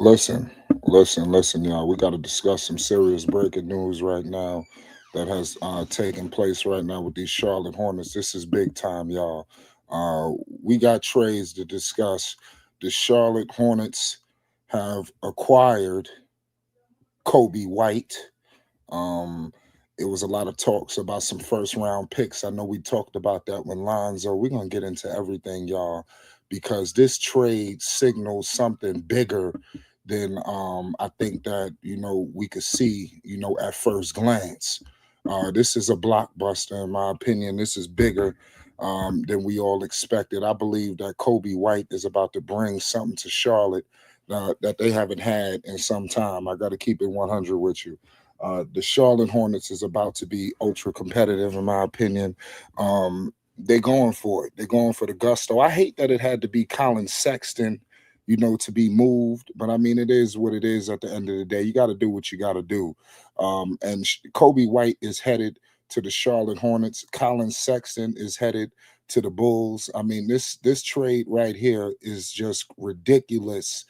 Listen, listen, y'all. We got to discuss some serious breaking news right now that has taken place right now with these Charlotte Hornets. This is big time, y'all. We got trades to discuss. The Charlotte Hornets have acquired Coby White. Um, it was a lot of talks about some first round picks. I know we talked about that with Lonzo. We're gonna get into everything, y'all, because this trade signals something bigger than I think that we could see at first glance. This is a blockbuster, in my opinion. This is bigger than we all expected. I believe that Coby White is about to bring something to Charlotte that they haven't had in some time. I got to keep it 100 with you. The Charlotte Hornets is about to be ultra competitive, in my opinion. They're going for it. They're going for the gusto. I hate that it had to be Colin Sexton, to be moved. But I mean, it is what it is at the end of the day. You got to do what you got to do. Coby White is headed to the Charlotte Hornets. Colin Sexton is headed to the Bulls. I mean, this trade right here is just ridiculous.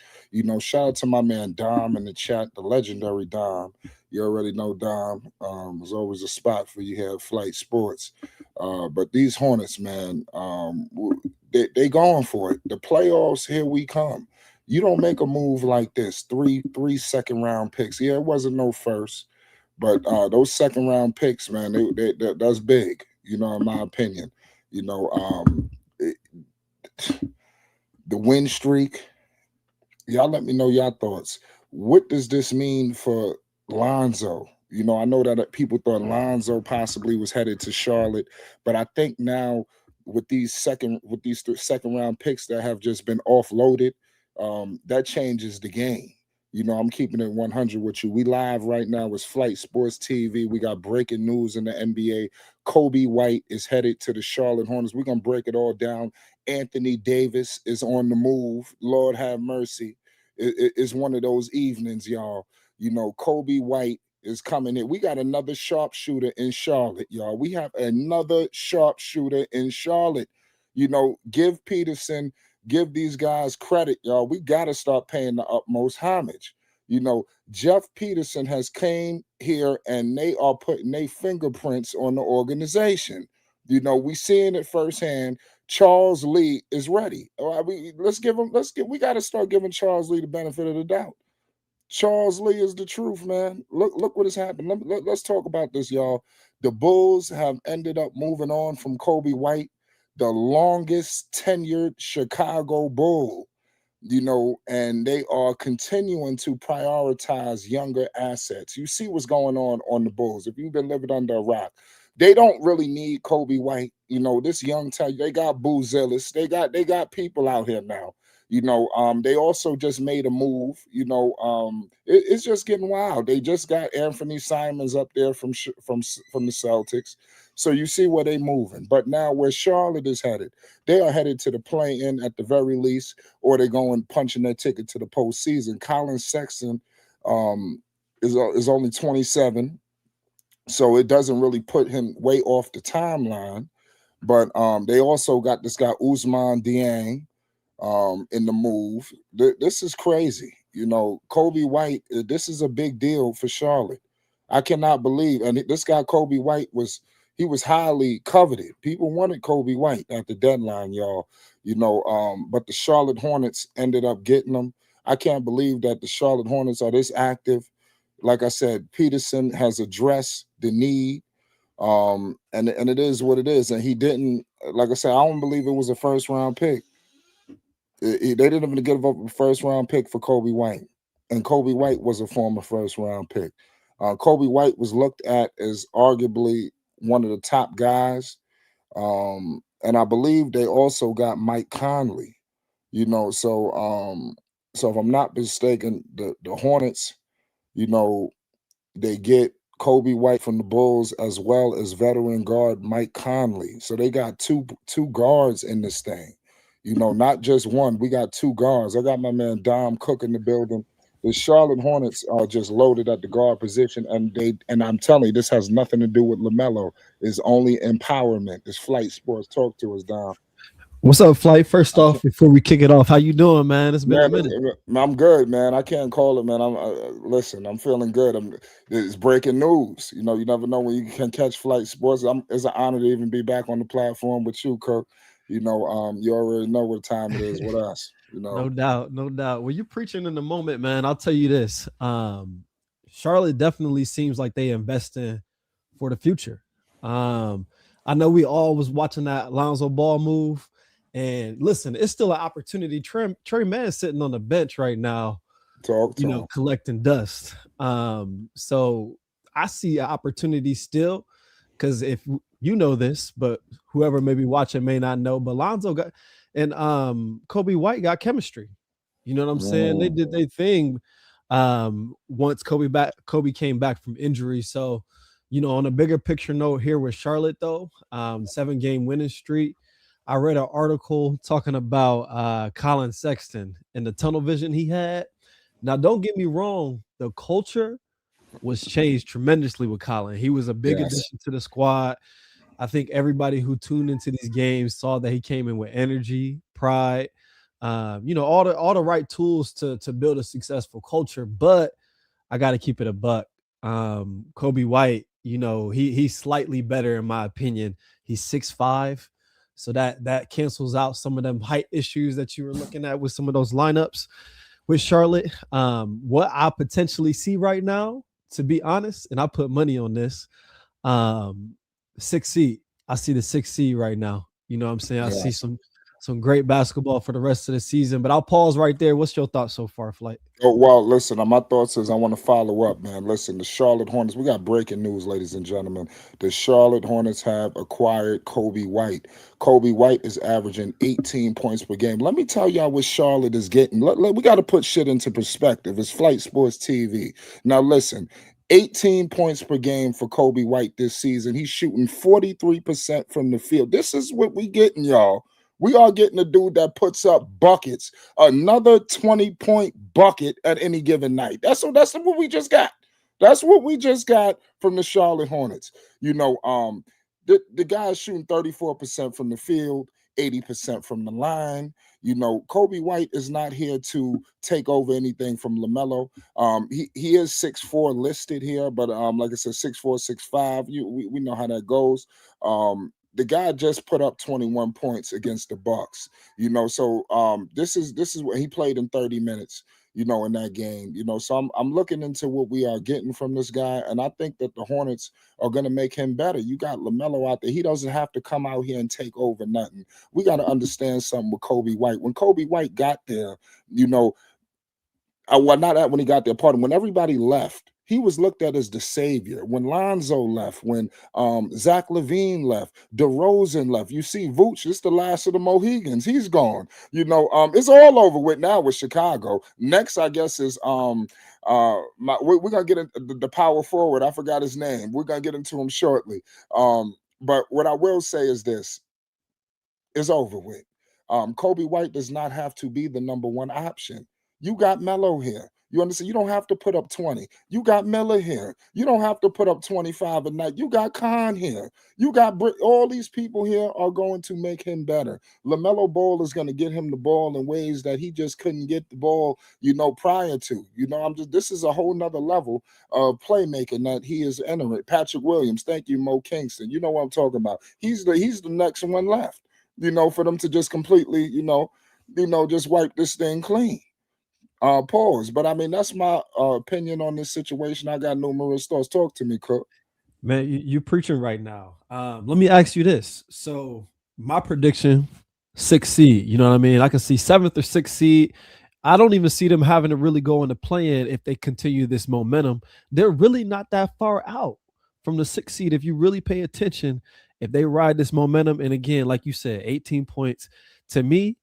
Shout out to my man Dom in the chat, the legendary Dom. You already know Dom. There's always a spot for you here at Flight Sports. But these Hornets, man, they going for it. The playoffs, here we come. You don't make a move like this. Three second round picks. Yeah, it wasn't no first, but those second round picks, man, that's big. In my opinion. You know, it, the win streak. Y'all let me know your thoughts. What does this mean for Lonzo? I know that people thought Lonzo possibly was headed to Charlotte, but I think now with these second round picks that have just been offloaded, that changes the game. I'm keeping it 100 with you. We live right now with Flight Sports TV. We got breaking news in the NBA. Coby White is headed to the Charlotte Hornets. We're gonna break it all down. Anthony Davis is on the move. Lord have mercy. It's one of those evenings, y'all. Coby White is coming in. We got another sharpshooter in Charlotte, y'all. We have another sharpshooter in Charlotte. Give these guys credit, y'all. We got to start paying the utmost homage. You know, Jeff Peterson has came here and they are putting their fingerprints on the organization. We seeing it firsthand. Charles Lee is ready. We got to start giving Charles Lee the benefit of the doubt. Charles Lee is the truth, man. Look what has happened. Let's talk about this, y'all. The Bulls have ended up moving on from Coby White, the longest tenured Chicago Bull, and they are continuing to prioritize younger assets. You see what's going on the Bulls. If you've been living under a rock, they don't really need Coby White. This young type, they got Boo Zillis. They got people out here now. They also just made a move. It's just getting wild. They just got Anthony Simons up there from the Celtics. So you see where they moving. But now where Charlotte is headed, they are headed to the play-in at the very least, or they're going punching their ticket to the postseason. Colin Sexton is only 27, so it doesn't really put him way off the timeline. But they also got this guy Usman Dieng in the move. This is crazy. Coby White, this is a big deal for Charlotte. I cannot believe. And this guy, Coby White, he was highly coveted. People wanted Coby White at the deadline, y'all. But the Charlotte Hornets ended up getting him. I can't believe that the Charlotte Hornets are this active. Like I said, Peterson has addressed the need. And it is what it is. And he didn't, like I said, I don't believe it was a first round pick. They didn't even give up a first round pick for Coby White, and Coby White was a former first round pick. Coby White was looked at as arguably one of the top guys, and I believe they also got Mike Conley. So if I'm not mistaken, the Hornets, you know, they get Coby White from the Bulls as well as veteran guard Mike Conley. So they got two guards in this thing. Not just one. We got two guards. I got my man Dom Cook in the building. The Charlotte Hornets are just loaded at the guard position, and I'm telling you, this has nothing to do with Lamelo. It's only empowerment. It's Flight Sports. Talk to us, Dom. What's up, Flight? First I off, can't, before we kick it off, how you doing, man? It's been a man. minute. I'm good, man. I can't call it, man. Listen. I'm feeling good. It's breaking news. You never know when you can catch Flight Sports. It's an honor to even be back on the platform with you, Kirk. You already know what time it is with us. No doubt, no doubt. Well, you're preaching in the moment, man. I'll tell you this. Charlotte definitely seems like they investing for the future. Um, I know we all was watching that Lonzo Ball move, and listen, it's still an opportunity. Trey Mann sitting on the bench right now, Talk to him. collecting dust. So I see an opportunity still, because if you know this, but whoever may be watching may not know, but Lonzo got and Coby White got chemistry. You know what I'm saying? They Mm, did their thing once Coby came back from injury. So, on a bigger picture note here with Charlotte though, 7-game winning streak. I read an article talking about Colin Sexton and the tunnel vision he had. Now, don't get me wrong, the culture was changed tremendously with Colin. He was a big yes. addition to the squad. I think everybody who tuned into these games saw that he came in with energy, pride, all the right tools to build a successful culture. But I got to keep it a buck. Coby White, he's slightly better in my opinion. He's 6'5", so that cancels out some of them height issues that you were looking at with some of those lineups with Charlotte. What I potentially see right now, to be honest, and I put money on this, um, six seed. I see the six seed right now. You know what I'm saying? I see Yes. some great basketball for the rest of the season. But I'll pause right there. What's your thoughts so far, Flight? Oh, well, listen, my thoughts is I want to follow up, man. Listen, the Charlotte Hornets, we got breaking news, ladies and gentlemen. The Charlotte Hornets have acquired Coby White. Coby White is averaging 18 points per game. Let me tell y'all what Charlotte is getting. We got to put shit into perspective. It's Flight Sports TV. Now, listen, 18 points per game for Coby White this season. He's shooting 43% from the field. This is what we getting, y'all. We are getting a dude that puts up buckets, another 20-point bucket at any given night. That's what we just got. That's what we just got from the Charlotte Hornets. The guy's shooting 34% from the field, 80% from the line. Coby White is not here to take over anything from Lamelo. He is 6'4" listed here, but like I said, 6'4", 6'5". We know how that goes. The guy just put up 21 points against the Bucks. So this is what he played in 30 minutes, in that game. So I'm looking into what we are getting from this guy, and I think that the Hornets are going to make him better. You got LaMelo out there. He doesn't have to come out here and take over nothing. We got to understand something with Coby White. When Coby White got there, you know, well, not that when he got there, pardon. When everybody left, he was looked at as the savior. When Lonzo left, when Zach Levine left, DeRozan left. You see, Vooch, it's the last of the Mohegans. He's gone. It's all over with now with Chicago. Next, I guess, is we're gonna get into the power forward. I forgot his name. We're gonna get into him shortly. But what I will say is this: is over with. Coby White does not have to be the number one option. You got Melo here. You understand? You don't have to put up 20. You got Miller here. You don't have to put up 25 a night. You got Khan here. You got all these people here are going to make him better. LaMelo Ball is going to get him the ball in ways that he just couldn't get the ball, prior to. This is a whole nother level of playmaking that he is entering. Patrick Williams, thank you, Mo Kingston. You know what I'm talking about. He's the next one left, for them to just completely, just wipe this thing clean. Pause. But I mean, that's my opinion on this situation. I got numerous thoughts. Talk to me, Cook. Man, you preaching right now. Let me ask you this. So my prediction, sixth seed. You know what I mean? I can see seventh or sixth seed. I don't even see them having to really go into play-in if they continue this momentum. They're really not that far out from the sixth seed. If you really pay attention, if they ride this momentum, and again, like you said, 18 points. To me,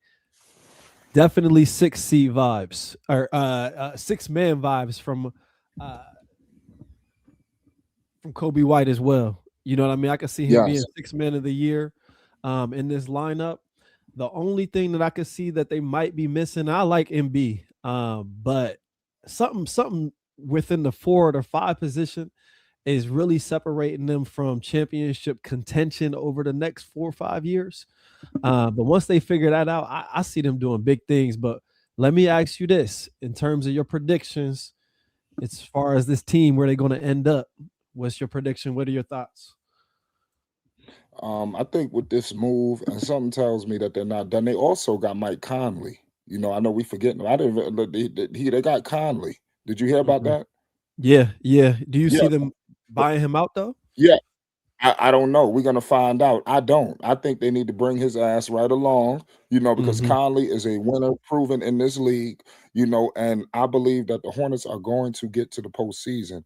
definitely six seed vibes or 6-man vibes uh, from Coby White as well. You know what I mean? I could see him being Yes. 6 man of the year in this lineup. The only thing that I could see that they might be missing, I like MB, but something within the 4 or 5 position is really separating them from championship contention over the next 4 or 5 years. But once they figure that out, I see them doing big things. But let me ask you this in terms of your predictions, as far as this team, where they're going to end up. What's your prediction? What are your thoughts? I think with this move, and something tells me that they're not done. They also got Mike Conley. I know we forgetting. I didn't. They got Conley. Did you hear about Mhm. that? Yeah, yeah. Do you see Yeah, them buying him out though? yeah. I don't know. We're gonna find out. I don't. I think they need to bring his ass right along, because Mhm. Conley is a winner proven in this league, and I believe that the Hornets are going to get to the postseason,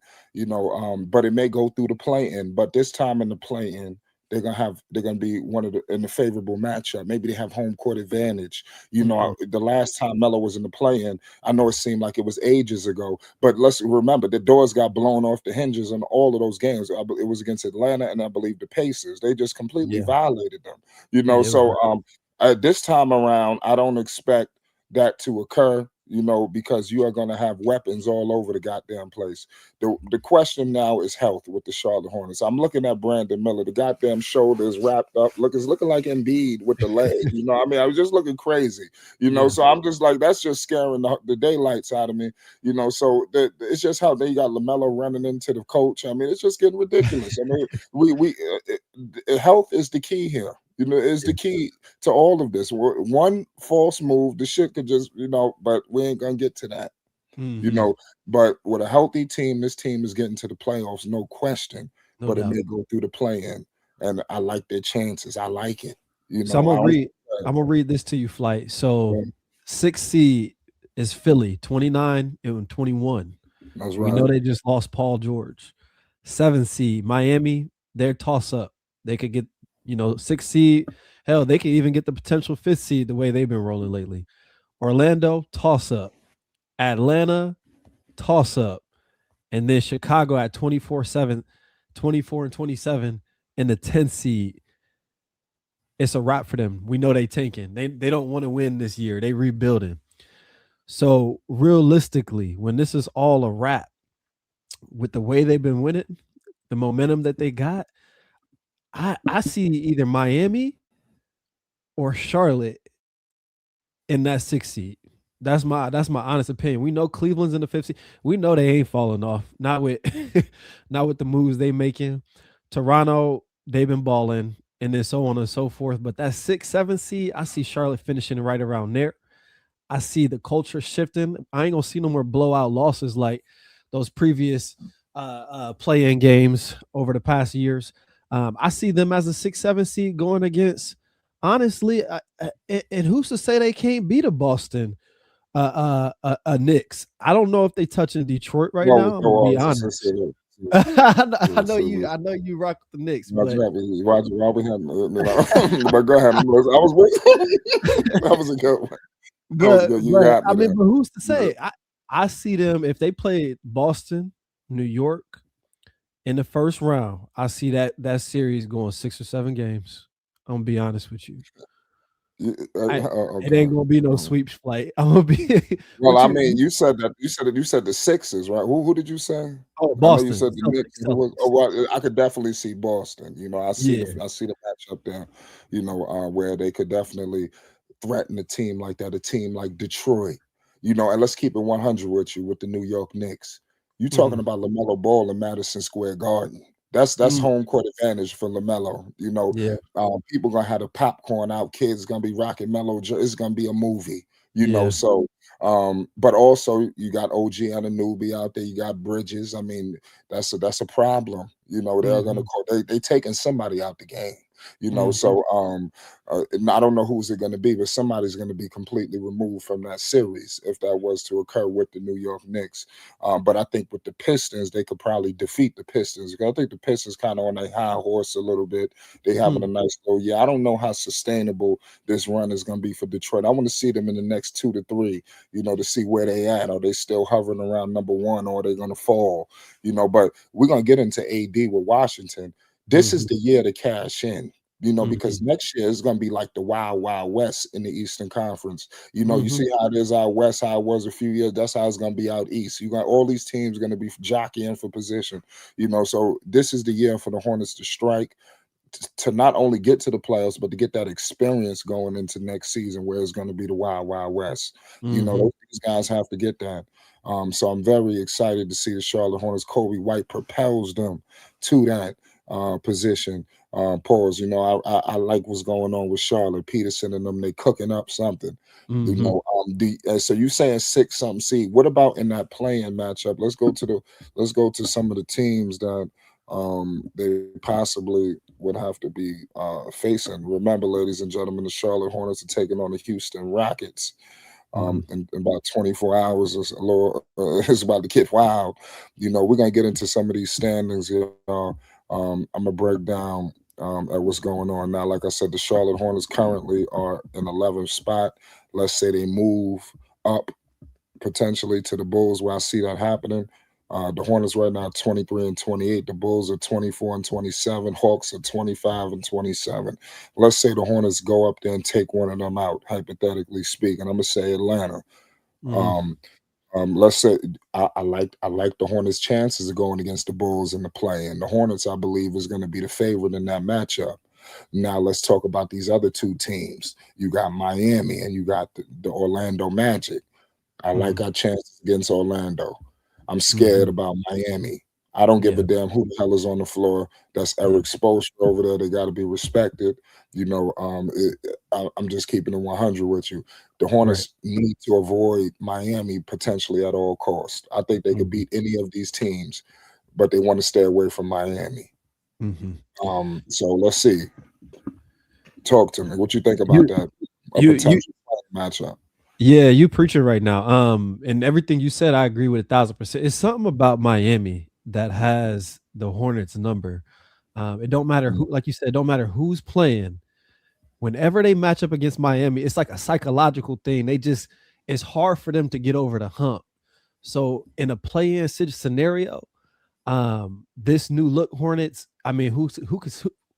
but it may go through the play-in. But this time in the play-in, they're gonna be one of the in the favorable matchup. Maybe they have home court advantage. Mhm. The last time Melo was in the play-in, I know it seemed like it was ages ago, but let's remember the doors got blown off the hinges in all of those games. It was against Atlanta and I believe the Pacers. They just completely Yeah. violated them. Yeah, it was So rough. this time around, I don't expect that to occur. Because you are going to have weapons all over the goddamn place. The question now is health with the Charlotte Hornets. I'm looking at Brandon Miller. The goddamn shoulder is wrapped up. It's looking like Embiid with the leg. I mean, I was just looking crazy. Yeah. So I'm just like, that's just scaring the daylights out of me. So it's just how they got Lamelo running into the coach. I mean, it's just getting ridiculous. I mean, health is the key here. Is Yeah. the key to all of this. One false move, the shit could just, but we ain't gonna get to that, you Mhm. know. But with a healthy team, this team is getting to the playoffs, no question. No But it doubt. may go through the play-in, and I like their chances. I like it. So I'm I gonna don't. read I'm gonna read this to you, Flight. So Yeah, 6th seed is Philly, 29 and 21. that's We know right. they just lost Paul George. 7th seed, Miami, they're toss up. They could get, 6th seed. Hell, they could even get the potential 5th seed the way they've been rolling lately. Orlando, toss up. Atlanta, toss up. And then Chicago at 24-7, 24 and 27 in the 10th seed. It's a wrap for them. We know they tanking. They don't want to win this year. They rebuilding. So realistically, when this is all a wrap, with the way they've been winning, the momentum that they got, I see either Miami or Charlotte in that 6th seed. That's my honest opinion. We know Cleveland's in the 5th seed. We know they ain't falling off. Not with not with the moves they making. Toronto, they've been balling, and then so on and so forth. But that 6th, 7th seed, I see Charlotte finishing right around there. I see the culture shifting. I ain't gonna see no more blowout losses like those previous play-in games over the past years. I see them as a 6, 7 seed going against. Honestly, and who's to say they can't beat a Boston Knicks? I don't know if they touching Detroit right Well, now. I'm gonna be well, honest. I know you. so, I know you rock with the Knicks, Roger, but Roger, Roger, but go ahead. I was waiting. That was a good one. That was but good. You but got I me mean, there. but who's to Yeah. say? I see them if they play Boston, New York in the first round. I see that series going 6 or 7 games. I'm gonna be honest with you. I it Okay. ain't gonna be no Um, sweeps flight. I'm gonna be well, what I you. mean, you said that. You said the Sixers, right? Who did you say? Oh, I know you Boston said the Knicks. Celtics, Who was? Oh, Celtics. well, I could definitely see Boston. Yeah. I see the matchup there. Where they could definitely threaten a team like that, a team like Detroit. And let's keep it 100 with you with the New York Knicks. You talking Mhm. about Lamelo Ball in Madison Square Garden? That's Mm, home court advantage for Lamelo. yeah, People gonna have the popcorn out. Kids gonna be rocking Melo. It's gonna be a movie. yeah. So but also you got OG Anunoby out there. You got Bridges. I mean, that's a problem. They're gonna Mhm, call they taking somebody out the game. mhm, So and I don't know who's it going to be, but somebody's going to be completely removed from that series if that was to occur with the New York Knicks. But I think with the Pistons, they could probably defeat the Pistons. I think the Pistons kind of on a high horse a little bit. They having a mm, nice little year. I don't know how sustainable this run is going to be for Detroit. I want to see them in the next 2 to 3, to see where they at. Are they still hovering around number one, or are they going to fall? But we're going to get into AD with Washington. This is mhm. the year to cash in. Because Mhm. next year is going to be like the wild, wild west in the Eastern Conference. You Mhm. see how it is out west, how it was a few years. That's how it's going to be out east. You got all these teams going to be jockeying for position. So this is the year for the Hornets to strike, to not only get to the playoffs, but to get that experience going into next season where it's going to be the wild, wild west. Mhm. These guys have to get that. So I'm very excited to see the Charlotte Hornets. Coby White propels them to that position. Pause. I like what's going on with Charlotte Peterson and them. They cooking up something. Mhm. So you saying six something seed? What about in that playing matchup? Let's go to some of the teams that they possibly would have to be facing. Remember, ladies and gentlemen, the Charlotte Hornets are taking on the Houston Rockets Mhm. in about 24 hours. It's a little, it's about to get wild. We're gonna get into some of these standings, y'all. I'm gonna break down at what's going on now. Like I said, the Charlotte Hornets currently are in 11th spot. Let's say they move up potentially to the Bulls, where I see that happening. The Hornets right now 23 and 28. The Bulls are 24 and 27. Hawks are 25 and 27. Let's say the Hornets go up there and take one of them out, hypothetically speaking. I'm gonna say Atlanta. Mhm. Um, let's say I like the Hornets' chances of going against the Bulls in the play, and the Hornets, I believe, is going to be the favorite in that matchup. Now let's talk about these other two teams. You got Miami and you got the Orlando Magic. I like Mhm. our chances against Orlando. I'm scared Mhm. about Miami. I don't give a Yeah. damn who the hell is on the floor. That's Yeah. Eric Spoelstra over there. They got to be respected. I'm just keeping it 100 with you. The Right. Hornets need to avoid Miami potentially at all costs. I think they could Mhm. beat any of these teams, but they want to stay away from Miami. Mhm. So let's see. Talk to me. What you think about You that? A you potential matchup. Yeah, you preaching right now. And everything you said, I agree with 1,000%. It's something about Miami that has the Hornets number. It don't matter Mm, who, like you said, it don't matter who's playing. Whenever they match up against Miami, it's like a psychological thing. It's hard for them to get over the hump. So in a play-in scenario, this new look Hornets, I mean,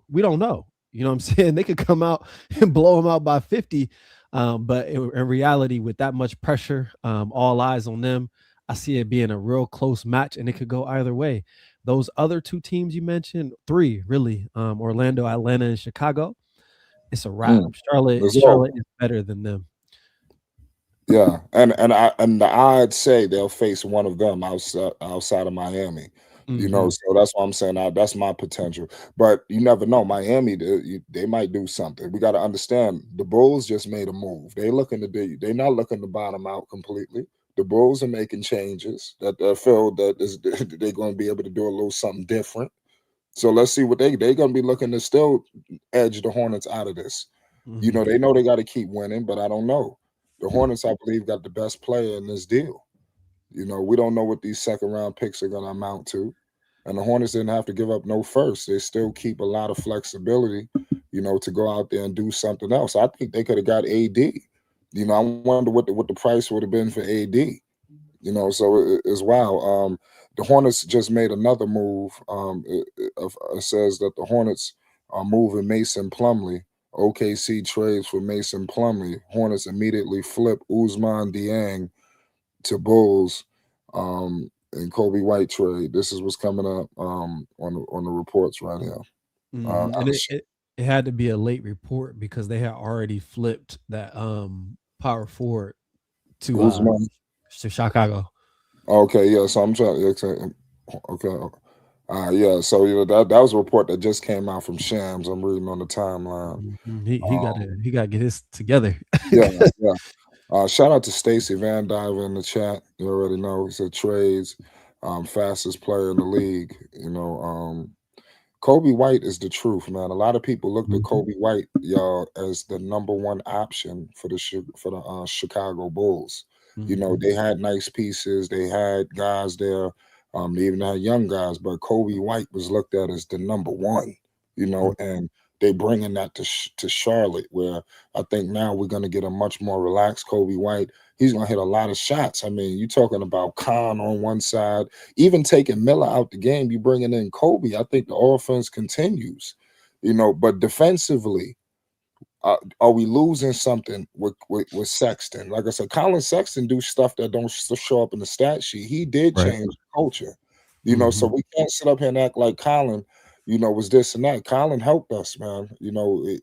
we don't know. You know what I'm saying? They could come out and blow them out by 50. But in reality, with that much pressure, all eyes on them, I see it being a real close match, and it could go either way. Those other two teams you mentioned, three really, Orlando, Atlanta, and Chicago, it's a wrap. mm. Charlotte, Let's go. Charlotte is better than them. Yeah, and the odds say they'll face one of them outside of Miami. Hmm. So that's why I'm saying that's my potential. But you never know. Miami, they might do something. We got to understand the Bulls just made a move. They're not looking to bottom out completely. The Bulls are making changes that they feel that they're going to be able to do a little something different. So let's see what they're going to be looking to still edge the Hornets out of this. Hmm. They know they got to keep winning, but I don't know. The Hornets, I believe, got the best player in this deal. We don't know what these second round picks are going to amount to. And the Hornets didn't have to give up no first. They still keep a lot of flexibility, to go out there and do something else. I think they could have got AD. I wonder what the price would have been for AD. So as well. The Hornets just made another move. It says that the Hornets are moving Mason Plumlee. OKC trades for Mason Plumlee. Hornets immediately flip Usman Dieng to Bulls, and Coby White trade. This is what's coming up on the reports right here. Hmm. Out And of it had to be a late report because they had already flipped that power forward Usman. to Chicago. Okay, yeah. So I'm trying. Okay. Yeah. So that was a report that just came out from Shams. I'm reading on the timeline. Mhm. He got Um, to he got to get his together. yeah, yeah. Shout out to Stacy Van Diver in the chat. You already know he said trades, fastest player in the league. Coby White is the truth, man. A lot of people looked at Mhm. Coby White, y'all, as the number one option for the Chicago Bulls. Mhm. They had nice pieces, they had guys there, they even had young guys, but Coby White was looked at as the number one. Mhm. And they bringing that to Charlotte, where I think now we're gonna get a much more relaxed Coby White. He's gonna hit a lot of shots. I mean, you talking about Khan on one side, even taking Miller out the game, you bringing in Coby. I think the offense continues. But defensively, are we losing something with Sexton? Like I said, Colin Sexton do stuff that don't show up in the stat sheet. He did Right. change the culture, so Mhm. we can't sit up here and act like Colin, was this and that. Colin helped us, man.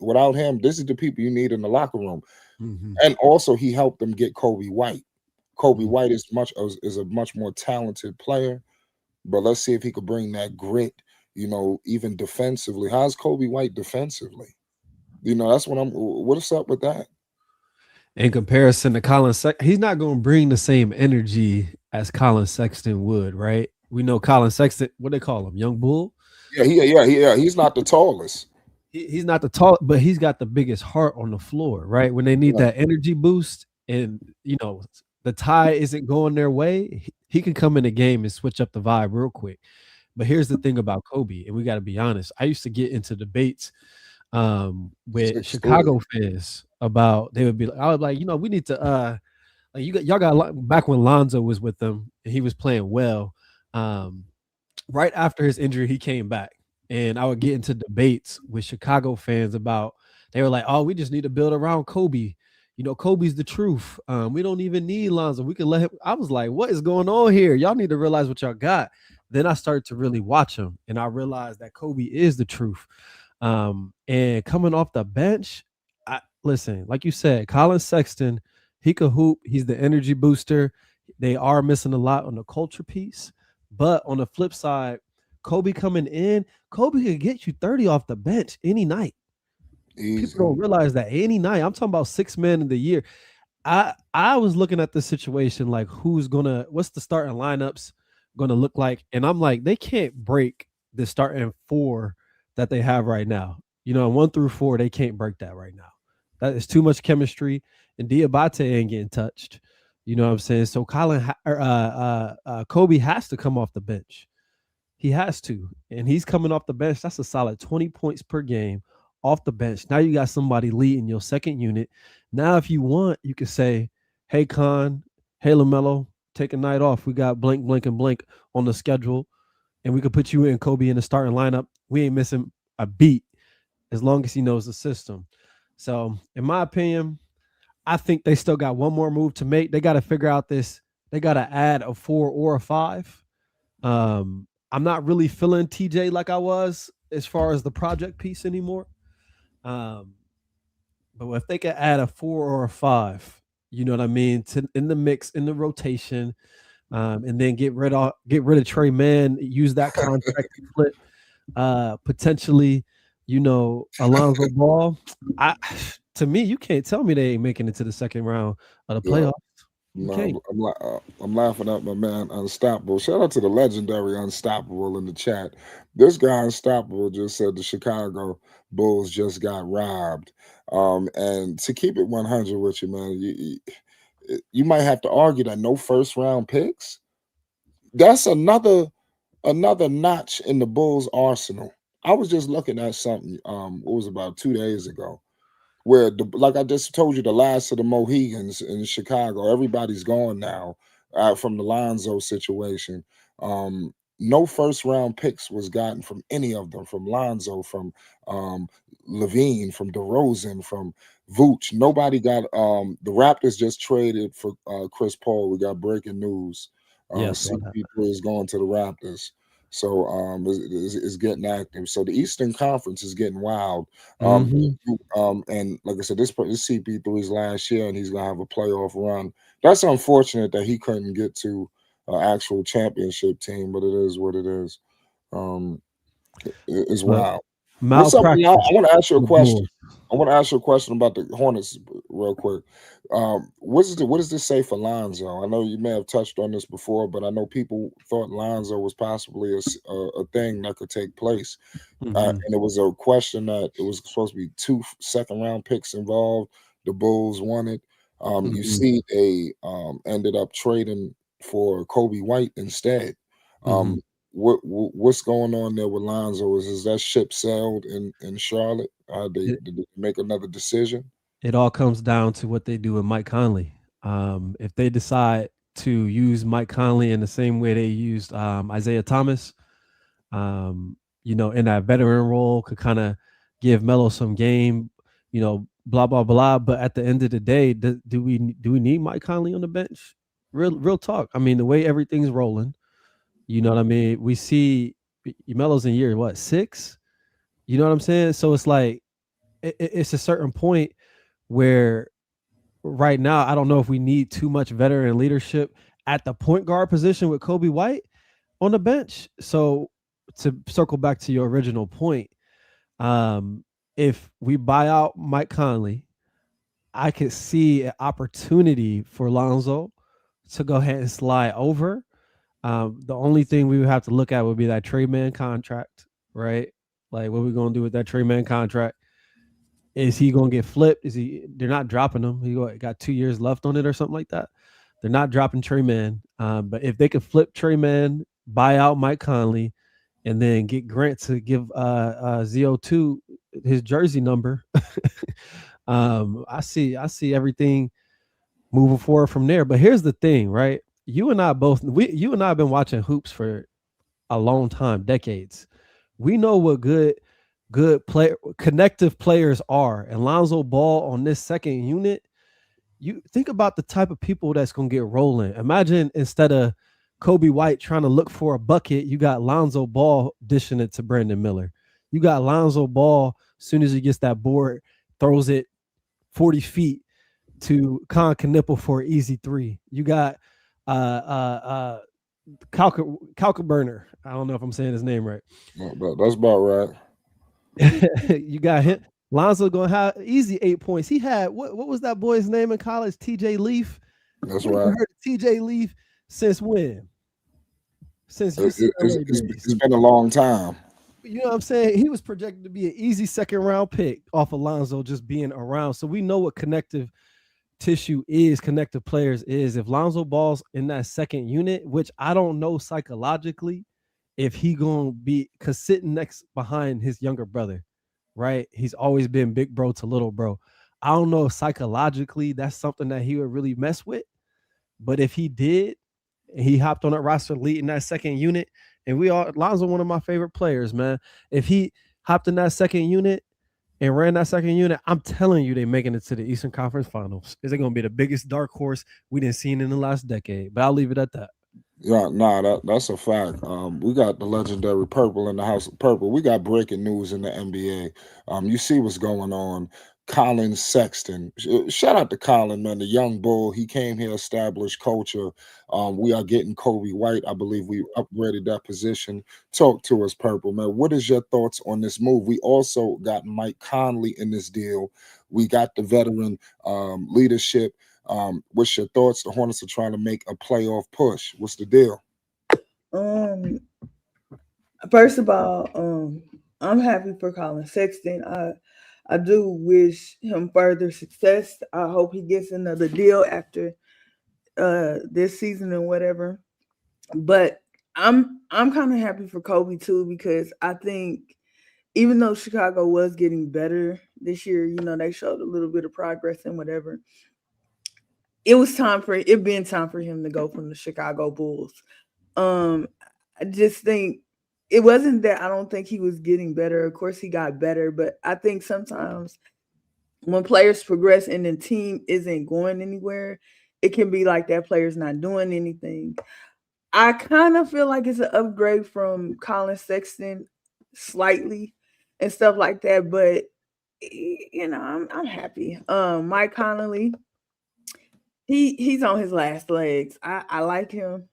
Without him, this is the people you need in the locker room. Mhm. And also, he helped them get Coby White. Coby Mhm. White is a much more talented player, but let's see if he could bring that grit. Even defensively. How's Coby White defensively? That's what I'm. What's up with that? In comparison to Colin Sexton, he's not going to bring the same energy as Colin Sexton would, right? We know Colin Sexton, what they call him, Young Bull. Yeah. He's not the tallest. He's not the tall, but he's got the biggest heart on the floor, right? When they need Yeah, that energy boost and the tie isn't going their way, he can come in the game and switch up the vibe real quick. But here's the thing about Kobe, and we got to be honest. I used to get into debates with 6'3". Chicago fans about they would be like, I was like, we need to like y'all got back when Lonzo was with them and he was playing well. Um, right after his injury, he came back, and I would get into debates with Chicago fans about. They were like, "Oh, we just need to build around Kobe. Kobe's the truth. We don't even need Lonzo. We can let him." I was like, "What is going on here? Y'all need to realize what y'all got." Then I started to really watch him, and I realized that Kobe is the truth. And coming off the bench, listen, like you said, Colin Sexton, he could hoop. He's the energy booster. They are missing a lot on the culture piece. But on the flip side, Kobe coming in, Kobe could get you 30 off the bench any night. People Easy. don't realize that any night. I'm talking about 6 men in the year. I was looking at this situation like what's the starting lineups gonna look like? And I'm like, they can't break the starting four that they have right now. 1 through 4, they can't break that right now. That is too much chemistry, and Diabate ain't getting touched. You know what I'm saying? So Kobe has to come off the bench. He has to, and he's coming off the bench. That's a solid 20 points per game off the bench. Now you got somebody leading your second unit. Now, if you want, you can say, "Hey, Con, hey, Lamelo, take a night off. We got blank, blank, and blank on the schedule, and we could put you in Kobe in the starting lineup. We ain't missing a beat as long as he knows the system." So, in my opinion, I think they still got one more move to make. They got to figure out this. They got to add a 4 or a 5. I'm not really feeling TJ like I was as far as the project piece anymore. Um, but if they could add a 4 or a 5, you know what I mean, in the mix, in the rotation, and then get rid of Trey Man, use that contract to flip potentially, Alonzo Ball. I to me, you can't tell me they ain't making it to the second round of the Yeah. playoffs. You No, can't. I'm laughing at my man Unstoppable. Shout out to the legendary Unstoppable in the chat. This guy Unstoppable just said the Chicago Bulls just got robbed. And to keep it 100 with you, man, you might have to argue that no first round picks. That's another notch in the Bulls arsenal. I was just looking at something. What was it, about 2 days ago, where like I just told you, the last of the Mohegans in Chicago, everybody's gone now from the Lonzo situation. No first round picks was gotten from any of them, from Lonzo, from um, Levine, from DeRozan, from Vooch. Nobody got. The Raptors just traded for Chris Paul. We got breaking news. Yes, all that. CP3 is going to the Raptors. So is getting active. So the Eastern Conference is getting wild. Um, Mhm. and like I said, this CP3's last year, and he's gonna have a playoff run. That's unfortunate that he couldn't get to an actual championship team, but it is what it is. Um, it's But wild. What's up? I malpractice want to ask you a for the question. Bulls. I want to ask you a question about the Hornets real quick. What does this say for Lonzo? I know you may have touched on this before, but I know people thought Lonzo was possibly a thing that could take place. Mhm. And it was a question that it was supposed to be two second round picks involved. The Bulls wanted. You Mhm. see, they ended up trading for Kobe White instead. Mhm. Um, what's going on there with Lonzo? Is that ship sailed in Charlotte? Did they make another decision? It all comes down to what they do with Mike Conley. If they decide to use Mike Conley in the same way they used Isaiah Thomas, in that veteran role, could kind of give Melo some game, blah blah blah. But at the end of the day, do we need Mike Conley on the bench? Real talk. I mean, the way everything's rolling, you know what I mean. We see Melo's in year what 6. You know what I'm saying? So it's like it's a certain point where right now I don't know if we need too much veteran leadership at the point guard position with Coby White on the bench. So to circle back to your original point, if we buy out Mike Conley, I could see an opportunity for Lonzo to go ahead and slide over. The only thing we would have to look at would be that trade man contract, right? Like, what we gonna do with that trade man contract? Is he gonna get flipped? Is he? They're not dropping him. He got 2 years left on it or something like that. They're not dropping Trey Man. But if they could flip Trey Man, buy out Mike Conley, and then get Grant to give ZO2 his jersey number, I see everything moving forward from there. But here's the thing, right? You and I have been watching hoops for a long time, decades. We know what good player connective players are. And Lonzo Ball on this second unit, you think about the type of people that's gonna get rolling. Imagine instead of Coby White trying to look for a bucket, you got Lonzo Ball dishing it to Brandon Miller. You got Lonzo Ball, as soon as he gets that board, throws it 40 feet to Con Knipple for an easy three. You got Calcaburner. I don't know if I'm saying his name right. That's about right. You got him. Lonzo gonna have easy 8 points. He had what was that boy's name in college? TJ Leaf. That's We haven't right. heard of TJ Leaf since when? Since UCLA It's days. been a long time. You know what I'm saying? He was projected to be an easy second round pick off of Lonzo just being around. So we know what connective tissue is, connective players is. If Lonzo Ball's in that second unit, which I don't know psychologically if he gonna be, because sitting next behind his younger brother, right? He's always been big bro to little bro. I don't know if psychologically that's something that he would really mess with. But if he did, and he hopped on that roster leading that second unit, and Lonzo one of my favorite players, man. If he hopped in that second unit and ran that second unit, I'm telling you, they making it to the Eastern Conference Finals. Is it going to be the biggest dark horse we didn't seen in the last decade? But I'll leave it at that. Yeah, nah, that's a fact. We got the legendary Purple in the House of Purple. We got breaking news in the NBA. You see what's going on. Colin Sexton. Shout out to Colin, man, the young bull. He came here, established culture. We are getting Coby White. I believe we upgraded that position. Talk to us, Purple, man. What is your thoughts on this move? We also got Mike Conley in this deal. We got the veteran leadership. What's your thoughts? The Hornets are trying to make a playoff push. What's the deal? Um, First of all, I'm happy for Colin Sexton. I do wish him further success. I hope he gets another deal after this season and whatever. But I'm kind of happy for Coby too, because I think even though Chicago was getting better this year, they showed a little bit of progress and whatever. It been time for him to go from the Chicago Bulls. I just think it wasn't that I don't think he was getting better. Of course he got better, but I think sometimes when players progress and the team isn't going anywhere, it can be like that player's not doing anything. I kind of feel like it's an upgrade from Colin Sexton slightly and stuff like that, but I'm happy. Mike Connolly, he's on his last legs. I like him.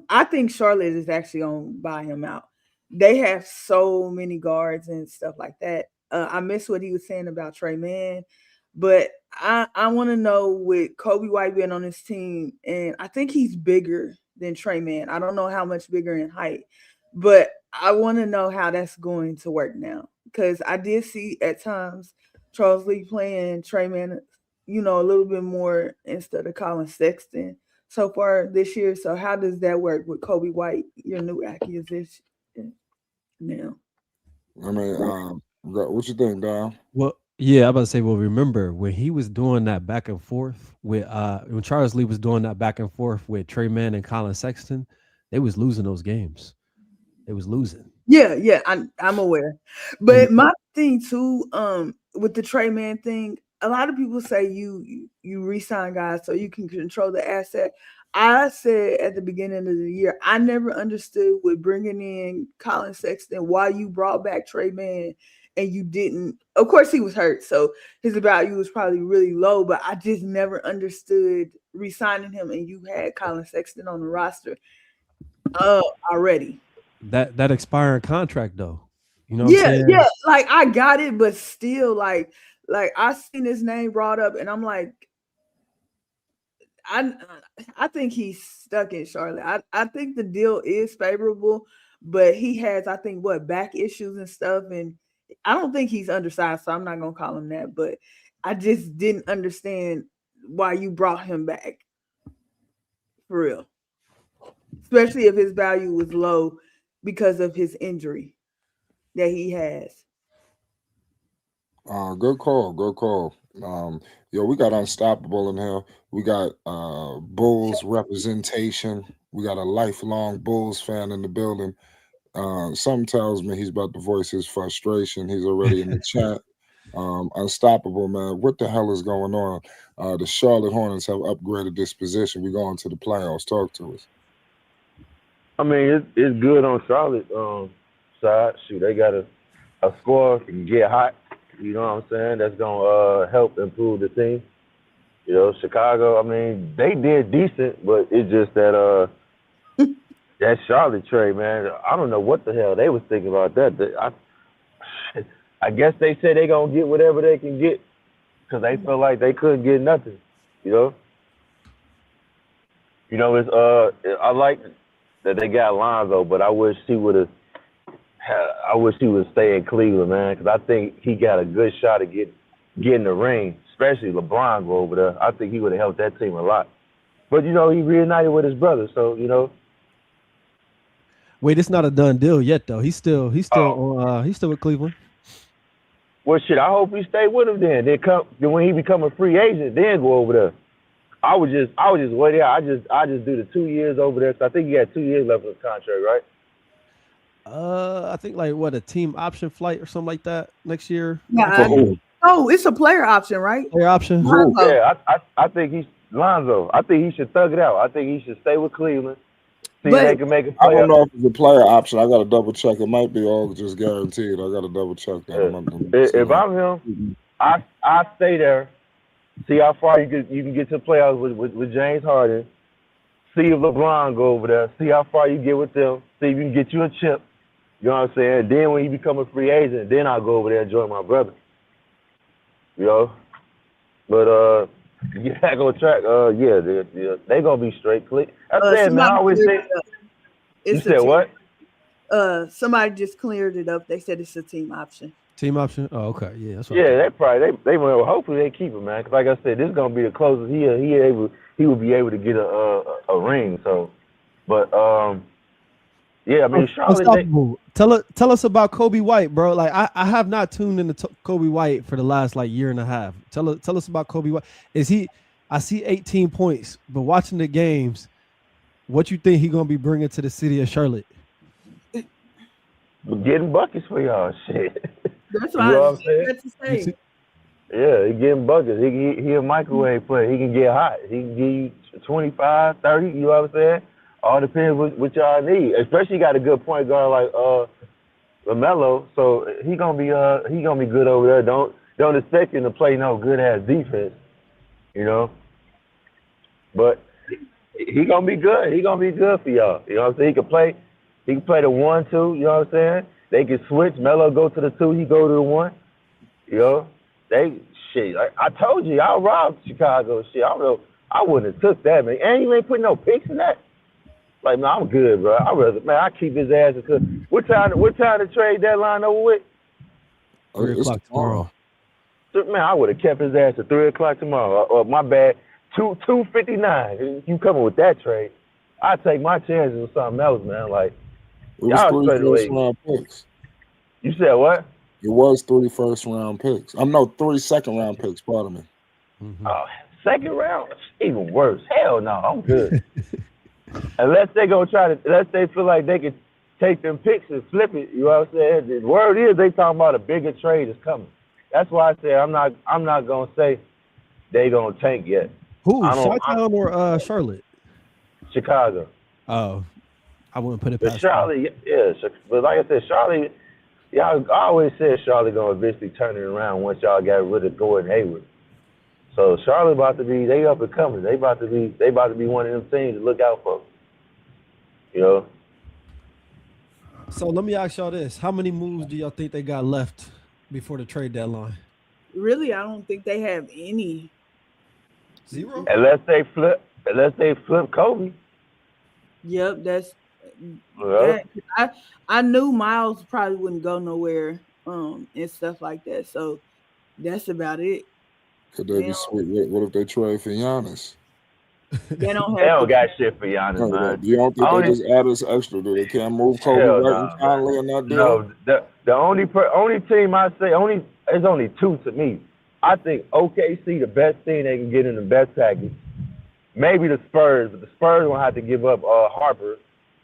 I think Charlotte is actually gonna buy him out. They have so many guards and stuff like that. I miss what he was saying about Trey Man, but I want to know with Coby White being on his team, and I think he's bigger than Trey Man. I don't know how much bigger in height, but I want to know how that's going to work now, because I did see at times Charles Lee playing Trey Man, a little bit more instead of Colin Sexton so far this year. So how does that work with Coby White, your new acquisition now? I mean, what you think, Dom? Well, yeah, I'm about to say, well, remember when he was doing that back and forth with when Charles Lee was doing that back and forth with Trey Mann and Colin Sexton, they was losing those games. They was losing. Yeah, I'm aware. And But my thing too, with the Trey Man thing, a lot of people say you re-sign guys so you can control the asset. I said at the beginning of the year, I never understood with bringing in Colin Sexton why you brought back Trey Man and you didn't. Of course, he was hurt, so his value was probably really low. But I just never understood re-signing him, and you had Colin Sexton on the roster already. That expiring contract though. You know what I'm Yeah, saying? yeah. Like I got it, but still, like I seen his name brought up, and I'm like, I I think he's stuck in Charlotte. I think the deal is favorable, but he has, I think, what, back issues and stuff, and I don't think he's undersized, so I'm not gonna call him that. But I just didn't understand why you brought him back for real, especially if his value was low because of his injury that he has. Good call. Good call. Yo, we got Unstoppable in here. We got Bulls representation. We got a lifelong Bulls fan in the building. Something tells me he's about to voice his frustration. He's already in the chat. Unstoppable, man. What the hell is going on? The Charlotte Hornets have upgraded this position. We're going to the playoffs. Talk to us. I mean, it's good on Charlotte side. Shoot, they got a score can get hot. You know what I'm saying? That's gonna help improve the team. You know, Chicago. I mean, they did decent, but it's just that that Charlotte trade, man. I don't know what the hell they was thinking about that. I guess they said they gonna get whatever they can get because they felt like they couldn't get nothing. You know, it's I like that they got Lonzo, but I wish he would have. I wish he would stay in Cleveland, man, because I think he got a good shot at getting the ring, especially LeBron go over there. I think he would have helped that team a lot. But you know, he reunited with his brother, so you know. Wait, it's not a done deal yet, though. He's still with Cleveland. Well, shit, I hope he stay with him then. Then when he become a free agent, then go over there. I would just wait out. I just do the 2 years over there. So I think he had 2 years left of his contract, right? I think like what, a team option flight or something like that next year. Yeah. Oh, it's a player option, right? Player option. Yeah, I think he's Lonzo. I think he should thug it out. I think he should stay with Cleveland. See if they can make a I play. don't know if it's a player option. I got to double check. It might be all just guaranteed. I got to double check that. If I'm him, I stay there. See how far you can get to the playoffs with James Harden. See if LeBron go over there. See how far you get with them. See if you can get you a chip. You know what I'm saying? Then when he become a free agent, then I'll go over there and join my brother. You know? But get back on track. They gonna be straight click. I said, man, I always say. You said what? Somebody just cleared it up. They said it's a team option. Team option. Oh, okay. Yeah, that's right. Yeah, they probably they will. Hopefully they keep it, man. Because like I said, this is gonna be the closest he will be able to get a ring. So, but yeah, I mean, Charlotte. Tell us about Coby White, bro. Like I have not tuned into Coby White for the last like year and a half. Tell us about Coby White. I see 18 points, but watching the games, what you think he gonna be bringing to the city of Charlotte? Getting buckets for y'all, shit. That's what I was to say. Yeah, he getting buckets. He a microwave player. He can get hot. He can give you 25, 30, you know what I'm saying? All depends what y'all need. Especially you got a good point guard like Lamelo, so he gonna be good over there. Don't expect him to play no good ass defense, you know. But he gonna be good. He gonna be good for y'all. You know what I'm saying? He can play the 1-2, you know what I'm saying? They can switch. Melo go to the 2, he go to the 1. You know? I told you, I robbed Chicago. Shit, I don't know. I wouldn't have took that, man. And you ain't putting no picks in that. Like, man, I'm good, bro. I keep his ass because what time the trade deadline over with? 3 o'clock tomorrow. So, man, I would have kept his ass at 3 o'clock tomorrow. My bad, 2:59. You coming with that trade? I take my chances with something else, man. Like, it was 3 first-round picks. You said what? It was 3 first-round picks. 3 second-round picks. Pardon me. Mm-hmm. Oh, second round, even worse. Hell no, I'm good. Unless they feel like they could take them picks and flip it. You know what I'm saying? The word is they talking about a bigger trade is coming. That's why I said I'm not gonna say they gonna tank yet. Who? I don't. Chi-Town or Charlotte? Chicago. Oh, I wouldn't put it But past. Charlotte, yeah. But like I said, Charlotte. Y'all I always said Charlotte gonna eventually turn it around once y'all got rid of Gordon Hayward. So Charlotte about to be they up and coming. They about to be one of them teams to look out for. You know. So let me ask y'all this: how many moves do y'all think they got left before the trade deadline? Really, I don't think they have any. 0. Unless they flip Coby. Yep, that's Yeah. that. I knew Miles probably wouldn't go nowhere, and stuff like that. So that's about it. Could they be sweet? What if they trade for Giannis? They don't They have don't got shit for Giannis, No, man. you don't think they just add this extra? Do they can't move Kobe Hell right no, and finally in that deal? No, the only team I say there's only two to me. I think OKC the best thing they can get in the best package. Maybe the Spurs, but the Spurs won't have to give up Harper.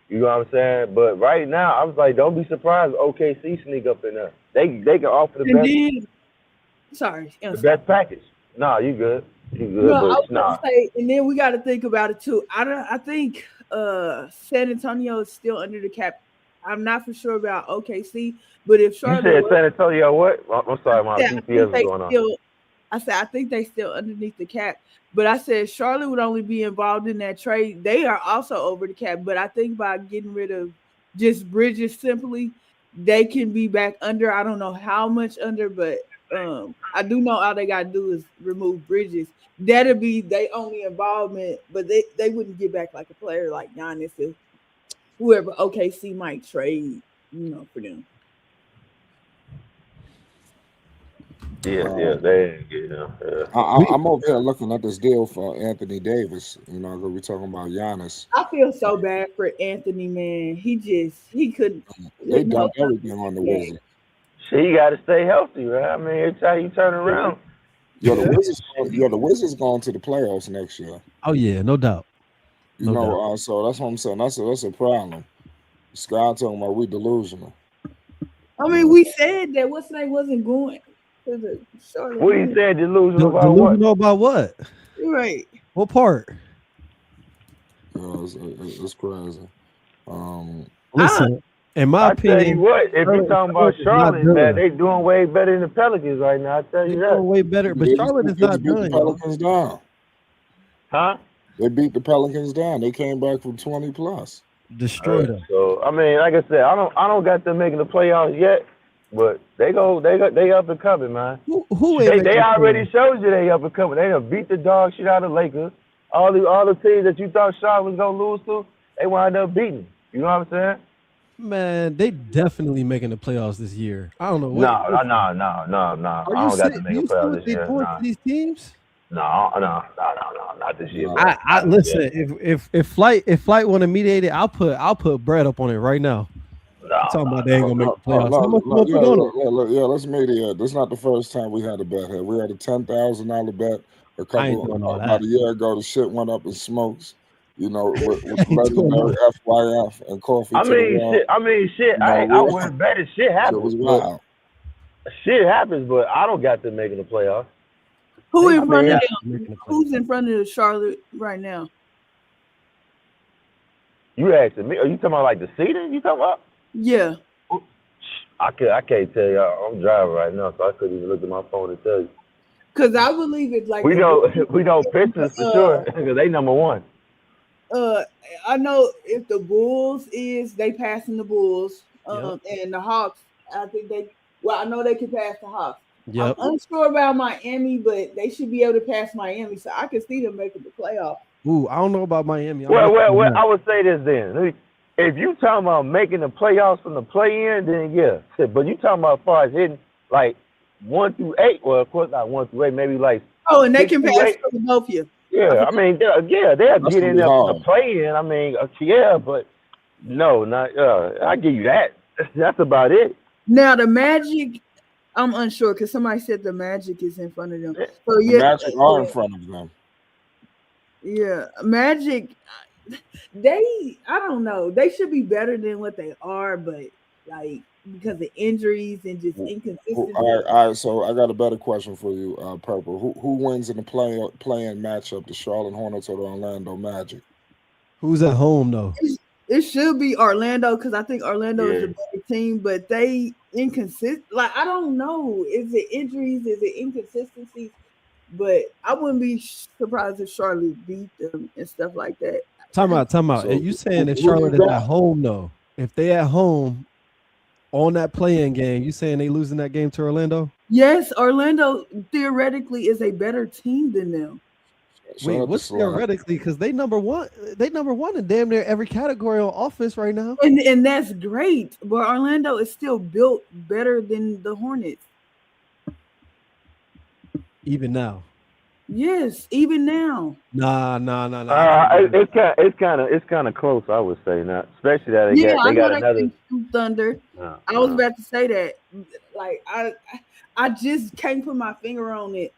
You know what I'm saying? But right now, I was like, don't be surprised if OKC sneak up in there. They can offer the best package. No, you good. You good, no, I but was nah. gonna say, and then we got to think about it too. I think San Antonio is still under the cap. I'm not for sure about OKC, but if Charlotte, you said San Antonio, what? I'm sorry, my GPS is going on. I said I think they still underneath the cap, but I said Charlotte would only be involved in that trade. They are also over the cap, but I think by getting rid of just Bridges simply, they can be back under. I don't know how much under, but I do know all they got to do is remove Bridges. That'll be their only involvement, but they wouldn't get back like a player like Giannis if whoever OKC might trade, for them. Yeah, they ain't getting them. Yeah. I'm over here looking at this deal for Anthony Davis. Because we're talking about Giannis. I feel so bad for Anthony, man. He couldn't. They dumped everything on the Wizards. He got to stay healthy, right? I mean, it's how you turn around. The Wizards going to the playoffs next year. Oh yeah, no doubt. So that's what I'm saying. That's a problem. Scott talking about we delusional. I mean, we said that what's name wasn't going to the Charlotte. What you said delusional about what? Delusional about what? You're right. What part? It's crazy. Listen, in my opinion, tell you what, if you're talking about Charlotte, man, they doing way better than the Pelicans right now. I tell you that. Doing way better, but Charlotte is not done. The Pelicans down. Huh? They beat the Pelicans down. They came back from 20 plus. Destroyed them. So I mean, like I said, I don't got them making the playoffs yet, but they up and coming, man. They already showed you they up and coming. They done beat the dog shit out of the Lakers. All the teams that you thought Charlotte was gonna lose to, they wound up beating. You know what I'm saying? Man, they definitely making the playoffs this year. I don't know. No. I don't got to make the playoffs this year. Nah. These teams? No, not this year. I listen. If Flight want to mediate it, I'll put bread up on it right now. I'm talking about they ain't gonna make the playoffs. Let's mediate. This is not the first time we had a bet here. We had a $10,000 bet about a year ago. The shit went up in smokes. With legendary FYF and coffee. I wouldn't bet it. Shit happens. It was wild. Shit happens, but I don't got them making the playoffs. Who's in front of the Charlotte right now? You asking me? Are you talking about like the seeding? You talking about? Yeah. I can't tell you. I'm driving right now, so I couldn't even look at my phone and tell you. Because I believe it's like we don't Pistons for sure because they number one. I know if the Bulls they passing the Bulls, and the Hawks. I know they can pass the Hawks. Yep. I'm unsure about Miami, but they should be able to pass Miami, so I can see them making the playoff. Ooh, I don't know about Miami. Well, I would say this then. If you talking about making the playoffs from the play-in, then yeah. But you talking about as far as hitting like 1 through 8, well, of course not 1 through 8, maybe like. Oh, and they can pass for both of you. Yeah, I mean, they'll get in there for the play-in. I mean, but no, not. I give you that. That's about it. Now the Magic, I'm unsure because somebody said the Magic is in front of them. So the Magic are in front of them. Yeah, Magic. I don't know. They should be better than what they are, but like because of injuries and just inconsistency. All right. So I got a better question for you, Purple. Who wins in the playing matchup? The Charlotte Hornets or the Orlando Magic? Who's at home though? It should be Orlando because I think Orlando is Yeah. a better team, but they inconsistent. Like I don't know, is it injuries? Is it inconsistencies? But I wouldn't be surprised if Charlotte beat them and stuff like that. Time out. So You saying if who you Charlotte is at got? home though? If they at home on that playing game, you saying they losing that game to Orlando? Yes, Orlando theoretically is a better team than them. Shout Wait, out to what's Sly. theoretically? Because they number one. They number one in damn near every category on offense right now. And that's great, but Orlando is still built better than the Hornets. Even now. Yes, even now. Nah. It's kind of close, I would say. Now, especially that Yeah, I they know got they another. can shoot Thunder. I was about to say that. Like I just can't put my finger on it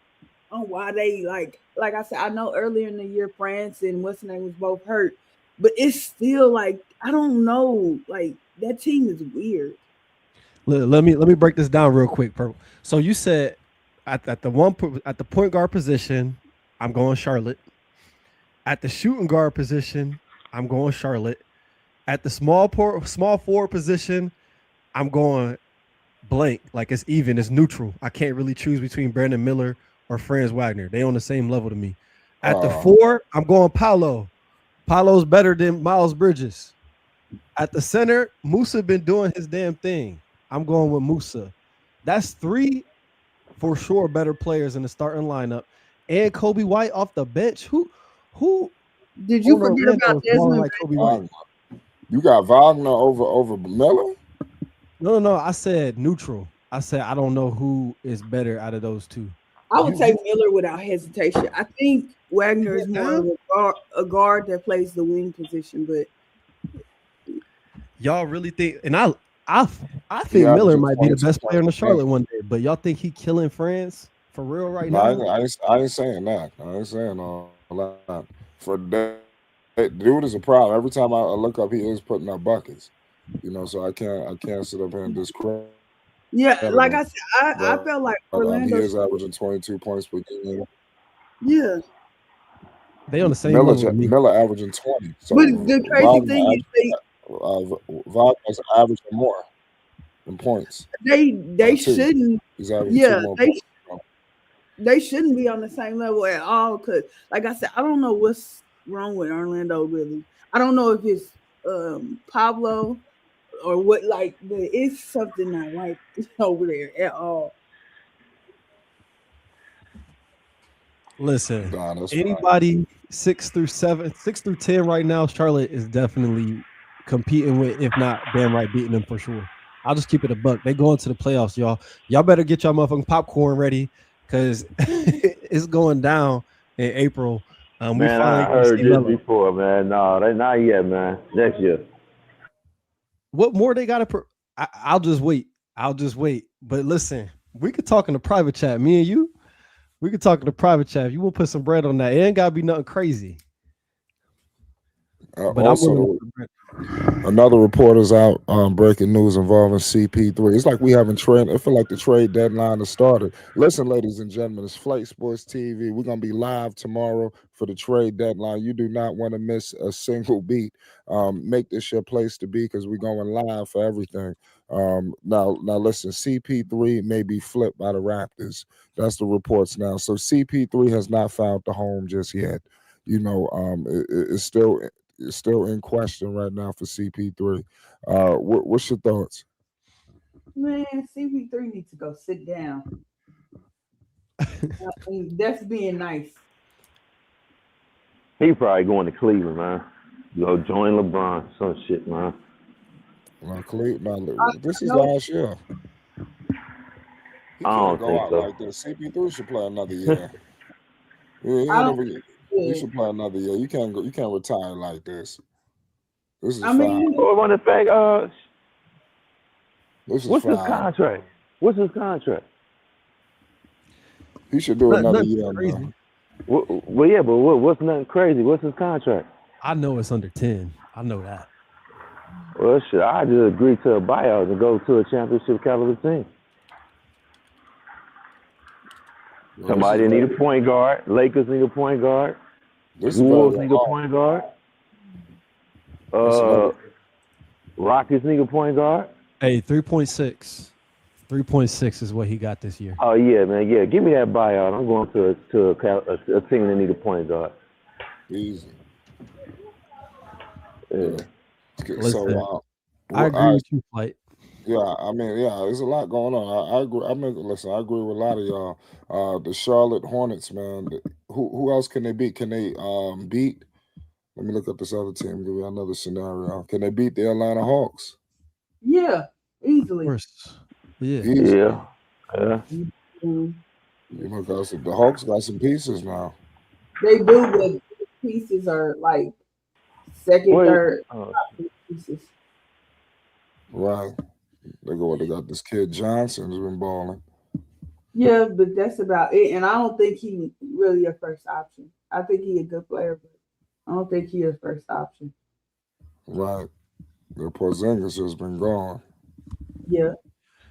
on why they like I said, I know earlier in the year France and what's the name was both hurt, but it's still like I don't know. Like that team is weird. Let me break this down real quick, Purple. So you said at the point guard position, I'm going Charlotte. At the shooting guard position, I'm going Charlotte. At the small forward position, I'm going blank. Like it's even, it's neutral. I can't really choose between Brandon Miller or Franz Wagner. They on the same level to me. At the four, I'm going Paolo. Paolo's better than Miles Bridges. At the center, Musa been doing his damn thing. I'm going with Musa. That's three for sure better players in the starting lineup. And Coby White off the bench. Who Did you on forget Orlando about is balling Desmond? like Coby White? You got Wagner over Miller? No. I said neutral. I said I don't know who is better out of those two. I would take Miller without hesitation. I think Wagner is more of a guard that plays the wing position, but Y'all really think? And I think Miller might be the best player in the Charlotte one day. But y'all think he killing France for real right now? I ain't saying that. I ain't saying all that. For that, dude is a problem. Every time I look up, he is putting up buckets. You know, so I can't sit up here and discredit. yeah, like I said, I felt like He Orlando. is averaging 22 points per game. Yeah, They on the same level with me. Miller averaging 20. So but the crazy thing is Wagner's averaging more in points. they shouldn't. He's averaging Yeah, 2 more points. they shouldn't be on the same level at all. Cause, like I said, I don't know what's wrong with Orlando. Really, I don't know if it's Pablo or what. Like, but it's something not right over there at all. Listen, Nah, that's anybody 6 through 10 right now, Charlotte is definitely competing with, if not damn right beating them for sure. I'll just keep it a buck. They going to the playoffs, y'all. Y'all better get y'all motherfucking popcorn ready because it's going down in April. Man, I heard this before, man. No, they not yet, man. Next year. What more they got to? I'll just wait. But listen, we could talk in the private chat. Me and you, we could talk in the private chat. If you want to put some bread on that, it ain't got to be nothing crazy. But also, another report is out. Breaking news involving CP3. It's like we haven't trade. I feel like the trade deadline has started. Listen, ladies and gentlemen, it's Flake Sports TV. We're gonna be live tomorrow for the trade deadline. You do not want to miss a single beat. Make this your place to be because we're going live for everything. Now, listen. CP3 may be flipped by the Raptors. That's the reports now. So CP3 has not found the home just yet. You know, it's still in question right now for CP3. What's your thoughts? Man, CP3 needs to go sit down. That's being nice. He probably going to Cleveland, man. Go join LeBron, some shit, man. This is last year. He I don't can't go think out so. like this. CP3 should play another year. He should play another year. You can't retire like this. This is foul. Or on the fact, This is what's his foul. contract? What's his contract? He should do another year, man. Well, yeah, but what's nothing crazy? What's his contract? I know it's under 10. I know that. Well, shit, I just agree to a buyout and go to a championship caliber team. Well, Somebody need a point guard. Lakers need a point guard. this Wolves very need a hard. point guard. That's Rockets need a point guard. Hey, 3.6. 3.6 is what he got this year. Oh yeah, man, yeah. Give me that buyout. I'm going to a team that need a point guard. Easy. Yeah. Listen, So I agree with you, Flight. yeah, I mean, yeah, there's a lot going on. I agree. I mean, listen, I agree with a lot of y'all. The Charlotte Hornets, man. Who else can they beat? Can they beat? Let me look up this other team. Give you another scenario. Can they beat the Atlanta Hawks? Yeah, Of easily. course. Yeah. Easy. Yeah. Mm, You know, guys, the Hawks got some pieces now. They do, but pieces are like second, Wait. third Oh, pieces. Right. They got this kid Johnson who's been balling. Yeah, but that's about it. And I don't think he really a first option. I think he a good player, but I don't think he a first option. Right. The Porzingis has been gone. Yeah.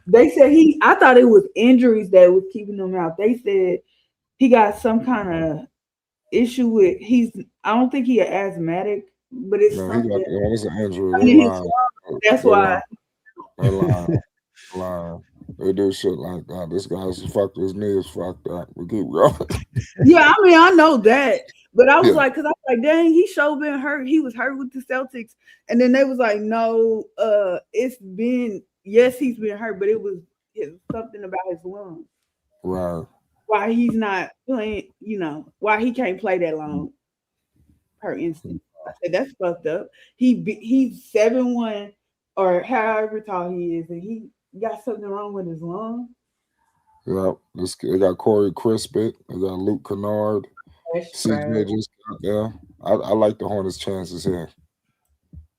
They said I thought it was injuries that was keeping him out. They said he got some kind of issue with I don't think he an asthmatic, but it's No, something. it's an injury. I They mean, he's lying. that's They why. lying. They lying. They do shit like that. This guy's fucked. His knee is fucked up. We keep going. Yeah, I mean, I know that. But I was Yeah. like, because I was like, dang, he sure been hurt. He was hurt with the Celtics. And then they was like, no, he's been hurt, but it was something about his lungs. Right. Why he's not playing, why he can't play that long, per instance. I said, that's fucked up. He's 7'1" or however tall he is, and he got something wrong with his lung. Yeah. They got Corey Crispit. They got Luke Kennard. That's CJ trash. just got there. I like the Hornets' chances here.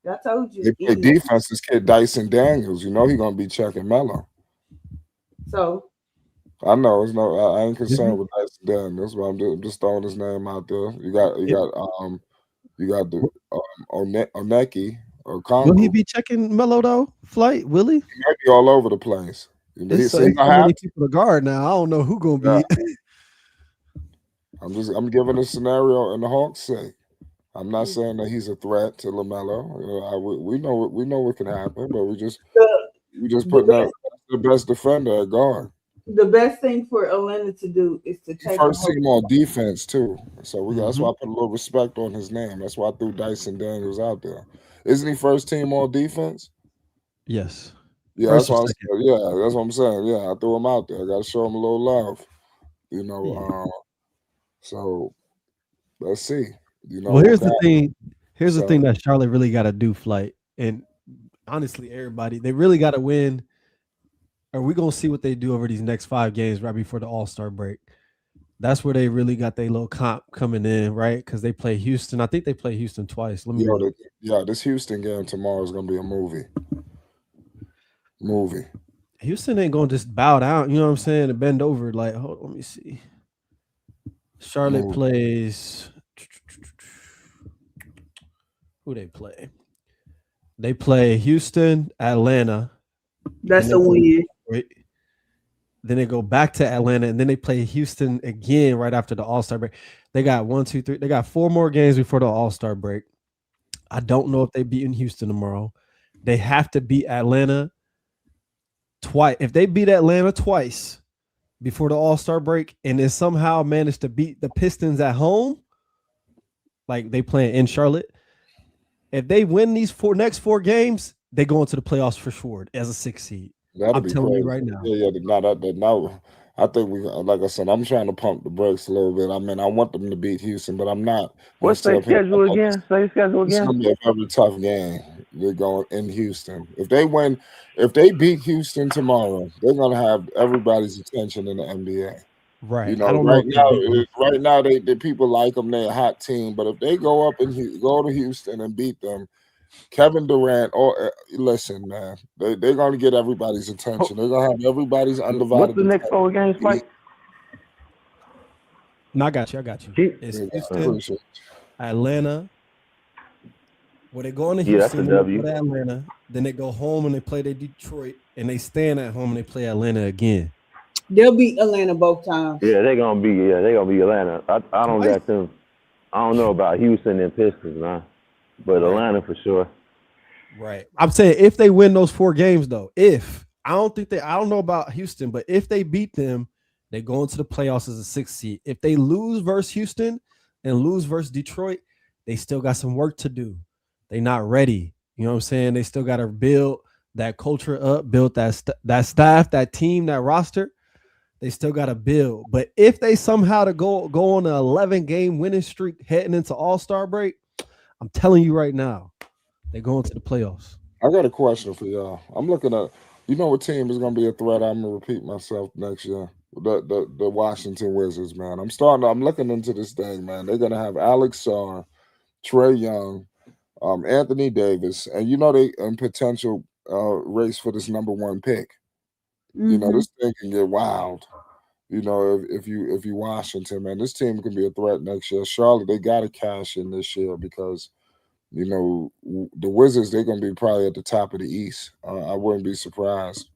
I told you. They play defense. This kid Dyson Daniels. You know he's gonna be checking Melo. So I know it's no. I ain't concerned with Dyson Daniels, but I'm just throwing his name out there. You got the Oneki or Congo. Will he be checking Melo though? Flight? Will he? He might be all over the place. It's so many people to guard now. I don't know who gonna be. I'm giving a scenario in the Hawks' sake. I'm not saying that he's a threat to Lamelo. We know what can happen, but we just putting out the best defender at guard. The best thing for Atlanta to do is to take first team on defense too. So that's why I put a little respect on his name. That's why I threw Dyson Daniels out there. Isn't he first team on defense? Yes. Yeah, that's what I'm saying. Yeah, I threw him out there. I got to show him a little love. So let's see. Well, here's the thing. Here's the thing that Charlotte really got to do, Flight, and honestly, everybody, they really got to win. Are we gonna see what they do over these next 5 games right before the All-Star break? That's where they really got their little comp coming in, right? Because they play Houston. I think they play Houston twice. This Houston game tomorrow is gonna be a movie. Houston ain't gonna just bow down, you know what I'm saying, and bend over. Like, hold on, let me see. Charlotte plays. Who they play? They play Houston, Atlanta. That's a win. Then they go back to Atlanta, and then they play Houston again right after the All-Star break. They got 1, 2, 3. They got 4 more games before the All-Star break. I don't know if they beat in Houston tomorrow. They have to beat Atlanta twice. If they beat Atlanta twice before the All-Star break and then somehow manage to beat the Pistons at home, like they playing in Charlotte, if they win these next 4 games, they go into the playoffs for sure as a 6 seed. I'm telling you right now. Yeah. I think like I said, I'm trying to pump the brakes a little bit. I mean, I want them to beat Houston, but I'm not. What's their schedule again? Say schedule again. It's gonna be a very tough game. They're going in Houston. If they beat Houston tomorrow, they're gonna have everybody's attention in the NBA. Right. Right now, they people like them. They're a hot team. But if they go to Houston and beat them, Kevin Durant, listen, man, they're going to get everybody's attention. They're going to have everybody's undivided. What's the next 4 games, Mike? No, I got you. It's Houston, Atlanta, Where they go into Yeah, that's a Houston, then they W. go to Atlanta, then they go home and they play their Detroit, and they stand at home and they play Atlanta again. They'll beat Atlanta both times. Yeah, they're gonna be Atlanta. I don't Twice. got them. I don't know about Houston and Pistons, man, but Right. Atlanta for sure. Right. I'm saying if they win those 4 games, though, I don't know about Houston, but if they beat them, they go into the playoffs as a 6th seed. If they lose versus Houston and lose versus Detroit, they still got some work to do. They're not ready. You know what I'm saying? They still got to build that culture up, build that staff, that team, that roster. They still got to build. But if they somehow to go on an 11-game winning streak heading into All-Star break, I'm telling you right now, they're going to the playoffs. I got a question for y'all. I'm looking at, you know what team is going to be a threat? I'm going to repeat myself next year. The Washington Wizards, man. I'm looking into this thing, man. They're going to have Alex Sarr, Trae Young, Anthony Davis, and you know they in potential race for this number 1 pick. You know, this thing can get wild. You know, if you Washington, man, this team can be a threat next year. Charlotte, they got to cash in this year because you know the Wizards, they're gonna be probably at the top of the East. I wouldn't be surprised.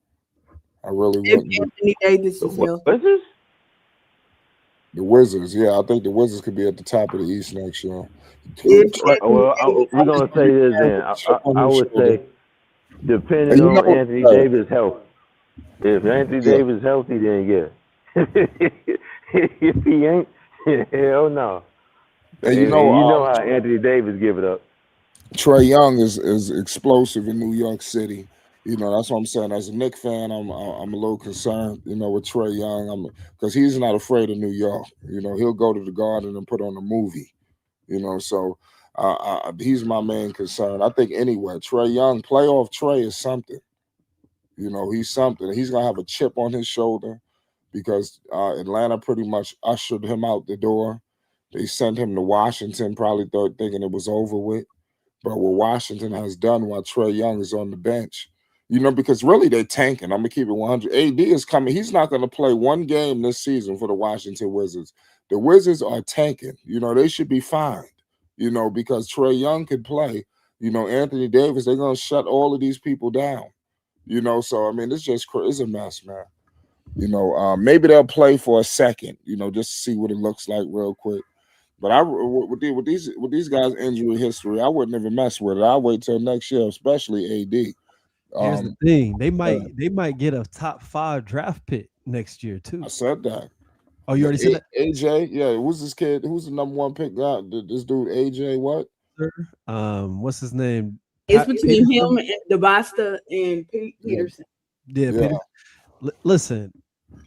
I really If wouldn't. Anthony Davis is healthy. Wizards? The Wizards, yeah, I think the Wizards could be at the top of the East next year. If Well, Anthony we're gonna Davis say this then. I would say, depending on Anthony Davis' health. If Anthony Davis is healthy, then yeah. If he ain't, hell no. And you know how Anthony Davis give it up. Trae Young is explosive in New York City. You know, that's what I'm saying. As a Knicks fan, I'm a little concerned, you know, with Trae Young. Because he's not afraid of New York. You know, he'll go to the Garden and put on a movie. You know, so he's my main concern. I think anyway, Trae Young, playoff Trae is something. You know, he's something. He's gonna have a chip on his shoulder because Atlanta pretty much ushered him out the door. They sent him to Washington, probably thinking it was over with. But what Washington has done while Trae Young is on the bench, you know, because really they're tanking. I'm gonna keep it 100. AD is coming. He's not gonna play 1 game this season for the Washington Wizards. The Wizards are tanking. You know, they should be fine. You know, because Trae Young can play. You know, Anthony Davis, they're gonna shut all of these people down. You know, so I mean, it's a mess, man. You know, maybe they'll play for a second, you know, just to see what it looks like real quick. But with these guys' injury history, I wouldn't even mess with it. I'll wait till next year, especially AD. Here's the thing: they might get a top 5 draft pick next year too. I said that. Oh, you already said that? AJ, yeah. Who's this kid? Who's the number 1 pick guy? This dude, AJ, what? What's his name? It's between him and DeBasta and Peterson. Yeah. Listen,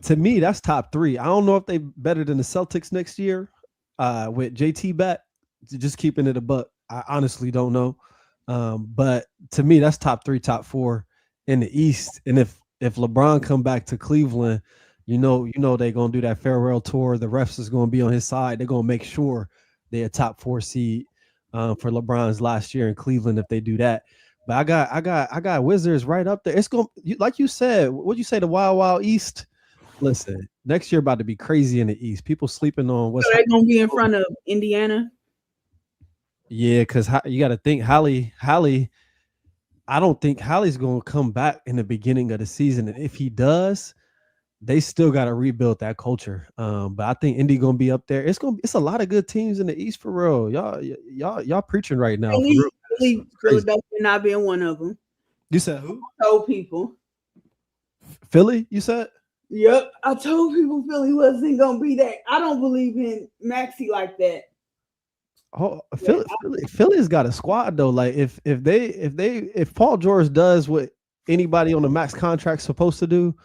to me, that's top 3. I don't know if they better than the Celtics next year with JT back. Just keeping it a buck. I honestly don't know. But to me, that's top 3, top 4 in the East. And if LeBron come back to Cleveland, you know they're gonna do that farewell tour. The refs is gonna be on his side. They're gonna make sure they're a top 4 seed for LeBron's last year in Cleveland if they do that. But I got Wizards right up there. It's gonna, like you said. What'd you say? The Wild Wild East. Listen, next year about to be crazy in the East. People sleeping on what's. So they're gonna be in front of Indiana. Yeah, because you got to think Hallie. I don't think Hallie's going to come back in the beginning of the season, and if he does, they still got to rebuild that culture. But I think Indy going to be up there. It's a lot of good teams in the East for real. Y'all preaching right now. Philadelphia not being one of them. You said who? I told people. Philly, you said? Yep. I told people Philly wasn't gonna be that. I don't believe in Maxey like that. Oh, Philly's got a squad though. Like if Paul George does what anybody on the max contract supposed to do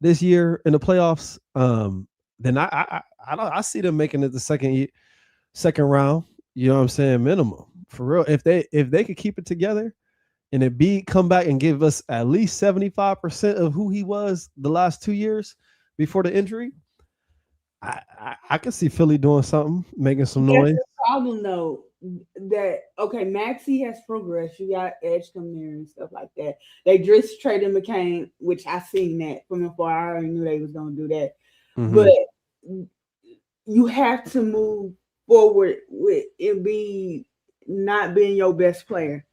this year in the playoffs, then I see them making it the second round. You know what I'm saying? Minimum for real. If they could keep it together, and Embiid come back and give us at least 75% of who he was the last 2 years before the injury, I can see Philly doing something, making some noise. That's the problem though. That Maxey has progressed. You got Edge coming there and stuff like that. They just traded McCain, which I seen that from afar. I already knew they was gonna do that. Mm-hmm. But you have to move forward with Embiid not being your best player.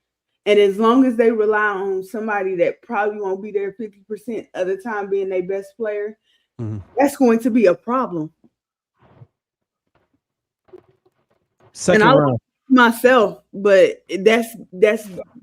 And as long as they rely on somebody that probably won't be there 50% of the time being their best player, that's going to be a problem. Second and I round. like myself, but that's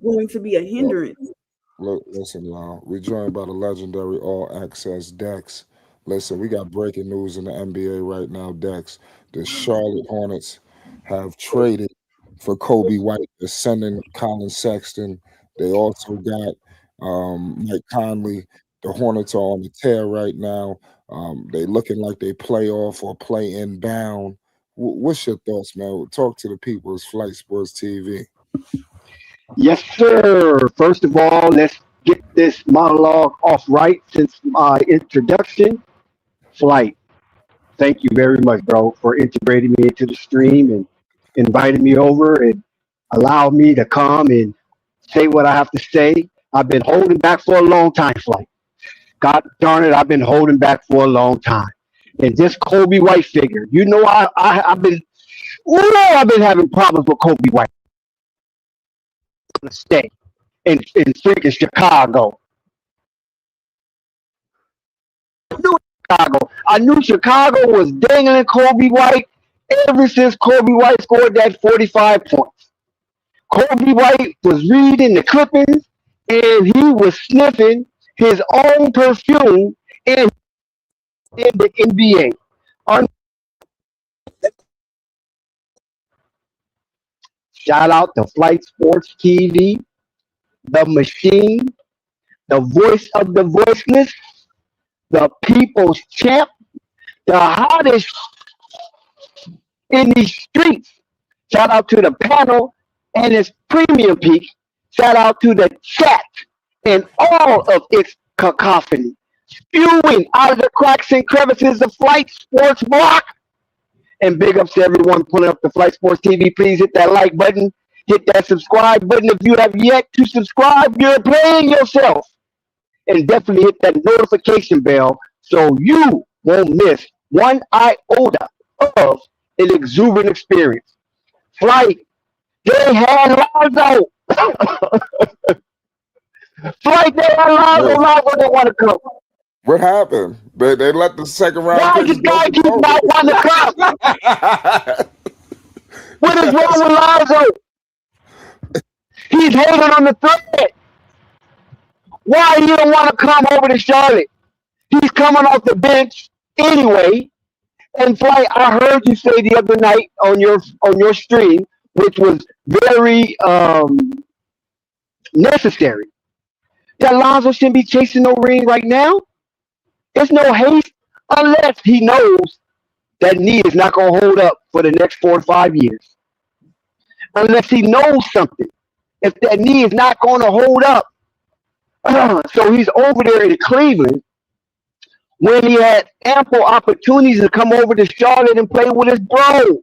going to be a hindrance. Look, listen, y'all. We're joined by the legendary All Access Dex. Listen, we got breaking news in the NBA right now, Dex. The Charlotte Hornets have traded for Coby White. They're sending Colin Sexton. They also got Mike Conley. The Hornets are on the tear right now. They looking like they play off or play in bound. What's your thoughts, man? Talk to the people. It's Flight Sports TV. Yes, sir. First of all, let's get this monologue off right since my introduction. Flight, thank you very much, bro, for integrating me into the stream and inviting me over and allow me to come and say what I have to say. I've been holding back for a long time, Flight. God darn it, I've been holding back for a long time. And this Coby White figure, I've been having problems with Coby White. I'm gonna stay in freaking Chicago. Chicago. I knew Chicago was dangling Coby White ever since Coby White scored that 45 points. Coby White was reading the clippings and he was sniffing his own perfume in the NBA. Shout out to Flight Sports TV, the machine, the voice of the voiceless, the people's champ, the hottest in these streets. Shout out to the panel and its premium peak. Shout out to the chat and all of its cacophony. Spewing out of the cracks and crevices of Flight Sports Block. And big ups to everyone pulling up the Flight Sports TV. Please hit that like button. Hit that subscribe button. If you have yet to subscribe, you're playing yourself. And definitely hit that notification bell so you won't miss one iota of an exuberant experience. Flight, they had Lonzo. Flight, they had Lonzo. Lonzo didn't want to come. What happened? They let the second round. Why this guy keep not wanting to come? What is wrong with Lonzo? He's hanging on the thread. Why he don't want to come over to Charlotte? He's coming off the bench anyway. And Flight, I heard you say the other night on your stream, which was very necessary, that Lonzo shouldn't be chasing no ring right now. There's no haste unless he knows that knee is not going to hold up for the next 4 or 5 years. Unless he knows something. If that knee is not going to hold up. So he's over there in Cleveland when he had ample opportunities to come over to Charlotte and play with his bro.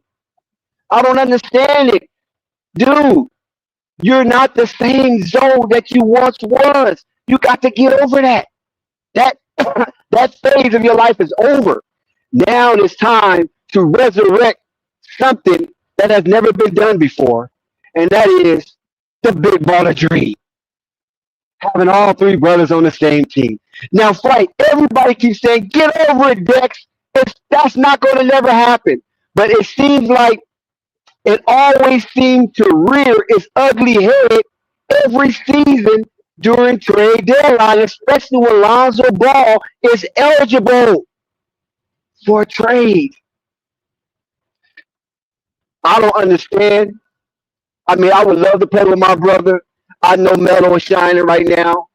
I don't understand it. Dude, you're not the same Zoe that you once was. You got to get over that. That phase of your life is over. Now it's time to resurrect something that has never been done before, and that is the big baller dream. Having all 3 brothers on the same team. Now, Flight, everybody keeps saying, get over it, Dex. That's not going to never happen. But it seems like it always seems to rear its ugly head every season during trade deadline, especially when Lonzo Ball is eligible for a trade. I don't understand. I mean, I would love to play with my brother. I know Melo is shining right now.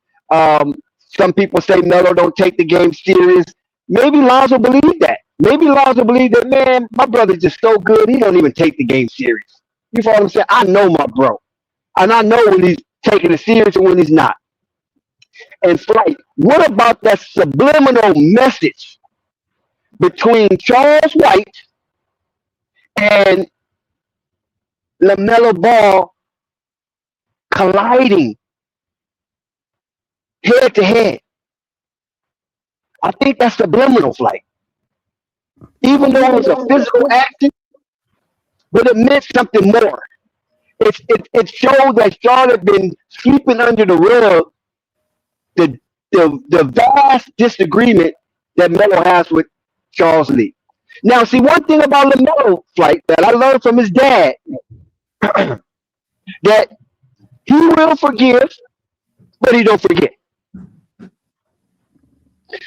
Some people say Melo don't take the game serious. Maybe Lonzo believed that. Maybe Lonzo believed that, man, my brother's just so good, he don't even take the game serious. You follow what I'm saying? I know my bro. And I know when he's taking it serious and when he's not. And Flight, what about that subliminal message between Charles White and Lamelo Ball colliding head to head? I think that's subliminal, Flight. Even though it was a physical action, but it meant something more. it shows that Charlotte been sweeping under the rug the the vast disagreement that Melo has with Charles Lee. Now, see one thing about Lamelo Flight that I learned from his dad that he will forgive, but he don't forget.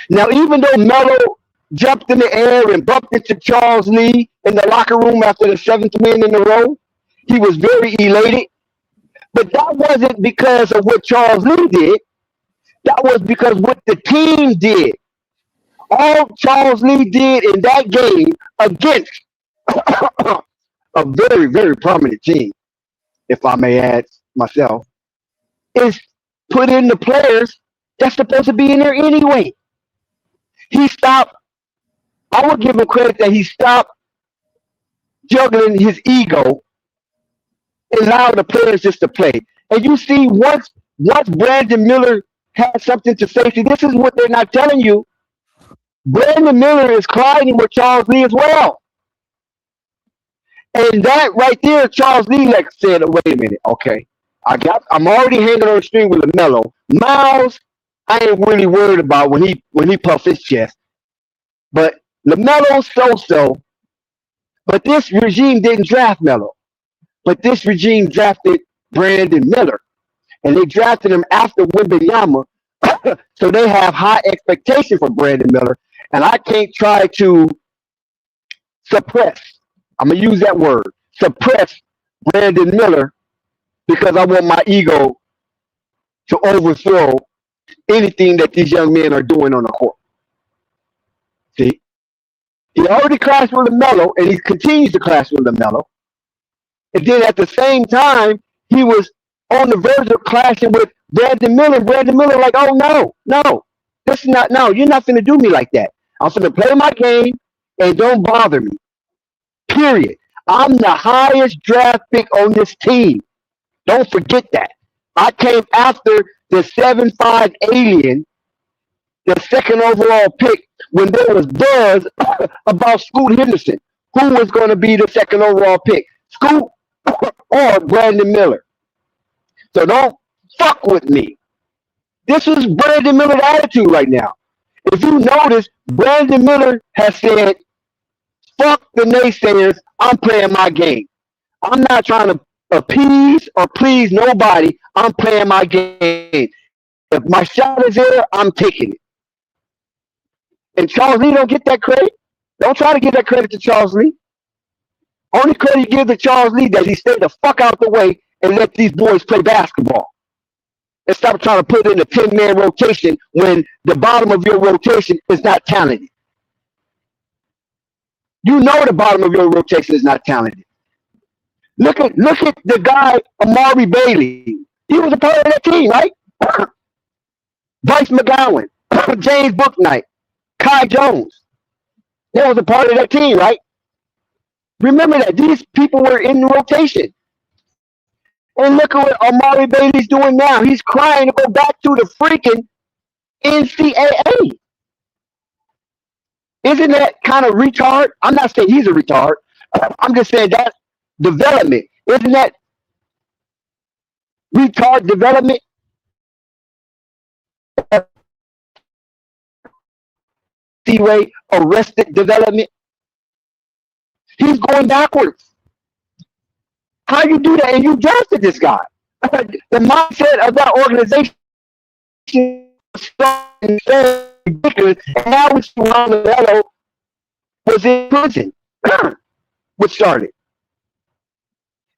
Now, even though Melo jumped in the air and bumped into Charles Lee in the locker room after the seventh win in a row, he was very elated. But that wasn't because of what Charles Lee did. That was because what the team did. All Charles Lee did in that game against a very, very prominent team, if I may add myself, is put in the players that's supposed to be in there anyway. He stopped. I would give him credit that he stopped juggling his ego and allowed the players just to play. And you see, once Brandon Miller had something to say, see, this is what they're not telling you. Brandon Miller is colliding with Charles Lee as well. And that right there, Charles Lee like said, wait a minute, okay. I'm already hanging on the string with LaMelo. Miles, I ain't really worried about when he puffs his chest. But LaMelo so. But this regime didn't draft Melo. But this regime drafted Brandon Miller. And they drafted him after Wembanyama. So they have high expectation for Brandon Miller. And I can't try to suppress. I'm going to use that word. Suppress Brandon Miller because I want my ego to overthrow anything that these young men are doing on the court. See? He already clashed with LaMelo, and he continues to clash with LaMelo. And then at the same time, he was on the verge of clashing with Brandon Miller. Brandon Miller like, oh, no. This is not, no, you're not going to do me like that. I'm going to play my game, and don't bother me. Period. I'm the highest draft pick on this team. Don't forget that. I came after the 7'5" alien, the second overall pick, when there was buzz about Scoot Henderson, who was going to be the second overall pick, Scoot or Brandon Miller. So don't fuck with me. This is Brandon Miller's attitude right now. If you notice, Brandon Miller has said, fuck the naysayers, I'm playing my game. I'm not trying to appease or please nobody. I'm playing my game. If my shot is there, I'm taking it. And Charles Lee don't get that credit. Don't try to give that credit to Charles Lee. Only credit you give to Charles Lee that he stayed the fuck out the way and let these boys play basketball. And stop trying to put in a 10-man rotation when the bottom of your rotation is not talented. You know the bottom of your rotation is not talented. Look at the guy, Amari Bailey. He was a part of that team, right? Bryce McGowan, James Bouknight, Kai Jones. They was a part of that team, right? Remember that. These people were in the rotation. And look at what Amari Bailey's doing now. He's crying to go back to the freaking NCAA. Isn't that kind of retard? I'm not saying he's a retard. I'm just saying that's development. Isn't that retard development? Way arrested development. He's going backwards. How you do that? And you drafted this guy. The mindset of that organization is ridiculous. And now we see Lamelo was in prison. What started?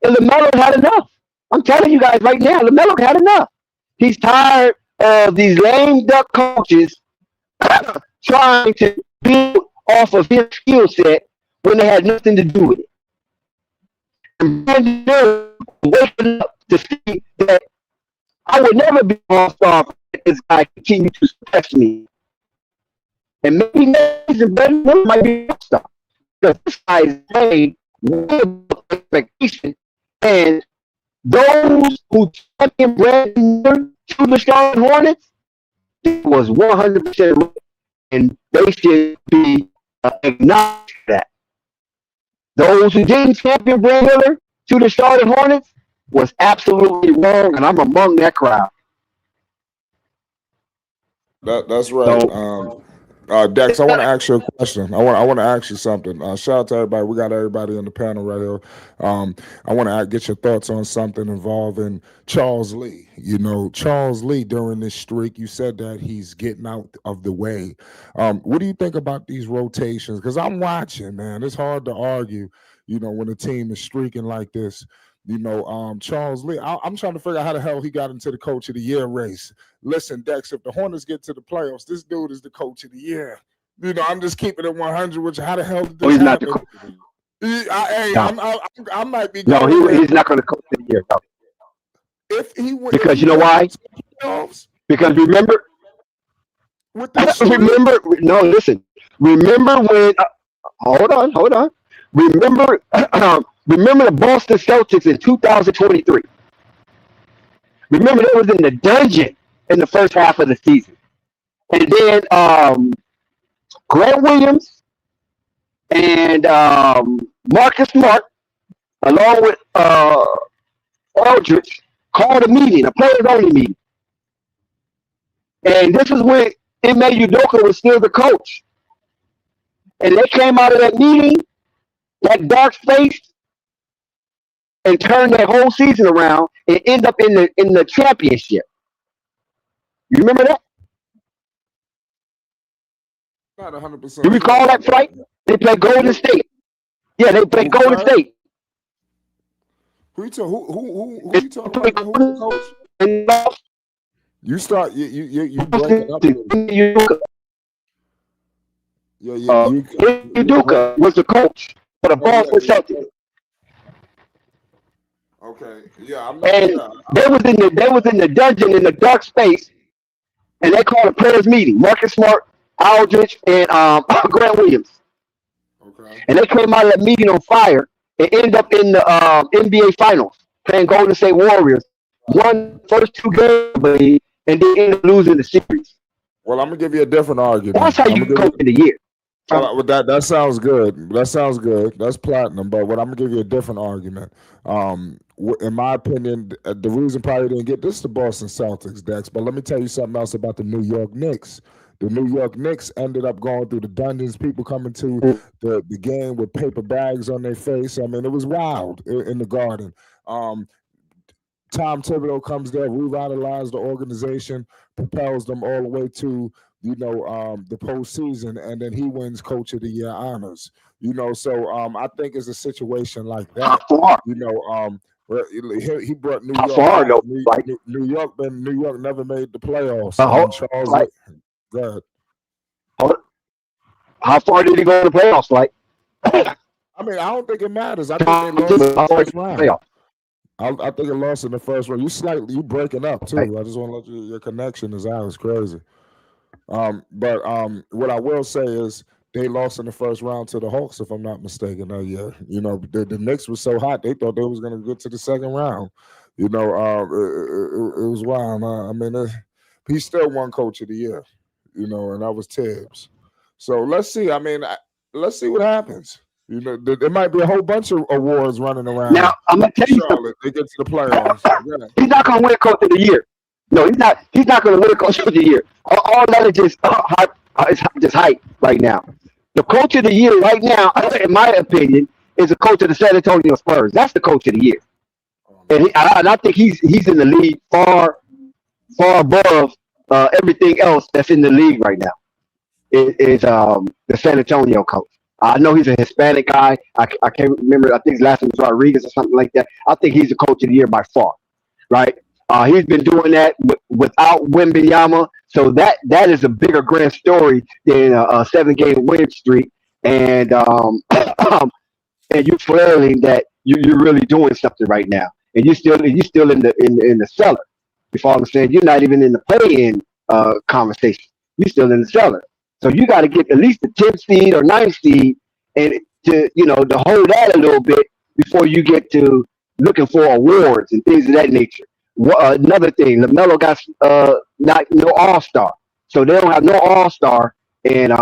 And Lamelo had enough. I'm telling you guys right now, Lamelo had enough. He's tired of these lame duck coaches trying to build off of his skill set when they had nothing to do with it. And Brandon waking up to see that I would never be an all-star if this guy continued to suppress me. And maybe next Brandon Miller might be an all-star. Because this guy is playing way above expectation. And those who champion Brandon Miller to the Charlotte Hornets was 100% right. And they should be acknowledged for that. Those who didn't champion Brandon Miller to the Charlotte Hornets, was absolutely wrong, and I'm among that crowd. That's right. So Dex, I want to ask you a question. I want to ask you something. Shout out to everybody. We got everybody on the panel right here. I want to get your thoughts on something involving Charles Lee. You know, Charles Lee during this streak, you said that he's getting out of the way. What do you think about these rotations? Because I'm watching, man. It's hard to argue. You know, when a team is streaking like this. You know, Charles Lee. I'm trying to figure out how the hell he got into the Coach of the Year race. Listen, Dex, if the Hornets get to the playoffs, this dude is the Coach of the Year. You know, I'm just keeping it 100. Which how the hell did this he's not the happen? coach. Hey, No, I might be no, going there. he's not going to coach the year. No. If Because he you know went why? to the playoffs Because remember, with this streak, no, listen. Remember when? Hold on. Remember, remember the Boston Celtics in 2023. Remember they was in the dungeon in the first half of the season, and then Grant Williams and Marcus Smart, along with Aldridge, called a meeting, a players only meeting, and this is when Ime Udoka was still the coach, and they came out of that meeting, that dark space, and turned that whole season around and end up in the championship. You remember that? not 100% You sure recall about that that. fight? They played Golden State. Yeah, they played Who Golden fight? State. Who you who They you talking played about? Who's the Golden coach? and lost You start you to breaking up a little. Udoka. Yeah, you break. Udoka was the coach for the Oh yeah, Boston yeah. Celtics. Okay, yeah, I'm not. And Yeah, they was in the dungeon in the dark space, and they called a players meeting. Marcus Smart, Aldridge, and Grant Williams. okay. And they came out of that meeting on fire and ended up in the NBA Finals playing Golden State Warriors. Won the first two games, I believe, and they ended up losing the series. Well, I'm gonna give you a different argument. That's how I'm you gonna give coach you. in the year. Well, that sounds good. That sounds good. That's platinum. But what I'm gonna give you a different argument. In my opinion, the reason probably didn't get this is the Boston Celtics, Dex. But let me tell you something else about the New York Knicks. The New York Knicks ended up going through the dungeons. People coming to the game with paper bags on their face. I mean, it was wild in the Garden. Tom Thibodeau comes there, revitalized the organization, propels them all the way to the postseason, and then he wins Coach of the Year honors. So I think it's a situation like How that. far? Where he brought New How York far back. though? Like, New York never made the playoffs. Charles, like, go ahead. how far did he go in the playoffs? Like, I mean, I don't think it matters. I think they lost in the how far first did he round. playoff? I think it lost in the first round. You breaking up too. Right. I just want to let you. Your connection is out. It's crazy. But what I will say is they lost in the first round to the Hawks, if I'm not mistaken. Yeah, the Knicks was so hot they thought they was going to get to the second round. It was wild. I mean, he still won Coach of the Year. And that was Tibbs. So let's see. I mean, let's see what happens. There might be a whole bunch of awards running around. Now I'm gonna tell you something. Charlotte, they get to the playoffs. Yeah. He's not gonna win Coach of the Year. No, he's not. He's not gonna win Coach of the Year. All that is just hype. It's just hype right now. The Coach of the Year right now, in my opinion, is the coach of the San Antonio Spurs. That's the Coach of the Year, and I think he's in the league far above everything else that's in the league right now. Is the San Antonio coach. I know he's a Hispanic guy. I can't remember. I think his last name was Rodriguez or something like that. I think he's the Coach of the Year by far, right? He's been doing that without Wembanyama, so that is a bigger grand story than a 7-game win streak, and and you flailing that you're really doing something right now, and you're still in the cellar. You follow what I'm saying? You're not even in the play-in conversation. You're still in the cellar. So you got to get at least the 10th seed or 9th seed, and to hold that a little bit before you get to looking for awards and things of that nature. Another thing, Lamelo got no All-Star, so they don't have no All-Star, and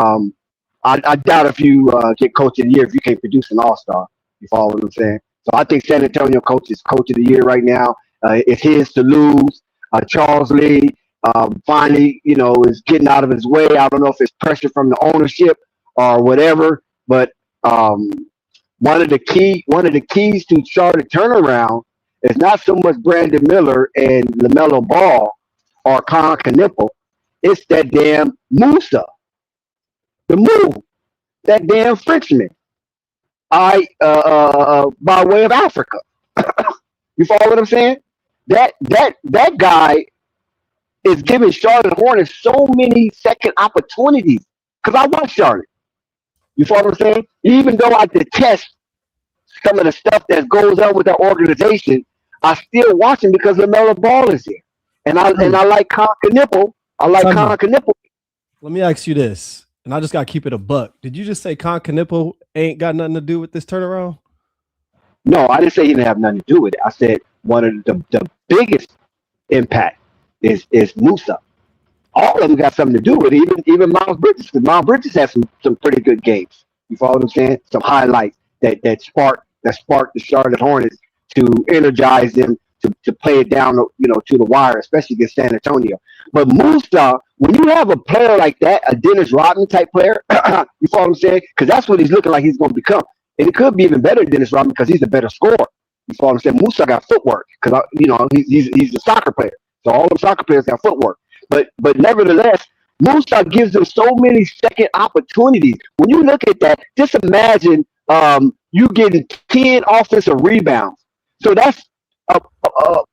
I doubt if you get Coach of the Year if you can't produce an All-Star. You follow what I'm saying? So I think San Antonio coach is coach of the year right now. It's his to lose. Charles Lee finally, is getting out of his way. I don't know if it's pressure from the ownership or whatever, but one of the keys to Charlotte turnaround is not so much Brandon Miller and Lamelo Ball or Con Knipple. It's that damn Musa, the move, that damn Frenchman. By way of Africa. You follow what I'm saying? That guy is giving Charlotte Hornets so many second opportunities. Because I want Charlotte. You follow what I'm saying? Even though I detest some of the stuff that goes on with that organization, I still watch him because LaMelo Ball is here. And I like Con Knipple. Let me ask you this. And I just got to keep it a buck. Did you just say Con Knipple ain't got nothing to do with this turnaround? No, I didn't say he didn't have nothing to do with it. I said one of the biggest impact is Musa. All of them got something to do with it, even Miles Bridges. Because Miles Bridges has some pretty good games. You follow what I'm saying? Some highlights that sparked the Charlotte Hornets to energize them to play it down, to the wire, especially against San Antonio. But Musa, when you have a player like that, a Dennis Rodman type player, you follow what I'm saying? Because that's what he's looking like he's going to become. And it could be even better than Dennis Rodman because he's a better scorer. You follow what I'm saying? Musa got footwork because he's a soccer player. So all the soccer players got footwork. But nevertheless, Musa gives them so many second opportunities. When you look at that, just imagine you getting 10 offensive rebounds. So that's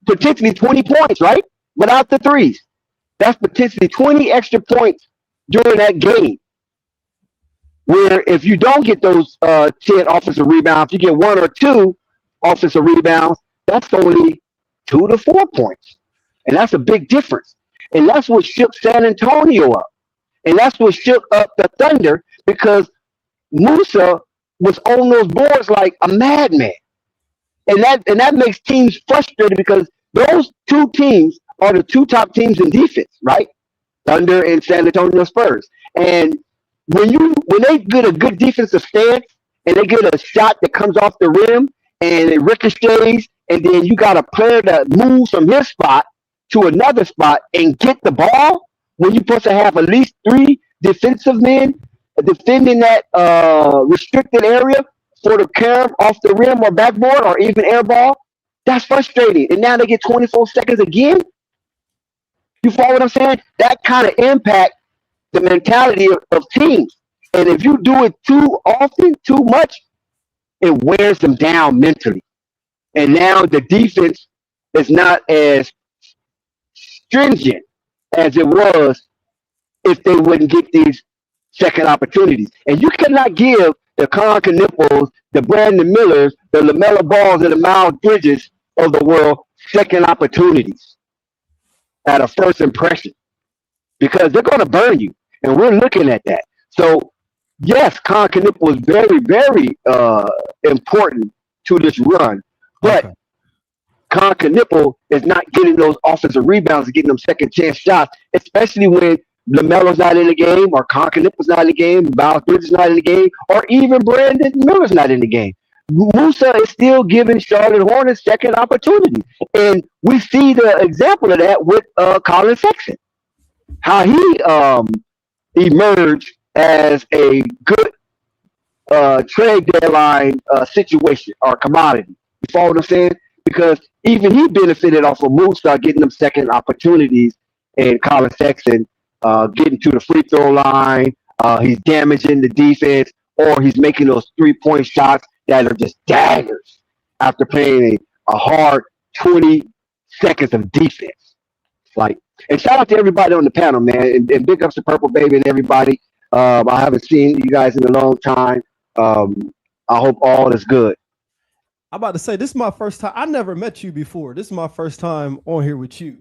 potentially 20 points, right? Without the threes. That's potentially 20 extra points during that game. Where if you don't get those 10 offensive rebounds, you get 1 or 2 offensive rebounds, that's only 2 to 4 points. And that's a big difference. And that's what shook San Antonio up. And that's what shook up the Thunder because Musa was on those boards like a madman. And that makes teams frustrated because those two teams are the two top teams in defense, right? Thunder and San Antonio Spurs. And when they get a good defensive stance and they get a shot that comes off the rim and it ricochets, and then you got a player that moves from his spot to another spot and get the ball, when you're supposed to have at least 3 defensive men defending that restricted area for the carom off the rim or backboard or even air ball, that's frustrating. And now they get 24 seconds again. You follow what I'm saying? That kind of impact the mentality of teams. And if you do it too often, too much, it wears them down mentally. And now the defense is not as stringent as it was if they wouldn't get these second opportunities. And you cannot give the Con Knipples, the Brandon Millers, the LaMelo Balls, and the Miles Bridges of the world second opportunities at a first impression because they're going to burn you. And we're looking at that. So, yes, Con Knipple was very, very important to this run. But okay. Con Knipple is not getting those offensive rebounds and getting them second chance shots, especially when LaMelo's not in the game or Con Knipple's not in the game, Miles Bridges not in the game, or even Brandon Miller's not in the game. Musa is still giving Charlotte Hornets second opportunity. And we see the example of that with Colin Sexton. How he emerged as a good trade deadline situation or commodity. You follow what I'm saying? Because even he benefited off of Musa getting them second opportunities and Colin Sexton getting to the free throw line. He's damaging the defense or he's making those 3-point shots that are just daggers after playing a hard 20 seconds of defense. And shout out to everybody on the panel, man, and big ups to Purple Baby and everybody. I haven't seen you guys in a long time. I hope all is good. I'm about to say, this is my first time. I never met you before. This is my first time on here with you.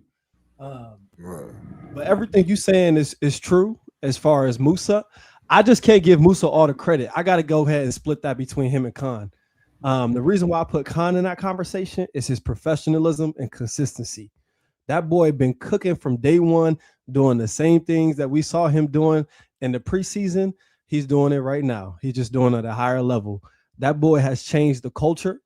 But everything you saying is true as far as Musa. I just can't give Musa all the credit. I got to go ahead and split that between him and Con. The reason why I put Con in that conversation is his professionalism and consistency. That boy been cooking from day one, doing the same things that we saw him doing in the preseason. He's doing it right now. He's just doing it at a higher level. That boy has changed the culture.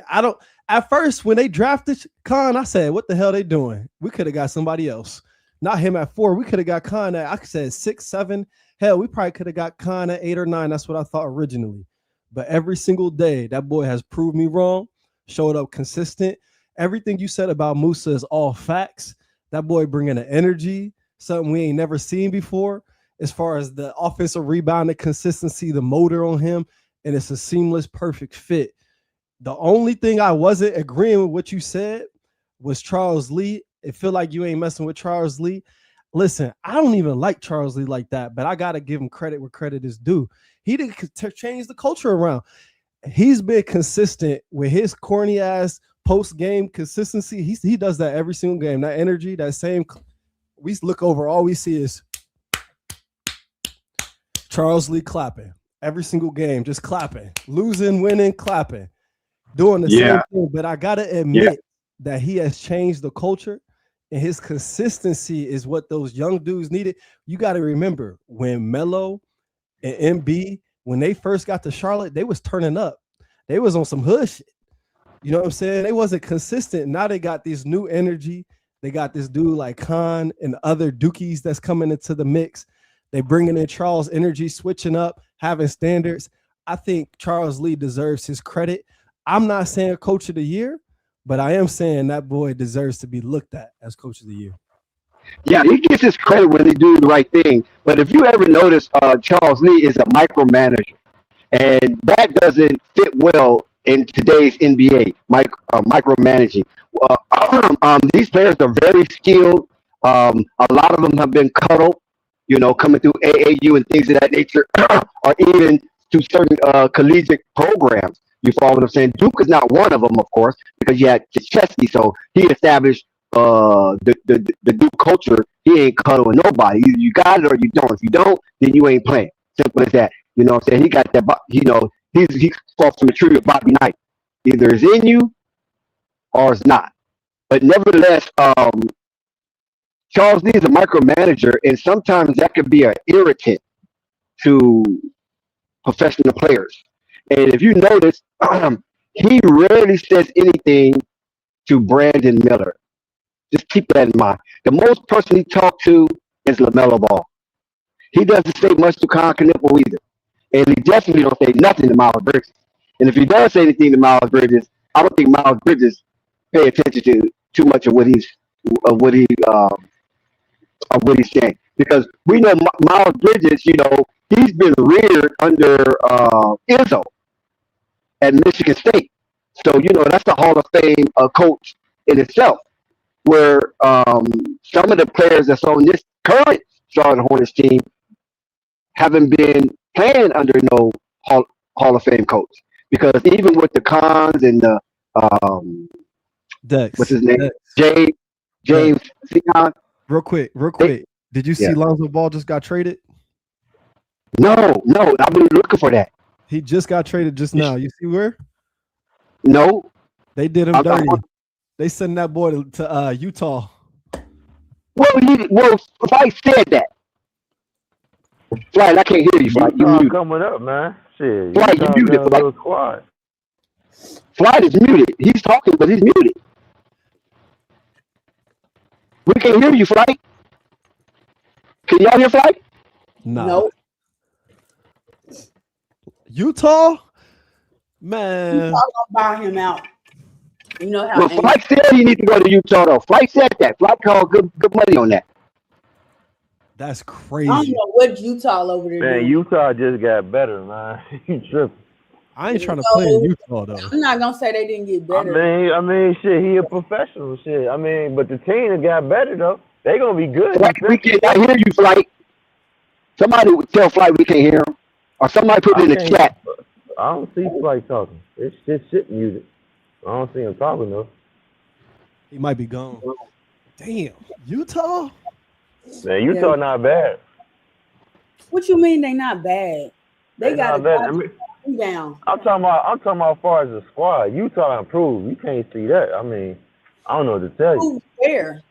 I don't. At first, when they drafted Khan, I said, "What the hell they doing? We could have got somebody else. Not him at 4. We could have got Khan at, I said 6, 7. Hell, we probably could have got Khan at 8 or 9. That's what I thought originally. But every single day, that boy has proved me wrong. Showed up consistent. Everything you said about Musa is all facts. That boy bringing an energy, something we ain't never seen before. As far as the offensive rebound, the consistency, the motor on him, and it's a seamless, perfect fit. The only thing I wasn't agreeing with what you said was Charles Lee. It feel like you ain't messing with Charles Lee. Listen, I don't even like Charles Lee like that, but I got to give him credit where credit is due. He didn't change the culture around. He's been consistent with his corny ass post-game consistency. He does that every single game. That energy, that same. We look over, all we see is Charles Lee clapping every single game, just clapping, losing, winning, clapping, doing the same thing. But I gotta admit that he has changed the culture, and his consistency is what those young dudes needed. You got to remember when Melo and MB, when they first got to Charlotte, they was turning up. They was on some hood shit. You know what I'm saying? They wasn't consistent. Now they got this new energy. They got this dude like Khan and other Dookies that's coming into the mix. They bringing in Charles energy, switching up, having standards. I think Charles Lee deserves his credit. I'm not saying coach of the year, but I am saying that boy deserves to be looked at as coach of the year. Yeah, he gets his credit when they do the right thing. But if you ever notice, Charles Lee is a micromanager, and that doesn't fit well in today's NBA. Micromanaging. These players are very skilled. A lot of them have been cuddled, coming through AAU and things of that nature, or even to certain collegiate programs. You follow what I'm saying? Duke is not one of them, of course, because you had Chesky, so he established the Duke culture. He ain't cuddling nobody. Either you got it or you don't. If you don't, then you ain't playing. Simple as that. You know what I'm saying? He got that. He falls from the tree with Bobby Knight. Either it's in you or it's not. But nevertheless, Charles Lee is a micromanager, and sometimes that could be an irritant to professional players. And if you notice, he rarely says anything to Brandon Miller. Just keep that in mind. The most person he talked to is Lamelo Ball. He doesn't say much to Con Knipple either. And he definitely don't say nothing to Miles Bridges. And if he does say anything to Miles Bridges, I don't think Miles Bridges pay attention to too much of what he's saying. Because we know Miles Bridges, he's been reared under Izzo at Michigan State. So, that's the Hall of Fame coach in itself, where some of the players that's on this current Charlotte Hornets team haven't been playing under no Hall of Fame coach. Because even with the Cons and the Dex, what's his name? Dex. James Sean. Real quick. Did you see Lonzo Ball just got traded? No, I've been looking for that. He just got traded just now. You see where? No. They did him dirty. They sent that boy to Utah. Well, Flight said that. Flight, I can't hear you, Flight. You muted. Coming up, man. Shit. Flight, you muted. Flight. Flight is muted. He's talking, but he's muted. We can't hear you, Flight. Can y'all hear Flight? No. Nope. Utah? Man. Utah gonna buy him out. You know how. Well, Flight said he needs to go to Utah, though. Flight said that. Flight called good money on that. That's I crazy. don't know what Utah over there Man, doing. Utah just got better, man. You tripping. I ain't trying to play in Utah, though. I'm not gonna say they didn't get better. I mean, shit, he a professional, shit. I mean, but the team has got better, though. They gonna be good. Flight, we can't hear you, Flight. Somebody would tell Flight we can't hear him. Or somebody put it in the chat. I don't see Flight talking. It's just shit muted. I don't see him talking, though. He might be gone. Damn. Utah? Man, Utah not bad. What you mean they not bad? They got not a down. I'm talking about as far as the squad. Utah improved. You can't see that. I mean, I don't know what to tell you. Where?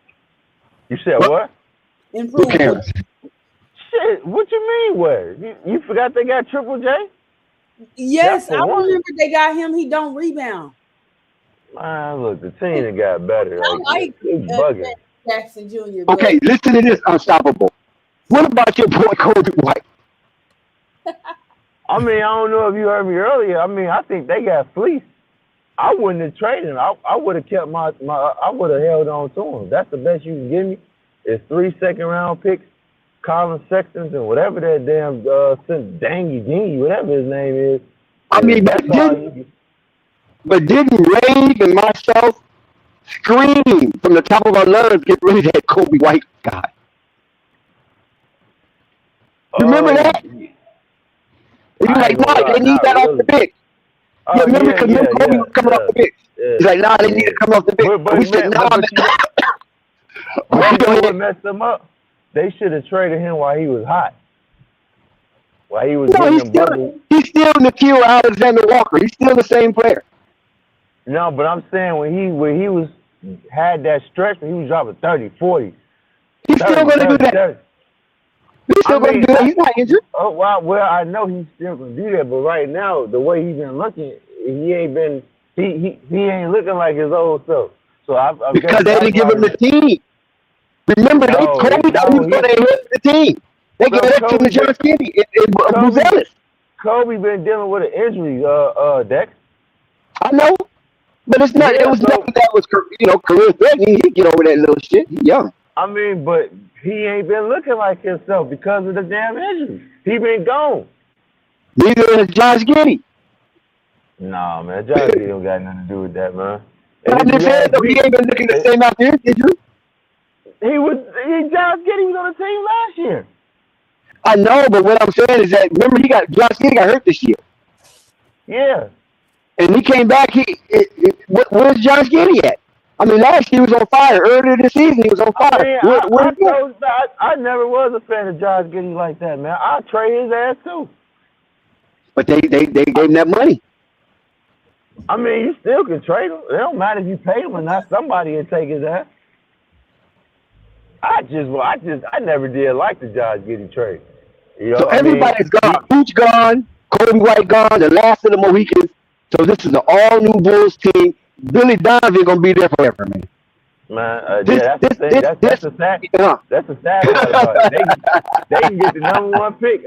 You said what? Improved. Shit, what you mean where? You forgot they got Triple J? Yes, That's I the one. remember they got him. He don't rebound. Man, look, the team that got better. I like They bugging. Jackson Jr., Okay, listen to this, Unstoppable. What about your boy Coby White? I mean, I don't know if you heard me earlier. I mean, I think they got fleeced. I wouldn't have traded him. I would have kept my I would have held on to him. That's the best you can give me. It's 3 second-round picks, Colin Sextons, and whatever that damn Dangy, whatever his name is. I mean, but didn't Rave and myself scream from the top of our lungs, get rid of that Coby White guy? Remember that? And you're like, nah, they need that off the bench. Yeah, remember, because Kobe was coming off the bench. He's like, nah, they need to come off the bench. But we said, nah, man. What messed them up? They should have traded him while he was hot. While he was he's still Nikhil Alexander Walker. He's still the same player. No, but I'm saying when he had that stretch when he was dropping 30, 40. He's still going to do that. He's still going to do that. He's not injured. Oh, well, I know he's still going to do that, but right now, the way he's been looking, he ain't looking like his old self. So because they didn't give him the team. Remember, they told me that he was going to hit the team. They gave it to John Kennedy and Buzelis. Coby been dealing with an injury, Dex. I know, but it's not. It was nothing that was, career threatening. He get over that little shit. He's young. I mean, but he ain't been looking like himself because of the damn injury. He been gone. Neither has Josh Giddey. Nah, man, Josh Giddey don't got nothing to do with that, man. I'm just saying, though, he ain't been looking the same out there, did you? Josh Giddey was on the team last year. I know, but what I'm saying is that remember Josh Giddey got hurt this year. Yeah. And he came back. Where's Josh Giddey at? I mean, last year he was on fire. Earlier this season he was on fire. I never was a fan of Josh Giddey like that, man. I'll trade his ass too. But they gave him that money. I mean, you still can trade him. It don't matter if you pay him or not. Somebody will take his ass. I never did like the Josh Giddey trade. You know so everybody's gone. Pooch gone. Coby White gone. The last of the Mohicans. So this is an all-new Bulls team. Billy Donovan gonna be there forever, man. Man, that's the thing. That's the sad part about it. They can get the #1 pick,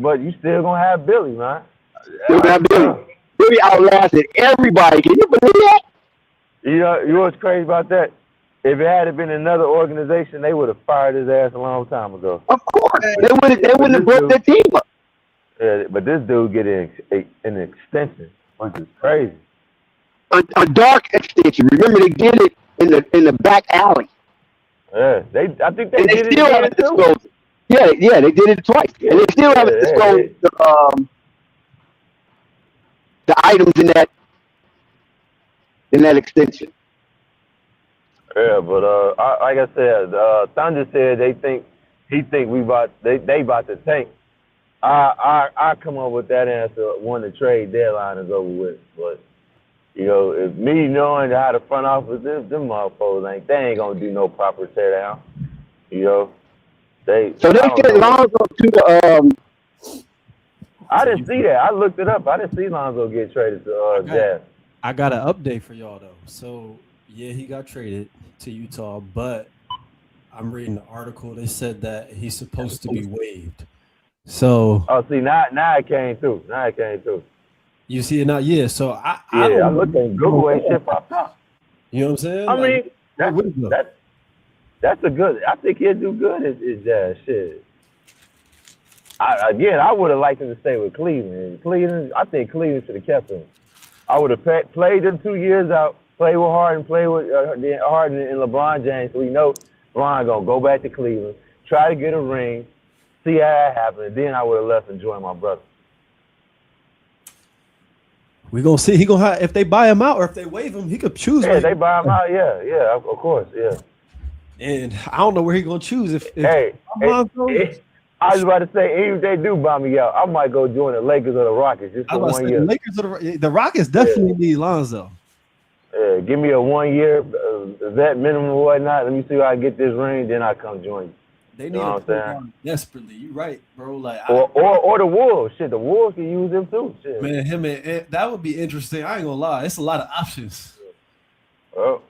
but you still gonna have Billy, man. Still gonna have Billy. Billy outlasted everybody. Can you believe that? You know what's crazy about that? If it had been another organization, they would have fired his ass a long time ago. Of course, they wouldn't have broke their team up. Yeah, but this dude get an extension, which is crazy. A dark extension. Remember, they did it in the back alley. Yeah, I think they did still haven't disclosed. Yeah, they did it twice, and they still haven't disclosed the items in that extension. Yeah, but like I said, Thunder said they about to tank. I come up with that answer when the trade deadline is over with. But if me knowing how the front office is, them motherfuckers they ain't gonna do no proper teardown. So they sent Lonzo to the I didn't see that. I looked it up. I didn't see Lonzo get traded to Jazz. I got an update for y'all though. So yeah, he got traded to Utah, but I'm reading the article. They said that he's supposed to be waived. So see now it came through. You see it now? Yeah. So I looked at Google and shit popped up. You know what I'm saying? I mean, that's a good. I think he'll do good at Jazz. Shit. I would have liked him to stay with Cleveland. I think Cleveland should have kept him. I would have played them 2 years out, play with Harden, play with Harden and LeBron James. So we know LeBron gonna go back to Cleveland, try to get a ring, see how that happens. Then I would have left and joined my brother. We're gonna see. He gonna have, if they buy him out or if they waive him, he could choose. Yeah, they buy him out. Yeah, of course, yeah. And I don't know where he gonna choose. I was about to say, even if they do buy me out, I might go join the Lakers or the Rockets just for 1 year. Lakers or the Rockets definitely need Lonzo. Yeah, give me a 1 year vet minimum or whatnot. Let me see how I get this ring, then I come join you. They need a point desperately. You right, bro. Like or the Wolves. Shit, the Wolves can use him too. Shit. Man, that would be interesting. I ain't gonna lie. It's a lot of options. Oh,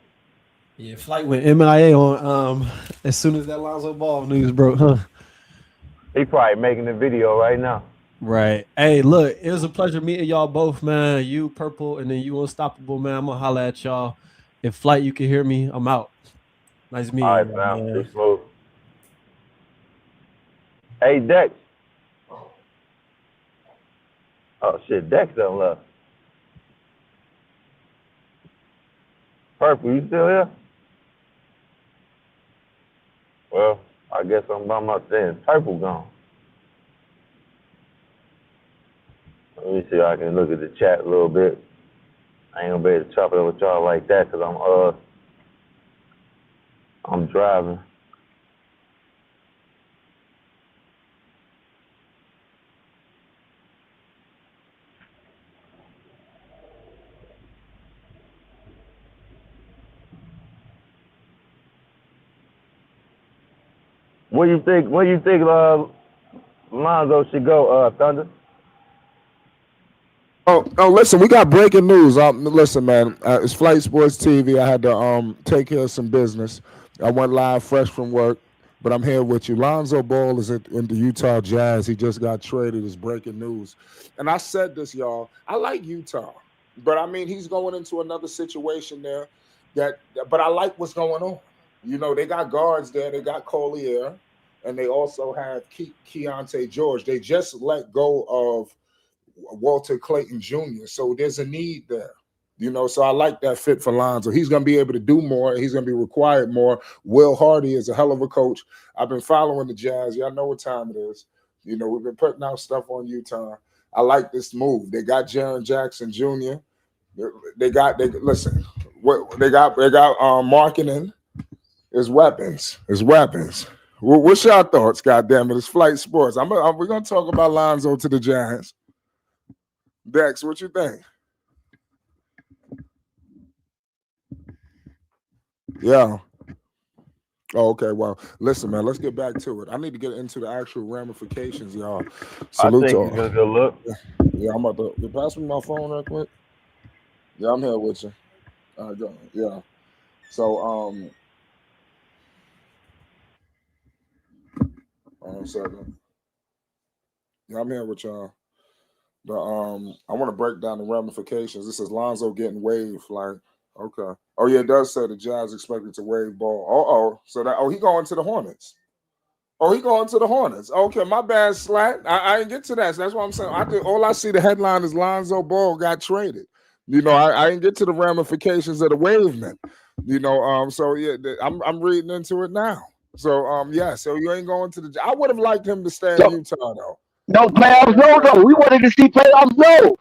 Yeah, Flight went MIA on as soon as that Lonzo Ball news broke, huh? he probably making the video right now. Right. Hey, look, it was a pleasure meeting y'all both, man. You Purple and then you Unstoppable, man. I'm gonna holla at y'all. If Flight, you can hear me, I'm out. Nice All meeting right, y'all, fam. man. Be smooth. Hey, Dex. Oh shit, Dex done left. Purple, you still here? Well, I guess I'm by myself. Then Purple gone. Let me see if I can look at the chat a little bit. I ain't gonna be able to chop it up with y'all like that because I'm driving. Where you think Lonzo should go, Thunder? Oh, listen, we got breaking news. Listen, man, it's Flight Sports TV. I had to take care of some business. I went live fresh from work, but I'm here with you. Lonzo Ball is in the Utah Jazz. He just got traded. It's breaking news. And I said this, y'all. I like Utah, but I mean, he's going into another situation there. But I like what's going on. You know, they got guards there. They got Collier, and they also have Keontae George. They just let go of Walter Clayton Jr. So there's a need there, you know. So I like that fit for Lonzo. He's going to be able to do more. He's going to be required more. Will Hardy is a hell of a coach. I've been following the Jazz. Y'all know what time it is. You know, we've been putting out stuff on Utah. I like this move. They got Jaren Jackson Jr. They got marketing is weapons. Is weapons. What's your thoughts? God damn it! It's Flight Sports. We're gonna talk about Lonzo to the Giants. Dex, what you think? Yeah. Oh, okay. Well, listen, man, let's get back to it. I need to get into the actual ramifications, y'all. Salute I to think it's a good look. Yeah, I'm about to pass me my phone real quick. Yeah, I'm here with you. All right, go. Yeah. So, hold on a second. Yeah, I'm here with y'all. I want to break down the ramifications. This is Lonzo getting waived. Like, okay. Oh yeah, it does say the Jazz expected to waive Ball. So he going to the Hornets. He going to the Hornets. Okay, my bad, Slat. I didn't get to that. So that's what I'm saying. All I see the headline is Lonzo Ball got traded. You know, I didn't get to the ramifications of the waivement. You know, so yeah, I'm reading into it now. So yeah, so you ain't going to the. I would have liked him to stay in Utah though. No playoffs, no. We wanted to see playoffs, no.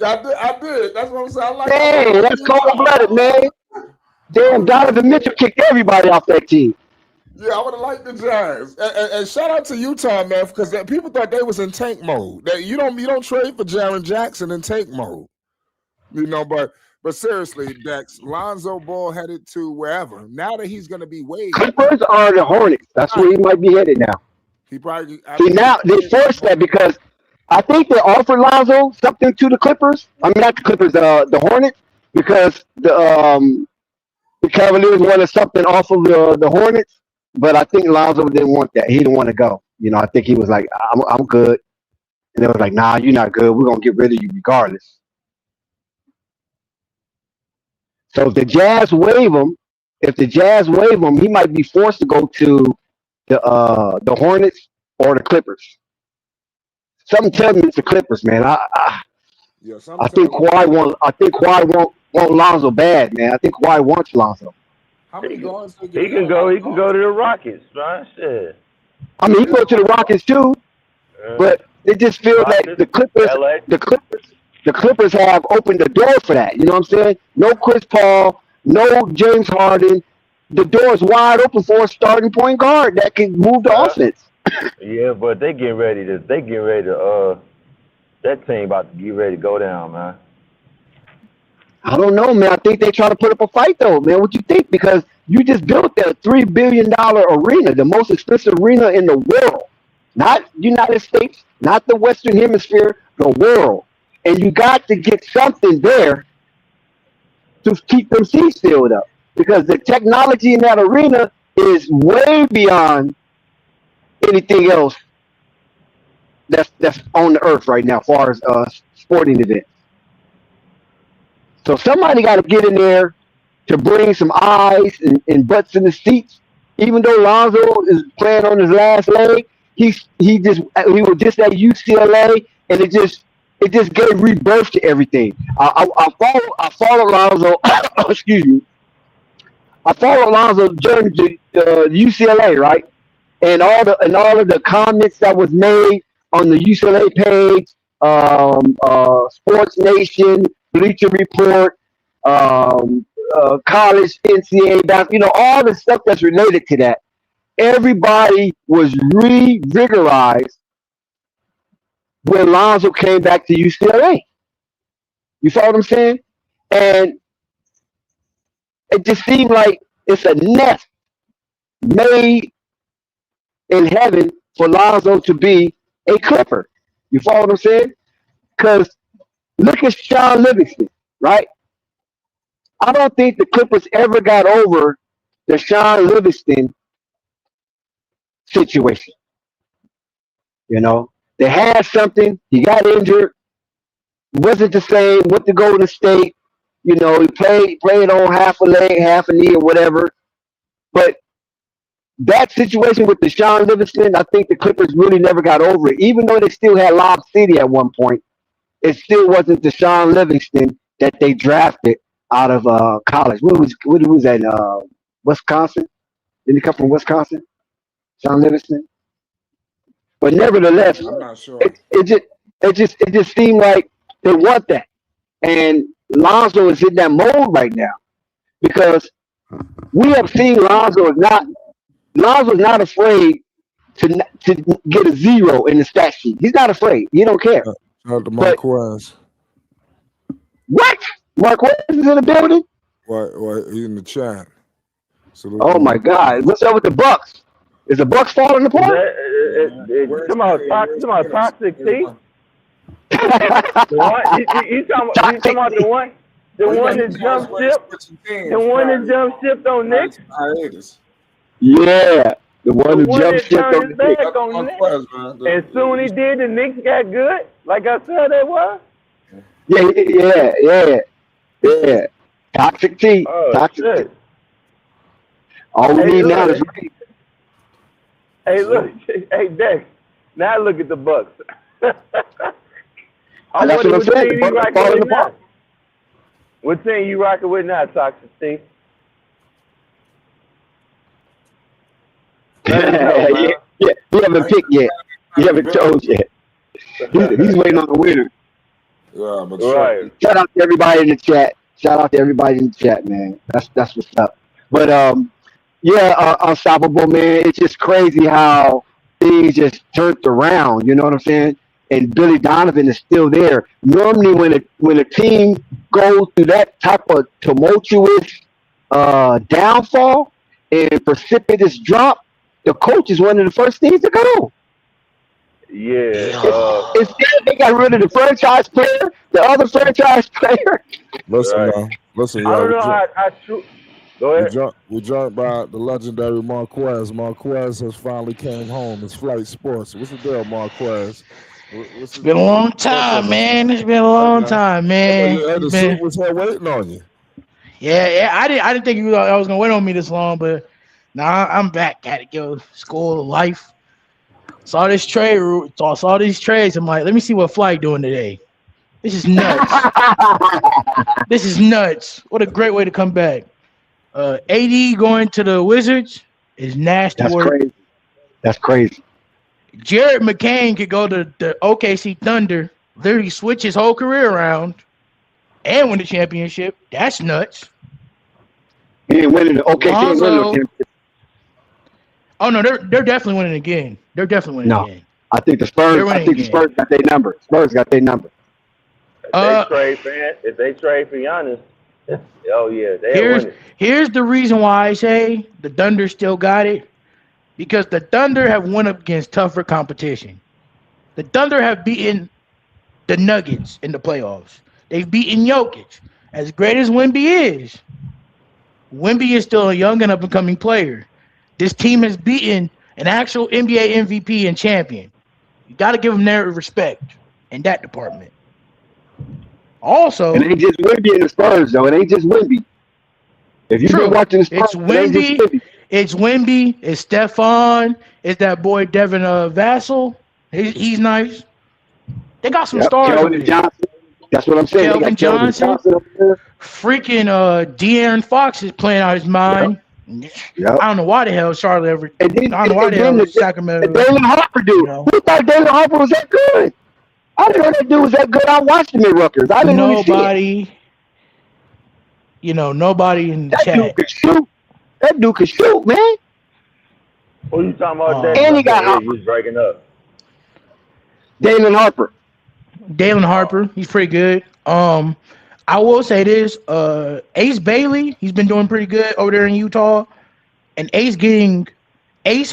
I did. That's what I'm saying. I like. Hey, that's cold-blooded, man. Damn, Donovan Mitchell kicked everybody off that team. Yeah, I would have liked the Giants. And shout out to Utah, man, because people thought they was in tank mode. That you don't trade for Jaren Jackson in tank mode. You know, but seriously, Dex, Lonzo Ball headed to wherever. Now that he's going to be waived. Clippers are the Hornets. That's where he might be headed now. He probably. See, now they forced that because I think they offered Lonzo something to the Clippers. I mean, not the Clippers, the Hornets, because the Cavaliers wanted something off of the Hornets, but I think Lonzo didn't want that. He didn't want to go. You know, I think he was like, I'm good. And they was like, nah, you're not good. We're going to get rid of you regardless. So if the Jazz waive him, he might be forced to go to the Hornets or the Clippers. Something tells me it's the Clippers, man. I think Kawhi won't Lonzo bad, man. I think Kawhi wants Lonzo. How many guards? He can go to the Rockets, man. Shit. I mean, he can go to the Rockets too, but it just feels like the Clippers have opened the door for that. You know what I'm saying? No Chris Paul, no James Harden. The door is wide open for a starting point guard that can move the offense. Yeah, but that team about to get ready to go down, man. I don't know, man. I think they try to put up a fight, though, man. What you think? Because you just built that $3 billion arena, the most expensive arena in the world. Not United States, not the Western Hemisphere, the world. And you got to get something there to keep them seats filled up. because the technology in that arena is way beyond anything else that's on the earth right now, as far as sporting events. So somebody got to get in there to bring some eyes and butts in the seats. Even though Lonzo is playing on his last leg, he was just at UCLA, and it just gave rebirth to everything. I follow Lonzo. Excuse me. I follow Lonzo's journey to UCLA, right? And all of the comments that was made on the UCLA page, Sports Nation, Bleacher Report, college NCAA basketball, all the stuff that's related to that. Everybody was revigorized when Lonzo came back to UCLA. You follow what I'm saying? And it just seemed like it's a nest made in heaven for Lonzo to be a Clipper. You follow what I'm saying? Because look at Sean Livingston, right? I don't think the Clippers ever got over the Sean Livingston situation. They had something. He got injured. Wasn't the same. Went to Golden State. He played on half a leg, half a knee, or whatever. But that situation with Deshaun Livingston, I think the Clippers really never got over it. Even though they still had Lob City at one point, it still wasn't Deshaun Livingston that they drafted out of college. What was that? Wisconsin? Didn't he come from Wisconsin? Sean Livingston? But nevertheless, I'm not sure. it just seemed like they want that. And Lonzo is in that mode right now because we have seen Lonzo's not afraid to get a 0 in the stat sheet. He's not afraid. He don't care. Shout out to Marquez. What? Marquez is in the building? What? He's in the chat. Oh my God! What's up with the Bucks? Is the Bucks falling apart? Come on, toxic T. You talking about the one that jumped ship? The one that jumped ship on Nick? Yeah, the one who jumped ship on Nick. And soon he did, the Knicks got good. Like I said, they was. Yeah. Toxic T. Toxic T. All we need now is rain. Hey, look. Hey, Dex. Now look at the Bucks. That's what I'm saying. The Bucks are falling apart. What team you rocking with now, Toxic T? Yeah, he haven't picked yet. He haven't chose yet. He's waiting on the winner. Yeah, but right. Shout out to everybody in the chat. Man. That's what's up. But Unstoppable, man. It's just crazy how things just turned around. You know what I'm saying? And Billy Donovan is still there. Normally, when a team goes through that type of tumultuous downfall and precipitous drop, the coach is one of the first things to go. Yeah. Instead, they got rid of the franchise player, the other franchise player. Listen, I don't know how true. Go ahead. We joined by the legendary Marquez. Marquez has finally came home. It's Flight Sports. What's the deal, Marquez? It's been a long time, man. It's been a long time, man. The suit was here waiting on you. Yeah. I didn't think I was gonna wait on me this long, but now I'm back. Had to go to school, life. Saw this trade route. Saw these trades. I'm like, let me see what Flight doing today. This is nuts. This is nuts. What a great way to come back. AD going to the Wizards is nasty work. That's crazy. Jared McCain could go to the OKC Thunder, literally switch his whole career around and win the championship. That's nuts. He ain't winning the OKC championship. Oh no, they're definitely winning again. They're definitely winning again. I think the Spurs got their number. If they trade for Giannis, oh yeah, they're winning. Here's the reason why I say the Thunder still got it. Because the Thunder have won up against tougher competition. The Thunder have beaten the Nuggets in the playoffs. They've beaten Jokic. As great as Wemby is, Wemby is still a young and up and coming player. This team has beaten an actual NBA MVP and champion. You got to give them their respect in that department. Also, it ain't just Wemby in the Spurs, though. It ain't just Wemby. If you've been watching the Spurs, it's Wemby. It's Wemby. It's Stephon. It's that boy Devin Vassell. He's nice. They got some stars. Kelvin Johnson. That's what I'm saying. Kelvin Johnson. Freaking De'Aaron Fox is playing out his mind. Yep. I don't know why the hell Charlotte ever. I don't know why the hell Sacramento. Dalen Harper dude. You know? Who thought Dalen Harper was that good? I didn't know that dude was that good. I watched him at Rutgers. I didn't nobody in the chat. Dude could shoot. That dude could shoot, man. Who are you talking about? And he got He's breaking up. Dalen Harper. He's pretty good. I will say this: Ace Bailey, he's been doing pretty good over there in Utah, and Ace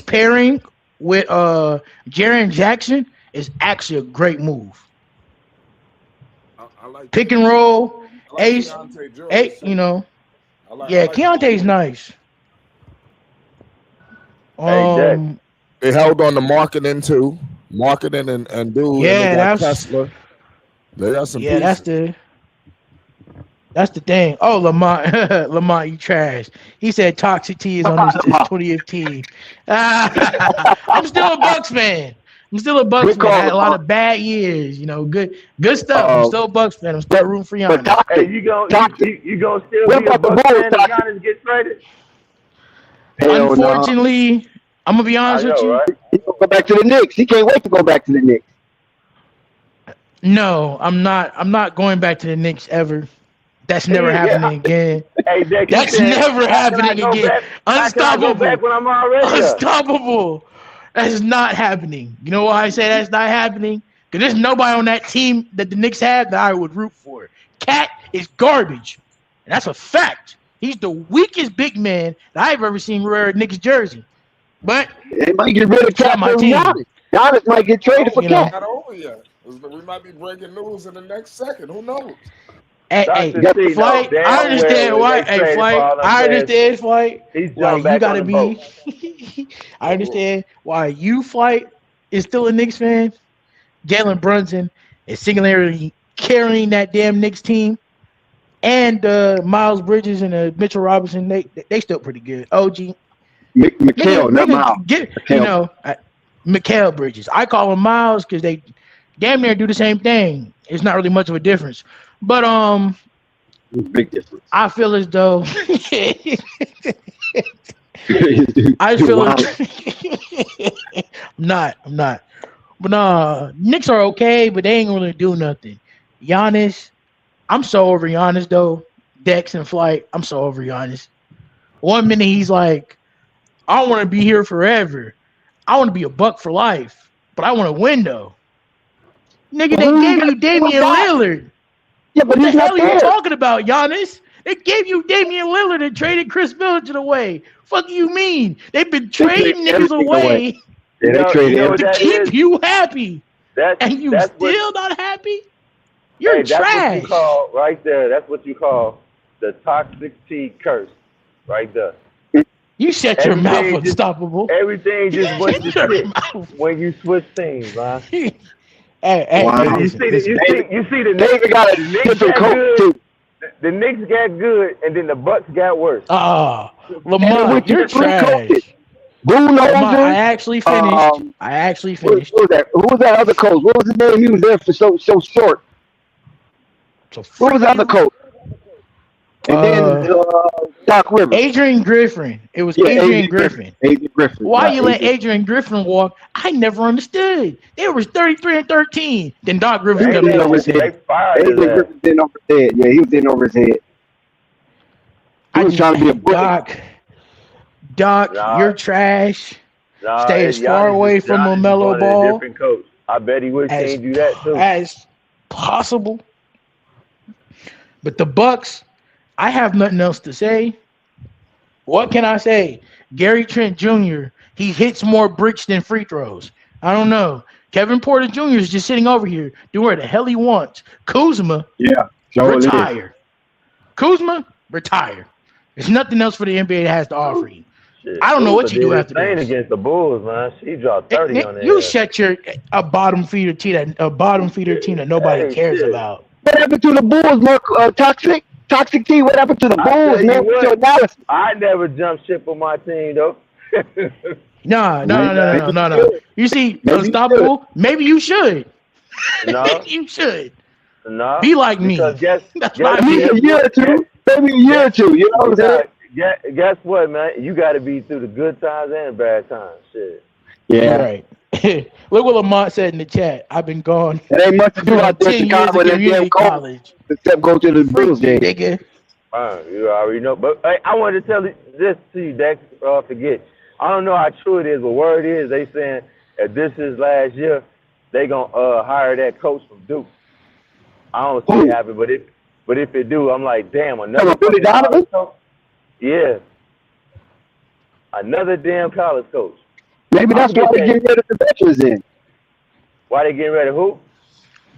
pairing with Jaren Jackson is actually a great move. I like pick and roll, like Ace, Keontae's nice. They held on the marketing too. Marketing and dude. Yeah, and Tesla. They got some. Yeah, that's the thing. Oh, Lamont, you trash. He said Toxic T is on his 20th team. I'm still a Bucks fan. I had a lot of bad years, good stuff. I'm still a Bucks fan. I'm still rooting for Giannis. Hey, you gonna still be a Bucks fan if Giannis gets traded? Unfortunately, I'm gonna be honest with you. Right? He's gonna go back to the Knicks. He can't wait to go back to the Knicks. No, I'm not. I'm not going back to the Knicks ever. That's never happening again. Hey, that's never happening again. Unstoppable. Unstoppable. That's not happening. You know why I say that's not happening? Because there's nobody on that team that the Knicks have that I would root for. Cat is garbage. And that's a fact. He's the weakest big man that I've ever seen wear a Knicks jersey. But they might get rid of Cat for Giannis. Giannis might get traded for Cat. Not over yet. We might be breaking news in the next second. Who knows? Hey, Flight, I understand why. Hey, Flight, I understand, Flight. Why you gotta be. I understand why you, Flight, is still a Knicks fan. Jalen Brunson is singularly carrying that damn Knicks team. And Miles Bridges and Mitchell Robinson, they still pretty good. OG. Mikal, not Miles. Mikal Bridges. I call him Miles because they damn near do the same thing. It's not really much of a difference. But big difference. I feel as though I feel I'm not. But Knicks are okay, but they ain't gonna do nothing. Giannis, I'm so over Giannis though. Dex and Flight, I'm so over Giannis. 1 minute he's like, I want to be here forever. I want to be a Buck for life, but I want to win though. Nigga, they gave you Damian Lillard. Yeah, but what the hell are you talking about, Giannis? They gave you Damian Lillard and traded Chris Middleton away. Fuck you mean? They've been trading niggas away to keep you happy. And you still not happy? You're trash. That's what you call right there. That's what you call the toxic T curse right there. You shut your mouth, Unstoppable. Everything just went to shit when you switch teams, man. Wow. You see the Knicks got good. The Knicks got good, and then the Bucks got worse. Lamar, you're trash. I actually finished. Who was that other coach? What was his name? He was there for so short. What was the other coach? And then Doc Rivers. Adrian Griffin. It was Adrian Griffin. Adrian Griffin. Why you let Adrian Griffin walk? I never understood. They was 33-13. Then Doc Rivers got me over his head. Adrian Griffin didn't over his head. Yeah, he was in over his head. He was trying to be a Doc, you're trash. Stay as far away from Lamelo Ball. Different coach. I bet he would change you that too. As possible. But the Bucks, I have nothing else to say. What can I say? Gary Trent Jr., he hits more bricks than free throws. I don't know. Kevin Porter Jr. is just sitting over here doing what the hell he wants. Kuzma, retire. Kuzma, retire. There's nothing else for the NBA that has to offer you. Shit, I don't know what Uber you do did after his thing this. against the Bulls, man. She dropped 30 on You that. shut a bottom feeder team that nobody Hey, cares shit. about. What happened to the Bulls, Mark? Toxic T. What happened to the I Bulls, tell man? you What's your what, analysis? I never jump ship on my team though. No. You see, Maybe you Unstoppable. Maybe you should. No, You should no. be like me. Because That's guess, what I Maybe mean. a year or two. Maybe a year or two. You know what I'm saying? guess what, man? You got to be through the good times and bad times. Shit. You're Yeah. right. Look what Lamont said in the chat. I've been gone It ain't much to do for out there in 10 years Chicago of and that damn community cold college. except go to the Bulls game. Nigga. You already know. But hey, I wanted to tell you this to you, Dex. Forget. I don't know how true it is, but word is they saying if this is last year, they gonna hire that coach from Duke. I don't see it happen, but if it do, I'm like, damn, another Billy Donovan? coach. Yeah, another damn college coach. Maybe that's why they getting rid of the veterans then. Why they getting rid of who?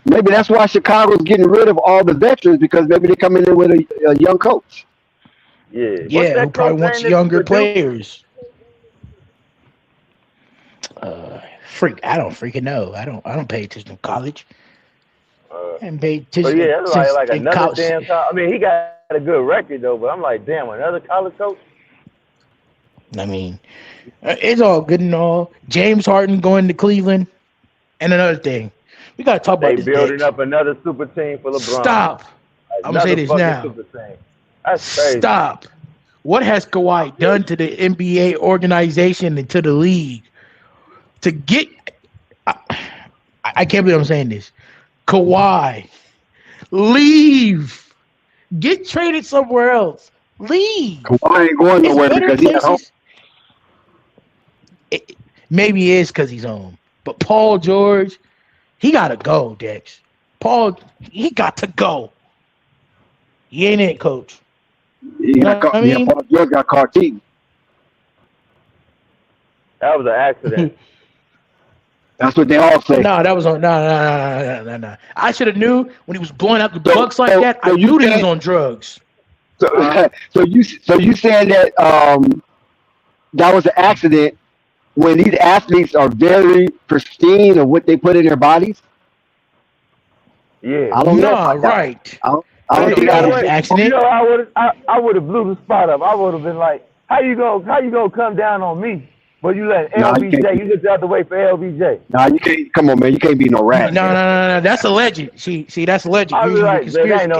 Maybe that's why Chicago's getting rid of all the veterans because maybe they're coming in with a young coach. Yeah, Yeah, who probably wants younger players. I don't freaking know. I don't pay attention to college. And pay attention. But yeah, that's like another college. damn. I mean, he got a good record though, but I'm like, damn, another college coach. I mean, it's all good and all. James Harden going to Cleveland, and another thing, we gotta talk about They this. building up another super team for LeBron. Stop. I'm gonna say this now. Super team. That's crazy. Stop. What has Kawhi done to the NBA organization and to the league to get? I can't believe I'm saying this. Kawhi, leave. Get traded somewhere else. Leave. Kawhi ain't going nowhere because he's at home. Maybe it is because he's home. But Paul George, he got to go, Dex. He got to go. He ain't it, coach. Paul George got caught cheating. That was an accident. That's what they all say. No, that was on. No. I should have knew when he was blowing out the Bucks like that. I knew that he was on drugs. So you saying that that was an accident when these athletes are very pristine of what they put in their bodies? Yeah. I don't know. Right. I don't think that was an accident. You know, I would have blew the spot up. I would have been like, how you gonna come down on me? But you let LBJ, you just have to wait for LBJ. Nah, you can't. Come on, man. You can't be no rat. No. That's alleged. See, that's alleged. I was like, that ain't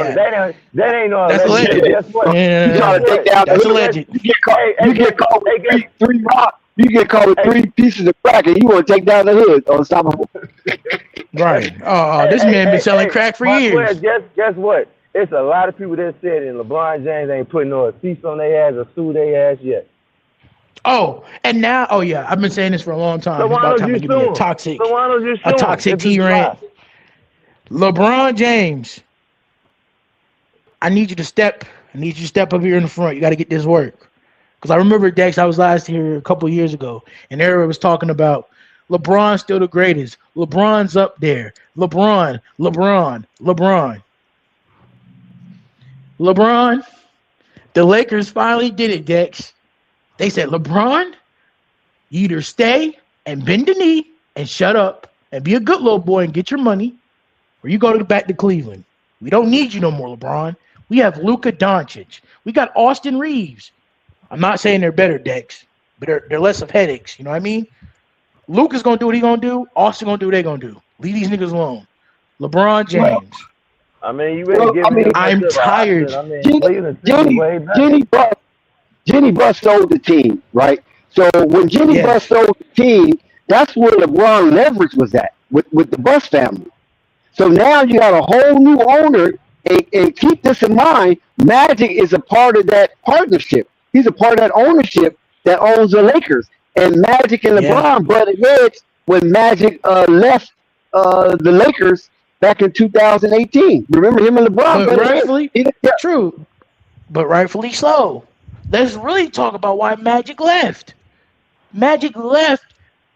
no That's alleged. Guess what? You gotta take down That's the alleged. You get caught with three rocks. You get caught with 3 pieces of crack, and you want to take down the hood. Unstoppable. Right. Oh, this man been selling crack for years. Guess what? It's a lot of people that said that LeBron James ain't putting no seats on their ass or sue their ass yet. Oh, and now, yeah, I've been saying this for a long time. So It's about time to give me a toxic T rant. LeBron James, I need you to step up here in the front. You got to get this work. Because I remember, Dex, I was last here a couple of years ago, and everyone was talking about LeBron's still the greatest. LeBron's up there. LeBron. The Lakers finally did it, Dex. They said, LeBron, you either stay and bend the knee and shut up and be a good little boy and get your money, or you go back to Cleveland. We don't need you no more, LeBron. We have Luka Doncic. We got Austin Reeves. I'm not saying they're better, Dex, but they're less of headaches. You know what I mean? Luka's going to do what he's going to do. Austin going to do what they're going to do. Leave these niggas alone. LeBron James. I mean, you really give me I'm tired. Jenny Buss sold the team, right? So when Jenny Buss sold the team, that's where LeBron leverage was at with the Buss family. So now you got a whole new owner, and keep this in mind, Magic is a part of that partnership. He's a part of that ownership that owns the Lakers. And Magic and LeBron butted heads when Magic left the Lakers back in 2018. Remember him and LeBron? But rightfully, true, but rightfully so. Let's really talk about why Magic left. Magic left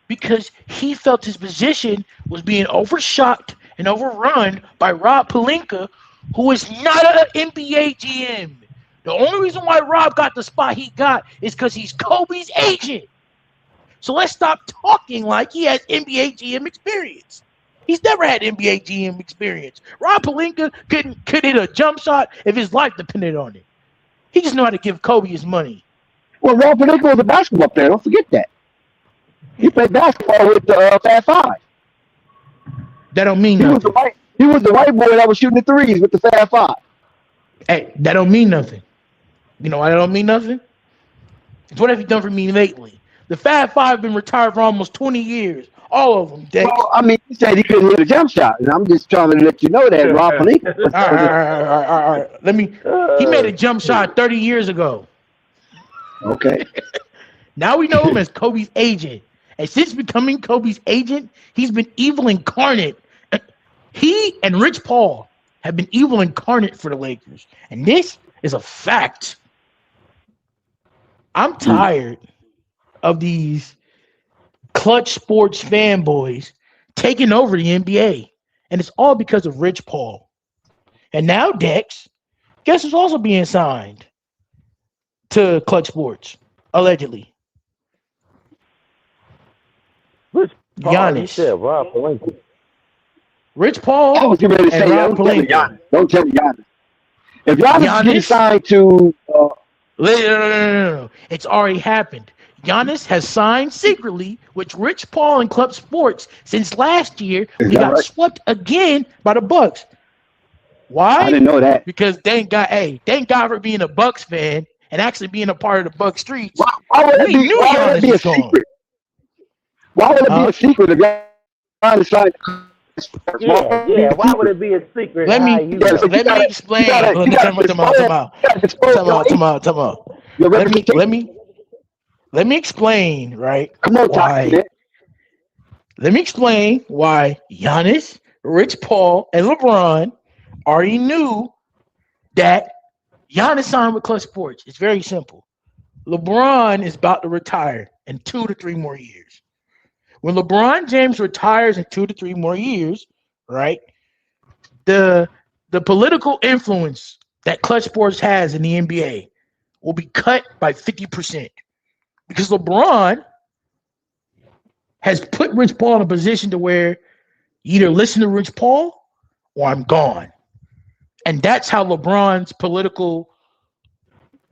because he felt his position was being overshot and overrun by Rob Pelinka, who is not an NBA GM. The only reason why Rob got the spot he got is because he's Kobe's agent. So let's stop talking like he has NBA GM experience. He's never had NBA GM experience. Rob Pelinka could hit a jump shot if his life depended on it. He just know how to give Kobe his money. Well, Rob Pelinka was a basketball player. Don't forget that. He played basketball with the Fat Five. That don't mean He was nothing. the white boy that was shooting the threes with the Fat Five. Hey, that don't mean nothing. You know why that don't mean nothing? It's what have you done for me lately? The Fab Five been retired for almost 20 years. All of them, Dex. Well, I mean, he said he couldn't hit a jump shot, and I'm just trying to let you know that Rob Pelinka. All right. He made a jump shot 30 years ago. Okay. Now we know him as Kobe's agent. And since becoming Kobe's agent, he's been evil incarnate. He and Rich Paul have been evil incarnate for the Lakers. And this is a fact. I'm tired of these clutch sports fanboys taking over the NBA. And it's all because of Rich Paul. And now Dex, guess who's also being signed to Clutch Sports, allegedly? Rich Paul, Giannis. you said Rob Pelinka. Rich Paul I was getting ready to and say, Rob Pelinka. don't tell me Giannis. If Giannis is getting signed to No. It's already happened. Giannis has signed secretly with Rich Paul and Club Sports since last year. Is He that got right? swept again by the Bucks. Why? I didn't know that. Because thank God for being a Bucks fan and actually being a part of the Bucks streets. Why would it We be, knew why would Giannis it be a was gone. secret? Why would it be Huh? a secret if Giannis signed? Yeah. Why would it be a secret? Let how me you Yeah, know? so let me explain. you gotta Time disclose out. your reputation. Let me explain, right? Come on, Why? Toxic. Let me explain why Giannis, Rich Paul, and LeBron already knew that Giannis signed with Clutch Sports. It's very simple. LeBron is about to retire in 2 to 3 more years. When LeBron James retires in 2 to 3 more years, right, the political influence that Clutch Sports has in the NBA will be cut by 50%. Because LeBron has put Rich Paul in a position to where you either listen to Rich Paul or I'm gone. And that's how LeBron's political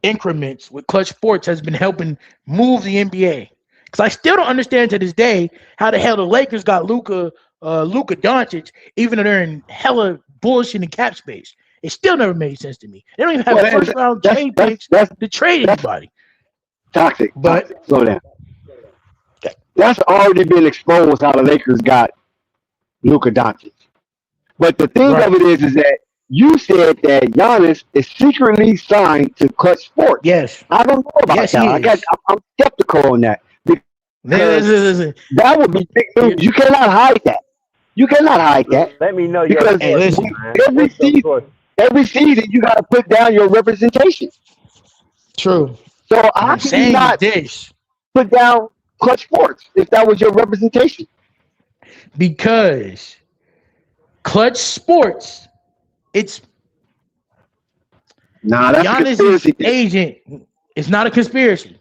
increments with Clutch Sports has been helping move the NBA. Because I still don't understand to this day how the hell the Lakers got Luka Doncic, even though they're in hella bullshit in cap space. It still never made sense to me. They don't even have Well, first round trade picks to trade anybody. Toxic. But Slow down. That's already been exposed how the Lakers got Luka Doncic. But the thing Right. of it is that you said that Giannis is secretly signed to Clutch Sports. yes. I don't know about Yes, he that. is. I'm skeptical on that. Listen. That would be big news. You cannot hide that. You cannot hide that. Let me know your Because Hey, listen. man. every What's your season, source? every season you got to put down your representation. True. So What how I'm can you saying is not this. put down Clutch Sports if that was your representation? Because Clutch Sports, it's Nah, that's a Giannis's conspiracy theory. agent. It's not a conspiracy.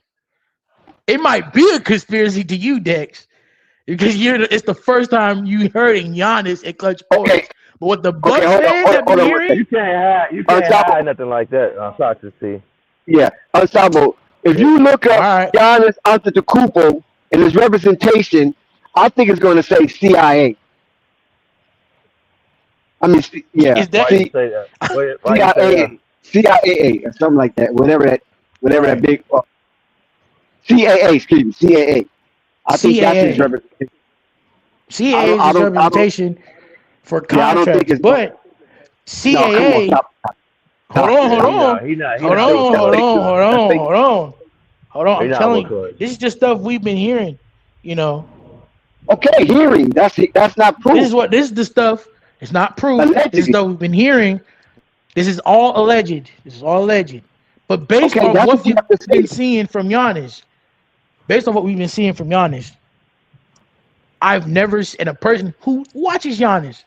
It might be a conspiracy to you, Dex, because it's the first time you heard Giannis at Clutch Sports. Okay. But what the Bucks hold on, fans have been hold on, hearing, You can't Unstoppable. hide nothing like that. Toxic C. Yeah, Unstoppable. If you look up All right. Giannis Antetokounmpo and his representation, I think it's going to say CIA. I mean, yeah, Is that- Why you say that? Why you say that? CIAA or something like that. Whatever that big CAA. Excuse me, CAA. I think that's his CAA. representation. CAA I is his don't- representation for Yeah, I don't think contracts, it's- but No, CAA. come on, stop. Hold on. He not. Hold on. I'm not telling recording. you, this is just stuff we've been hearing. You know, Okay, hearing. That's not proof. this is the stuff. It's not proof. Allegedly. This is stuff we've been hearing. This is all alleged. But based Okay, on that's what what you we've have to say. been seeing from Giannis, I've never seen a person who watches Giannis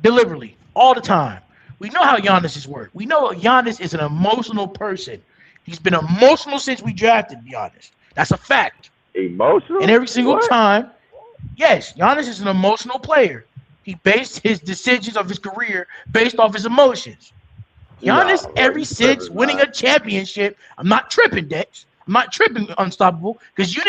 deliberately all the time We know how Giannis is work. We know Giannis is an emotional person. He's been emotional since we drafted Giannis. That's a fact. Emotional? And every single What? time, yes, Giannis is an emotional player. He based his decisions of his career based off his emotions. Giannis, Nah, bro, ever you since tripping, winning man. a championship, I'm not tripping, Dex. I'm not tripping, Unstoppable, because you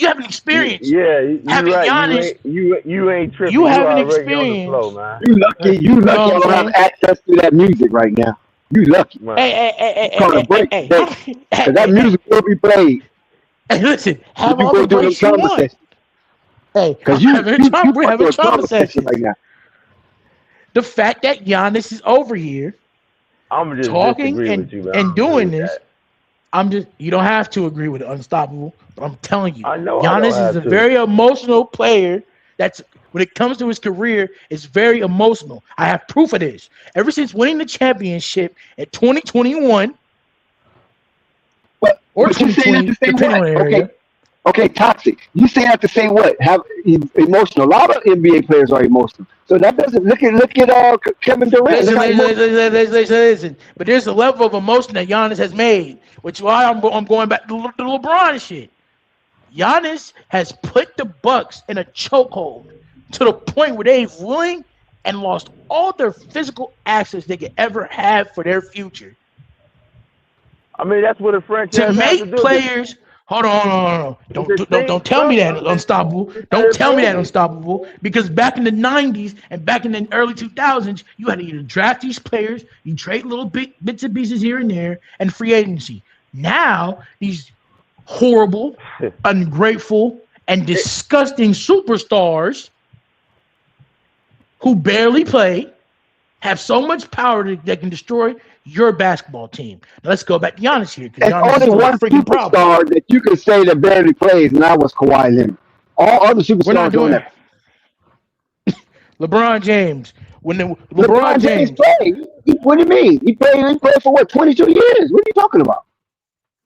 haven't experienced Yeah, you having right. Giannis. You ain't tripping. You You haven't already on the flow, experienced. man. You lucky. You You know lucky. what I I'm don't have saying? access to that music right now. You lucky. Man. Hey, It's called a break hey, today. Cause that music will be played hey, listen, when have you all go the through them breaks you trauma want. sessions. Hey, Cause we're having through a trauma trauma session sessions. right now. The fact that Giannis is over here I'm just talking disagree with you, man. I and don't agree doing with this, that. you don't have to agree with it, Unstoppable, but I'm telling you, I know I don't Giannis is have a to. very emotional player. That's when it comes to his career, it's very emotional. I have proof of this. Ever since winning the championship in 2021 But or you say that 2020, to say depending on what? the area. Okay, toxic. You say that to say what? Have emotional. A lot of NBA players are emotional. So that doesn't look at Kevin Durant. Look Listen, how emotional. listen. But there's a level of emotion that Giannis has made, which is why I'm going back to the LeBron shit. Giannis has put the Bucks in a chokehold to the point where they've ruined and lost all their physical assets they could ever have for their future. I mean, that's what a To franchise has to make do. players, hold on. Don't tell me that, Unstoppable. Don't tell me that, Unstoppable. Because back in the 90s and back in the early 2000s, you had to either draft these players, you trade little bits and pieces here and there, and free agency. Now, these horrible, ungrateful, and disgusting superstars who barely play have so much power that they can destroy your basketball team. Now let's go back to Giannis here, because There's Giannis is only still a one freaking problem. superstar that you can say that barely plays, and that was Kawhi Leonard. All other We're not superstars don't doing have. LeBron James. When the LeBron LeBron James James, played. What do you mean? He played for what? 22 years. What are you talking about?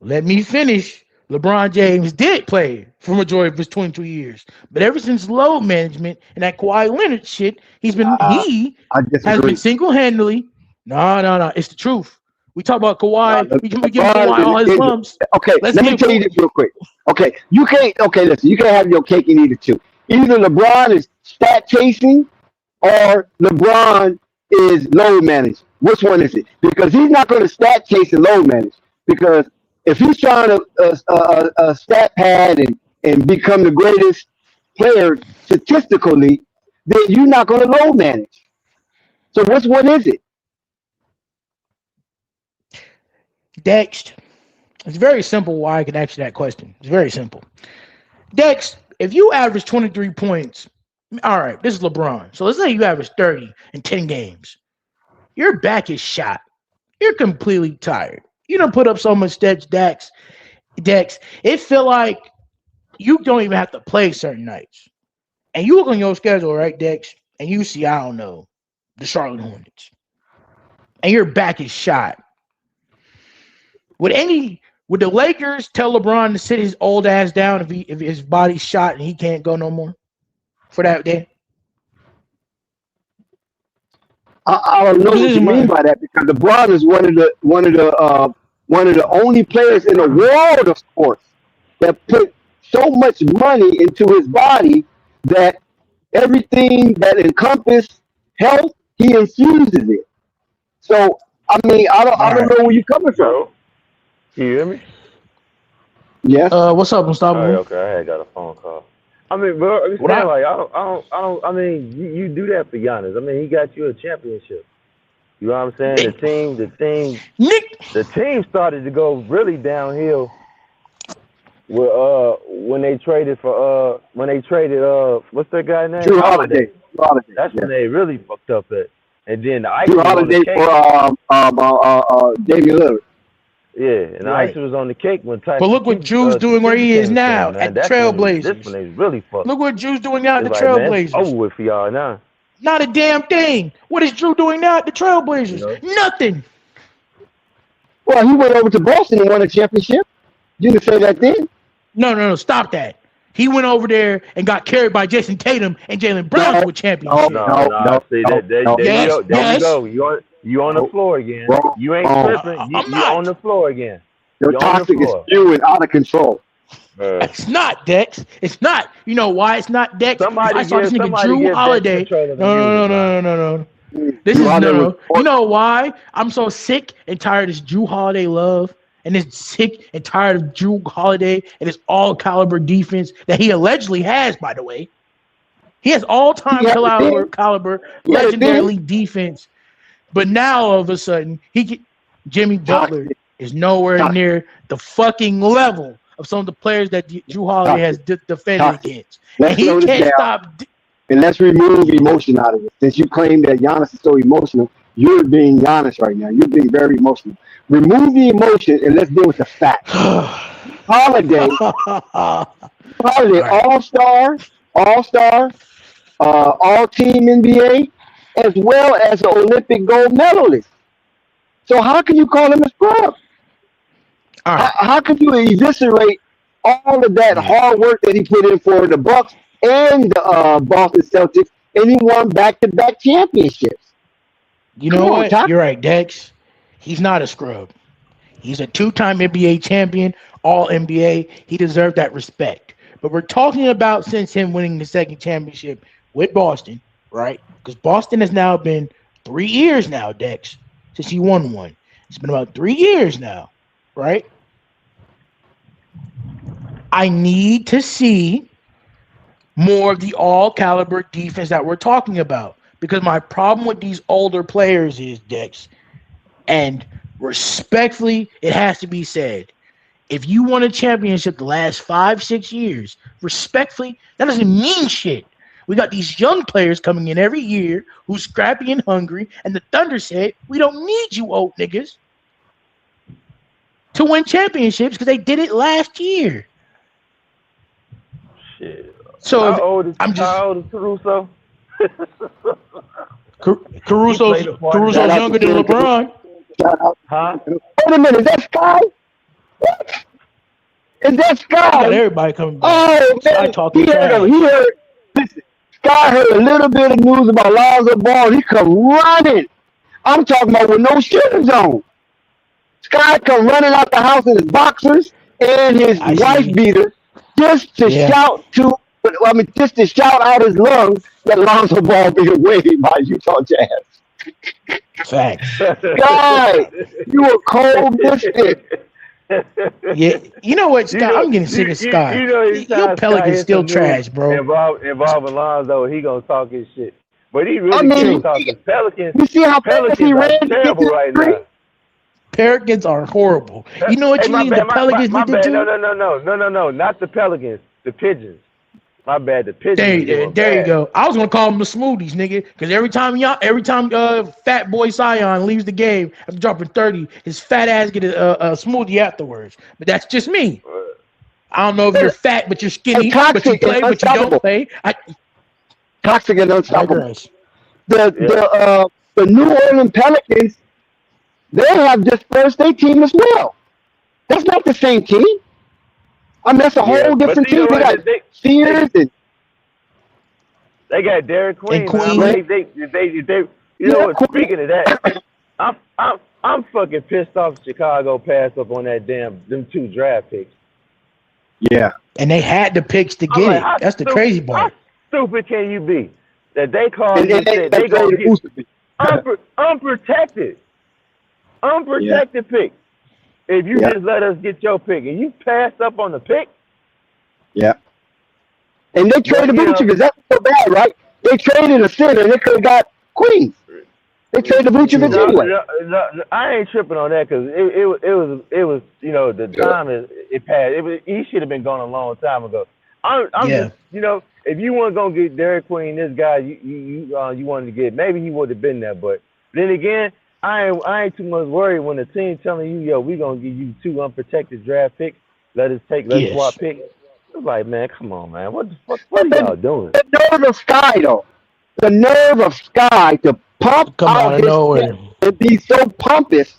let me finish. LeBron James did play for majority of his 22 years, but ever since load management and that Kawhi Leonard shit, he I has been disagree. single-handedly. No, it's the truth. We talk about Kawhi. We give LeBron Kawhi all his is lumps. okay. Let's Let me give tell you Kawhi. this real quick. Okay, you can't. Okay, listen. You can't have your cake and eat it too. Either LeBron is stat chasing or LeBron is load managing. Which one is it? Because he's not going to stat chase and load manage. Because if he's trying to stat pad and become the greatest player statistically, then you're not going to load manage. So which one is it? Dex. It's very simple why I can answer that question. It's very simple. Dex, if you average 23 points, all right, this is LeBron. So let's say you average 30 in 10 games. Your back is shot. You're completely tired. You don't put up so much stats, Dex. It feel like you don't even have to play certain nights. And you look on your schedule, right, Dex, and you see, I don't know, the Charlotte Hornets. And your back is shot. Would the Lakers tell LeBron to sit his old ass down if his body's shot and he can't go no more for that day? I don't know what you mean by that because LeBron is one of the only players in the world of sports that put so much money into his body that everything that encompasses health, he infuses it. So I mean, I don't know where you're coming from. Yo, can you hear me? Yes. What's up, Unstoppable? Oh, okay, I had got a phone call. I mean, bro, it's What I- like I don't. I mean, you do that for Giannis. I mean, he got you a championship. You know what I'm saying? The team started to go really downhill with when they traded what's that guy name? Drew Holiday. That's when they really fucked up at. And then the ice Drew was on the Holiday cake. for Damian Lillard. Yeah, and the ice was on the cake when Tyson. But look what Drew's doing where he is now at the Trailblazers. This one is really fucked. Look what Drew's doing now at the It's like, man, it's Trailblazers. over with for y'all now. Not a damn thing. What is Drew doing now at the Trailblazers? Nothing. Well, he went over to Boston and won a championship. You didn't say that then. No. Stop that. He went over there and got carried by Jason Tatum and Jalen Brown to a championship. No. See, there you go. You You on the floor again. Wrong. You ain't tripping. I'm You not. on the floor again. Your You on the toxic is floor. spewing out of control. It's not, Dex. It's not. You know why it's not, Dex? Somebody I saw this give nigga Drew Dex Holiday. control of the No. music, man. This Drew is Holiday was You know why? I'm so sick and tired of this Drew Holiday love, and this sick and tired of Drew Holiday and his all caliber defense that he allegedly has, by the way. He has all-time He had it caliber, He had it legendary then. league defense. But now all of a sudden, Jimmy Butler Toxic. is nowhere Toxic. near the fucking level of some of the players that Drew Holiday has defended Toxic. against. Let's And he slow this can't down. stop. And let's remove emotion out of it. Since you claim that Giannis is so emotional, you're being Giannis right now. You're being very emotional. Remove the emotion and let's deal with the facts. Holiday, all-star, all-team NBA, as well as an Olympic gold medalist. So how can you call him a scrub? All right. How can you eviscerate all of that hard work that he put in for the Bucks and the Boston Celtics, and he won back-to-back championships? You know Come on, what? Todd. You're right, Dex. He's not a scrub. He's a two-time NBA champion, all NBA. He deserved that respect. But we're talking about since him winning the second championship with Boston, right? Because Boston has now been 3 years now, Dex, since he won one. It's been about 3 years now, right? I need to see more of the all-caliber defense that we're talking about. Because my problem with these older players is, Dex, and respectfully, it has to be said, if you won a championship the last 5-6 years, respectfully, that doesn't mean shit. We got these young players coming in every year who's scrappy and hungry, and the Thunder said, we don't need you old niggas to win championships because they did it last year. Shit. So How old is Caruso? Caruso's younger than LeBron. Huh? Wait a minute, is that Sky? What? Is that I got Sky? everybody coming back. Oh, Sky man. talking He heard, trash. listen, Sky heard a little bit of news about Lonzo Ball. He come running. I'm talking about with no shoes on. Sky come running out the house in his boxers and his I see. wife beater just to just to shout out his lungs that Lonzo Ball being waived by Utah Jazz. Facts. Sky, you a cold biscuit. Yeah, you know what, Sky? I'm getting sick of Sky. Your Pelicans still trash, bro. Involving Lonzo, he gonna talk his shit. But he really I mean, can't talk his Pelicans. You see how fast he Pelicans ran are to get terrible to the right screen? now. Pelicans are horrible. You know what Hey, you my need? bad, The Pelicans my need to bad. do. No, not the Pelicans. The Pigeons. My bad. The Pigeons. There you go. I was gonna call them the Smoothies, nigga, because every time Fat Boy Sion leaves the game after dropping 30, his fat ass get a smoothie afterwards. But that's just me. I don't know if you're fat, but you're skinny, but you play, but you don't play. Toxic and I unstoppable. digress. The New Orleans Pelicans, they have dispersed their team as well. That's not the same team. I mean, that's a whole different team. They got Sears and they got Derek Queen. And Queen. You know what? Speaking of that, I'm fucking pissed off. Chicago passed up on them 2 draft picks. yeah. And they had the picks to get it. That's the crazy part. How stupid can you be? That they called And and said they gonna get unprotected pick. If you just let us get your pick and you passed up on the pick. Yeah. And they traded Vucevic. That's so bad, right? They traded a center and they could have got Queens. They traded Vucevic anyway. No, I ain't tripping on that because it was the time it passed. He should have been gone a long time ago. I'm just if you weren't gonna get Derek Queen, this guy you wanted to get, maybe he would have been there. But then again, I ain't too much worried when the team telling you, yo, we gonna give you 2 unprotected draft picks. Let's swap picks. It's like, man, come on, man. What the fuck? What are y'all doing? The nerve of Sky, though. The nerve of Sky to pump out his chest and be so pompous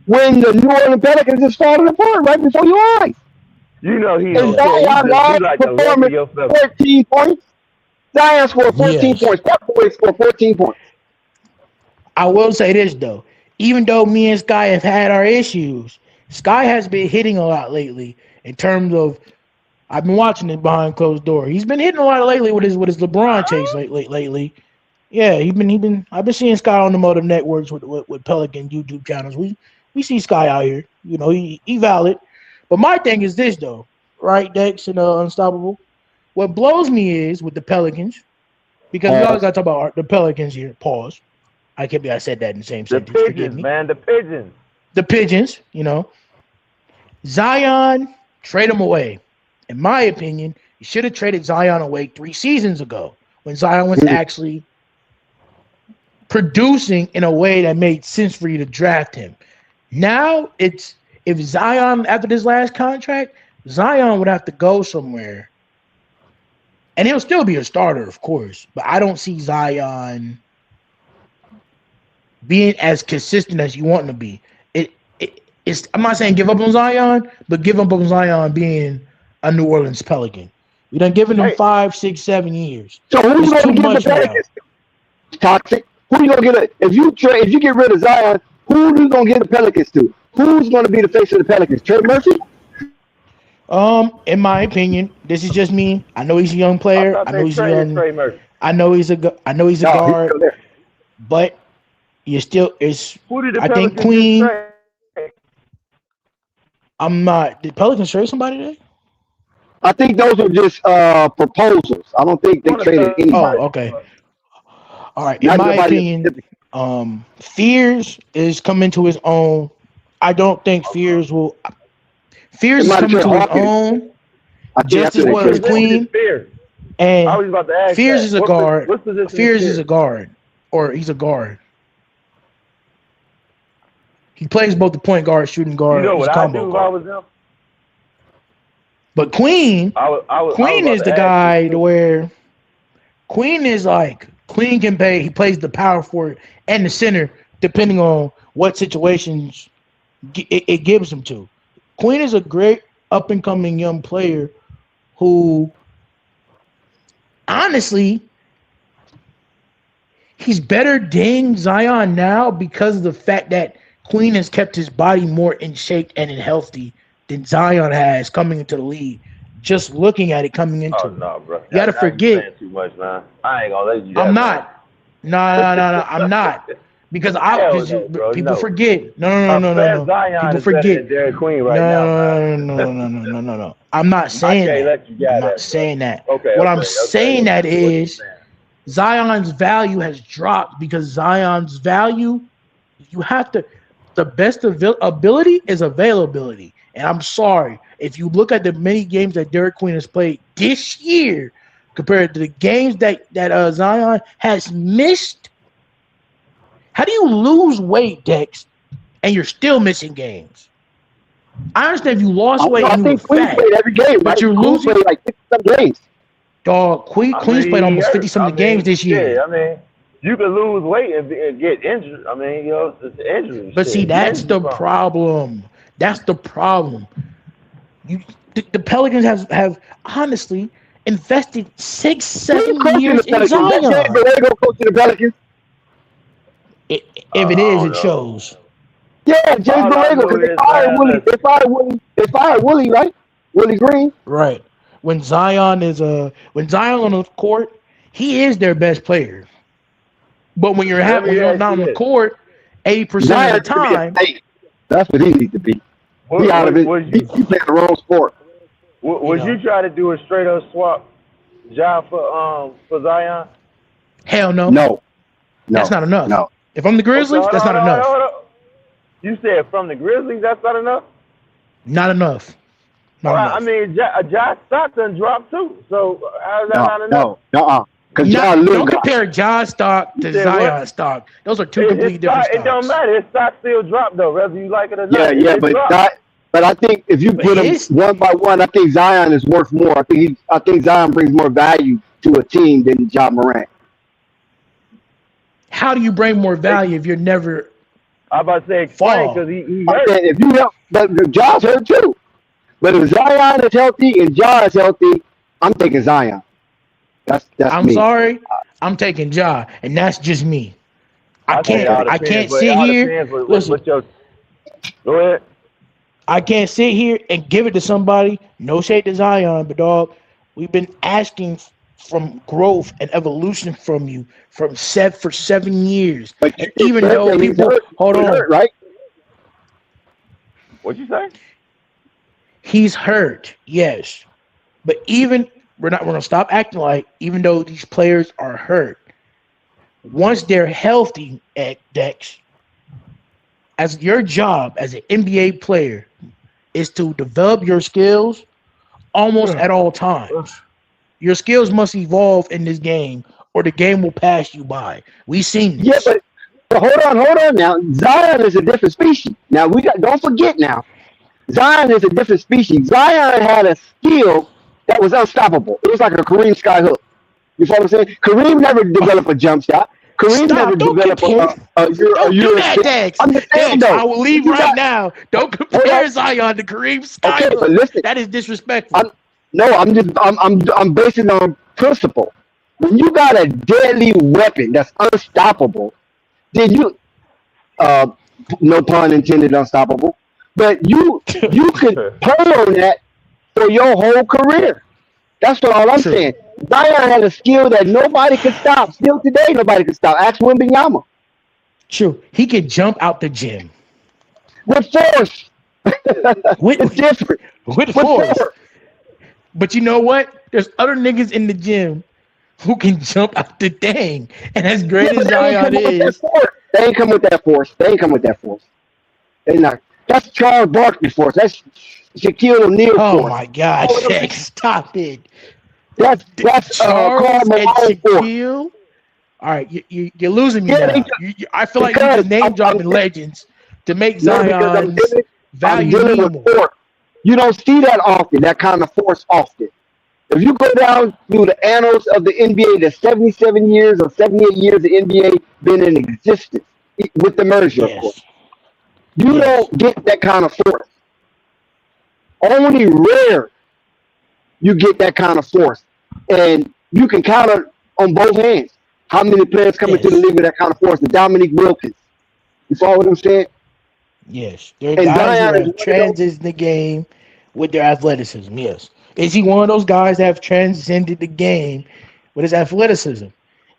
when the New Orleans Pelicans is falling apart right before your eyes. You know he And don't Zion like performance 14 points. Zion scored 14 points. That boy scored 14 points. I will say this though. Even though me and Sky have had our issues, Sky has been hitting a lot lately in terms of I've been watching it behind closed door. He's been hitting a lot lately with his LeBron takes lately. Yeah, I've been seeing Sky on the motor networks with Pelican YouTube channels. We see Sky out here. You know, he valid. But my thing is this though, right, Dex and Unstoppable. What blows me is with the Pelicans, because we always gotta talk about the Pelicans here. Pause. I can't believe I said that in the same The sentence. Forgive pigeons, me. man, the pigeons. The Pigeons, you know. Zion, trade him away. In my opinion, you should have traded Zion away 3 seasons ago when Zion was actually producing in a way that made sense for you to draft him. Now it's if Zion after this last contract, Zion would have to go somewhere. And he'll still be a starter, of course, but I don't see Zion being as consistent as you want him to be. It's I'm not saying give up on Zion, but give up on Zion being a New Orleans Pelican. We done given him 5, 6, 7 years. So who's It's going too to get much the now. Pelicans? Toxic. Who you going to get? If you get rid of Zion, who you going to get the Pelicans to? Who's going to be the face of the Pelicans? Trey Murphy? In my opinion, this is just me. I know he's a young I player. thought I know they he's a traded young. Trey Murphy. I know he's a No, he's guard, still there. but you still it's. Who did the I think Pelicans Queen. just trade? I'm not. Did Pelicans trade somebody today? I think those are just proposals. I don't think they traded Oh, anybody. okay. All right. In Not my nobody opinion, Fears is coming to his own. I don't think Fears will. Fears is might have coming to his traded Hawkins. own, I think just after as they well as traded What position Queen. is Fears? I And was about to ask Fears that. is a What guard. What position Fears is is a guard, or he's a guard. He plays both the point guard, shooting You guard. know He's what a I combo do if I guard. was them? But Queen Queen is the guy to where Queen is like Queen can play. He plays the power forward and the center depending on what situations it gives him to. Queen is a great up and coming young player who, honestly, he's better than Zion now because of the fact that Queen has kept his body more in shape and in healthy than Zion has coming into the league. Just looking at it coming into Oh it. no, bro. You gotta Now forget. You saying too much, man. I ain't gonna let you. I'm not. No, I'm not. Because people forget. No. Zion People is better forget. than Derek Queen right now. No. I'm not saying can't that. let you get I'm that, not bro. saying that. Okay. What I'm saying that What you is saying? Zion's value has dropped because Zion's value, you have to, the best ability is availability. And I'm sorry, if you look at the many games that Derek Queen has played this year compared to the games that Zion has missed, how do you lose weight, Dex, and you're still missing games? I understand if you lost weight I and you were think Queen fat, played every game, but right? you're Queen losing. played like 50-some games. Dog, Queen's played almost 50-something games this year. Yeah, I mean, you can lose weight and get injured. I mean, you know, it's injury. But see, that's the problem. That's the problem. The Pelicans have honestly invested 6-7 years in Zion. James Borrego coaching the Pelicans. If it is, it shows. Yeah, James Borrego, because they fired Willie, right? Willie Green. Right. When Zion on the court, he is their best player. But when you're not on the court, 80% of the time, that's what he needs to be. He out of it. He playing the wrong sport. Would you try to do a straight up swap job for Zion? Hell no. No. That's not enough. No. If I'm the Grizzlies, that's not enough. Hold on. You said from the Grizzlies, that's not enough? Not enough. I mean, Josh Stockton dropped too. So how is that not enough? No. Don't compare Josh Stock to Zion Stock. Those are two completely different stocks. It don't matter. His stock still dropped though, whether you like it or not. Yeah, but I think if you put them one by one, I think Zion is worth more. I think Zion brings more value to a team than Ja Morant. How do you bring more value if you're never? I'm about to say explain because he hurt. If you help, but Ja's hurt too. But if Zion is healthy and Ja is healthy, I'm taking Zion. That's I'm me. sorry, I'm taking Ja, and that's just me. I say it all can't depends, but it sit all here. depends what Listen, what your. Go ahead. I can't sit here and give it to somebody. No shade to Zion, but dog, we've been asking from growth and evolution from you for 7 years. But you And just even said though that he's people hurt. hold He's on, hurt, right? What you say? he's hurt, yes. But even we're gonna stop acting like even though these players are hurt, once they're healthy at Dex, as your job as an NBA player is to develop your skills almost at all times. Your skills must evolve in this game, or the game will pass you by. We've seen Yeah, this. but hold on now. Zion is a different species. Now don't forget now. Zion is a different species. Zion had a skill that was unstoppable. It was like a Kareem skyhook. You follow what I'm saying? Kareem never developed a jump shot. Kareem never Stop! Don't developed compare. a Don't do that, European. Dex. I'm just saying Dex, though. I will leave You right got now. Don't hold compare on. Zion to Kareem Okay, but Skyhook. listen. That is disrespectful. I'm no. I'm basing it on principle. When you got a deadly weapon that's unstoppable, then uh, no pun intended, unstoppable. But you could play on that for your whole career. That's what all I'm True. saying. Zion had a skill that nobody could stop. Still today, nobody could stop. Ask Wimbenyama. True. He can jump out the gym With force. It's with different. with With force. force. But you know what? There's other niggas in the gym who can jump out the thing. And as Yeah, great but as they ain't Zion come with that is, force. They ain't come with that force. They ain't come with that force. They not. That's Charles Barkley force. That's Shaquille O'Neal oh force. my God, All of them Dex, niggas. stop it. That's Karl Charles and Malone force. Shaquille. All right, you're losing me Yeah, they now. I feel like you because just name dropping legends to make no, because Zion's I'm value dealing mean with more. force. You don't see that often. That kind of force often. If you go down through the annals of the NBA, the 77 years or 78 years the NBA been in existence with the merger, of course, Yes, you yes, don't get that kind of force. Only rare you get that kind of force, and you can count it on both hands. How many players come into the yes, league with that kind of force? The Dominique Wilkins. You follow what I'm saying? yes. There are And guys who Zion is have one of those. transited the game with their athleticism. Yes. Is he one of those guys that have transcended the game with his athleticism?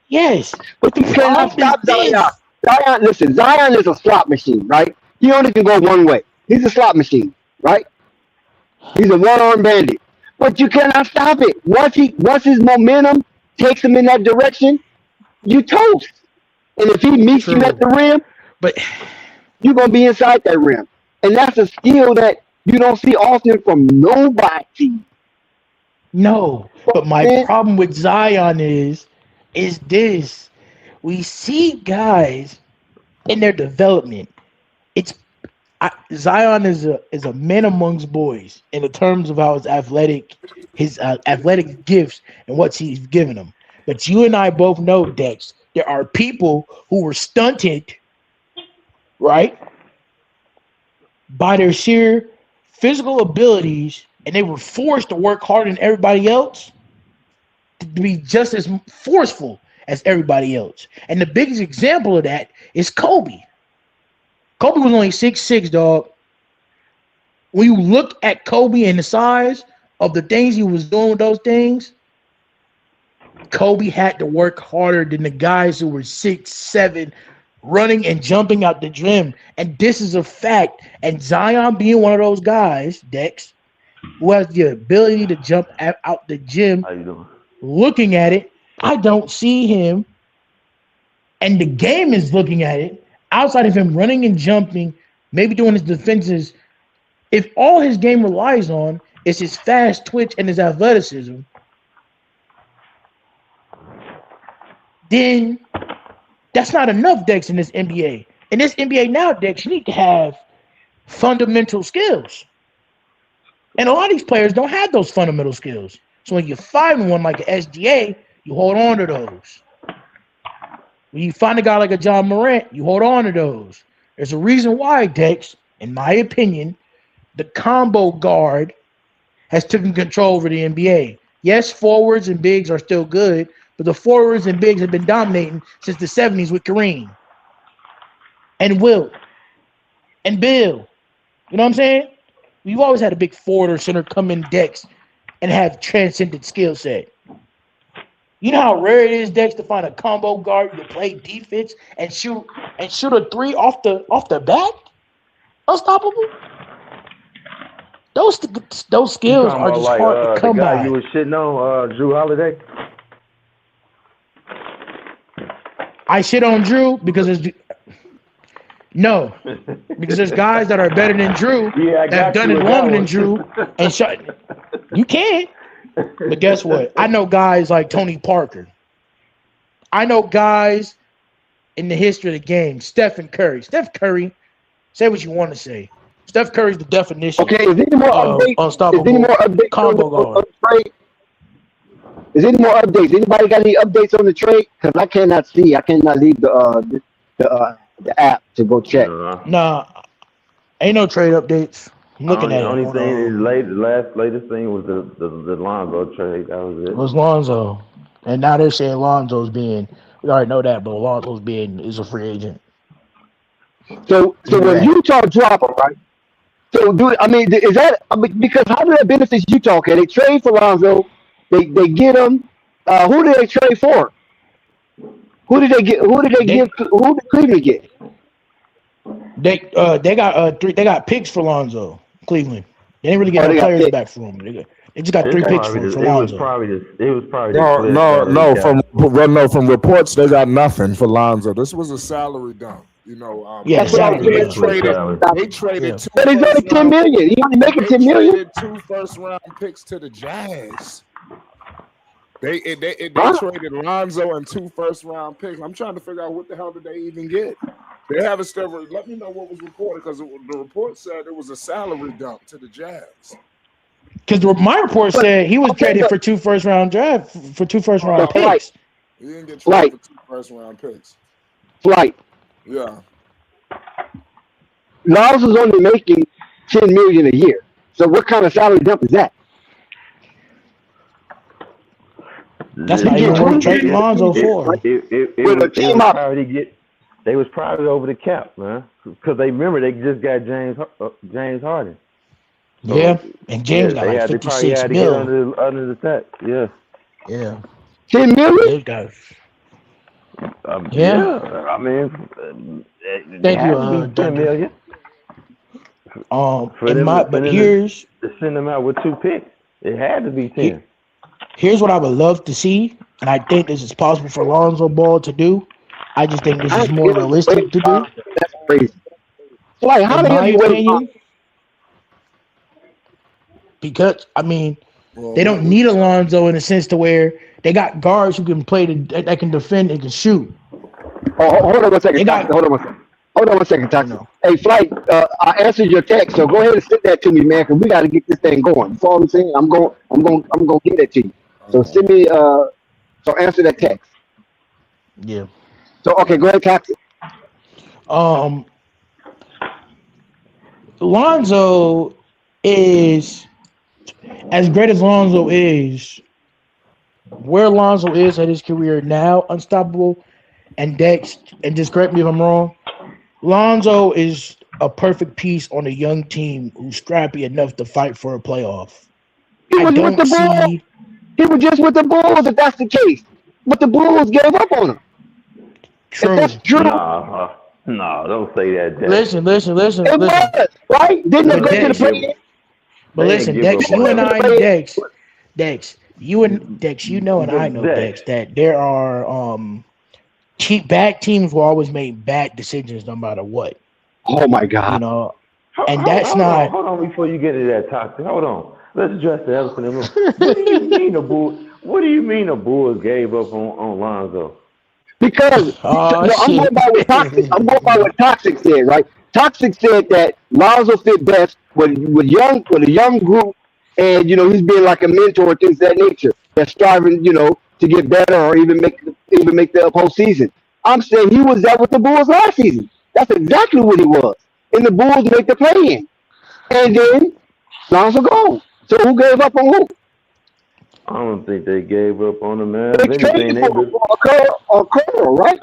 Yes. But But the you cannot problem is stop Zion. this. Zion, listen, Zion is a slot machine, right? He only can go one way. He's a slot machine, right? He's a one-armed bandit. But you cannot stop it. Once his momentum takes him in that direction, you toast. And if he meets you at True. the rim, But you're gonna be inside that rim. And that's a skill that you don't see often from nobody. no. But my Man, problem with Zion is this. We see guys in their development. It's Zion is a man amongst boys in the terms of how his athletic gifts and what he's given them. But you and I both know, Dex, there are people who were stunted, right, by their sheer physical abilities, and they were forced to work harder than everybody else to be just as forceful as everybody else. And the biggest example of that is Kobe. Kobe was only 6'6", dog. When you look at Kobe and the size of the things he was doing with those things, Kobe had to work harder than the guys who were 6'7", running and jumping out the gym. And this is a fact. And Zion being one of those guys, Dex, who has the ability to jump out the gym, How you doing? looking at it, I don't see him, and the game is looking at it, outside of him running and jumping, maybe doing his defenses. If all his game relies on is his fast twitch and his athleticism, then that's not enough, Dex, in this NBA. In this NBA now, Dex, you need to have fundamental skills. And a lot of these players don't have those fundamental skills. So when you find one like an SGA, you hold on to those. When you find a guy like a John Morant, you hold on to those. There's a reason why, Dex, in my opinion, the combo guard has taken control over the NBA. Yes, forwards and bigs are still good, but the forwards and bigs have been dominating since the 70s with Kareem. and Will and Bill. You know what I'm saying? We've always had a big forward or center come in Dex and have transcendent skill set. You know how rare it is, Dex, to find a combo guard to play defense and shoot a three off the bat? Unstoppable. Those You skills talking are about just like hard to the come guy you by. was shitting on, Drew Holiday? I shit on Drew because there's guys that are better than Drew Yeah, I that have got done you it with that longer than one. Drew and shot. You can, but guess what? I know guys like Tony Parker. I know guys in the history of the game, Stephen Curry. Steph Curry, say what you want to say. Steph Curry's the definition Okay, is there any more of updates? Is there any unstoppable more updates combo on guard. the trade? Is there any more updates? Anybody got any updates on the trade? Because I cannot see. I cannot leave the app to go check. Nah, ain't no trade updates. I'm looking at it. Only On, thing is latest thing was the Lonzo trade. That was it. was Lonzo, and now they're saying Lonzo's being. We already know that, but Lonzo's is a free agent. So when Yeah. Utah drop them, right? So is that because how do that benefit Utah? Okay, they trade for Lonzo, they get him. Who did they trade for? Who did they get? Who did they give? Who did Cleveland get? They got picks for Lonzo. Cleveland. They didn't really get no players back for him. They just got 3 picks for It was Lonzo. probably From reports they got nothing for Lonzo. This was a salary dump. You know, Yeah, That's what I'm salary saying. dump. they traded two. But he's only 10 million. He only making 10 million. Traded 2 first-round picks to the Jazz. They traded Lonzo and 2 first-round picks. I'm trying to figure out what the hell did they even get. They haven't still. Let me know what was reported because the report said it was a salary dump to the Jazz. Because my report said he was traded for 2 first-round picks. He didn't get traded for 2 first-round picks. Flight. Yeah. Lonzo's only making 10 million a year. So what kind of salary dump is that? That's not even worth trading Lonzo for. They was probably over the cap, man. Because they remember they just got James Harden. So, yeah, and James got like 56 million. Under the tax, yeah. Yeah. 10 million? Those guys. I mean, thank you, 10 million. Here's to send them out with 2 picks. It had to be 10. Here's what I would love to see, and I think this is possible for Lonzo Ball to do. I just think this is more realistic to do. That's crazy. Like, how in the hell my you wait? opinion, because they don't need Alonzo in a sense to where they got guards who can play that can defend and can shoot. Oh, hold on one second. Hold on one second, Taco. Hey, Flight, I answered your text, so go ahead and send that to me, man, because we got to get this thing going. You follow what I'm saying? I'm going to get it to you. So send me, so answer that text. Yeah. So, okay, go ahead, Taco. Lonzo is, as great as Lonzo is, where Lonzo is at his career now, unstoppable, and Dex, and just correct me if I'm wrong, Lonzo is a perfect piece on a young team who's scrappy enough to fight for a playoff. He was just with the Bulls, if that's the case. But the Bulls gave up on him. True. If that's true. No, don't say that, Dex. Listen. It was, right? Didn't they go to the play? But listen, Dex, you and I, Dex, you know, and I know, Dex, that there are bad teams will always make bad decisions no matter what. Oh my God! You know, and that's not. Hold on before you get into that toxic. Hold on. Let's address the elephant in the room. What do you mean the Bulls gave up on Lonzo? Because I'm going by what Toxic. I'm going by what Toxic said, right? Toxic said that Lonzo fit best with a young group, and he's being like a mentor and things of that nature. That's striving, to get better or even make the postseason. I'm saying he was that with the Bulls last season. That's exactly what he was. And the Bulls make the play-in, and then Lonzo gone. So who gave up on who? I don't think they gave up on him, man. They traded for Curl, right?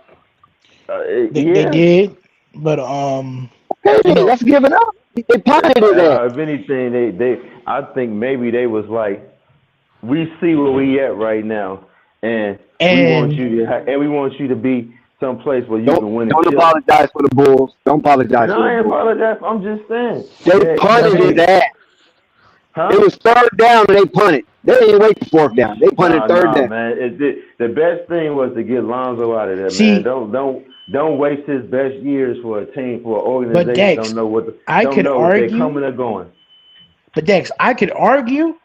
They did. But Okay, you know, that's giving up. They punted his ass. If anything, I think maybe they was like, we see where we at right now, and and we want you to be someplace where you Don't can win a don't chip. apologize for the Bulls. Don't apologize No, for the I ain't Bulls. apologize. I'm just saying They that, that's punted his what. ass. huh? It was third down and they punted. They didn't wait for fourth down. They punted third Nah, down. man. The best thing was to get Lonzo out of there, man. See, Don't waste his best years for a team, for an but organization. Dex, I Don't could know if they're argue. coming or going. But Dex, I could argue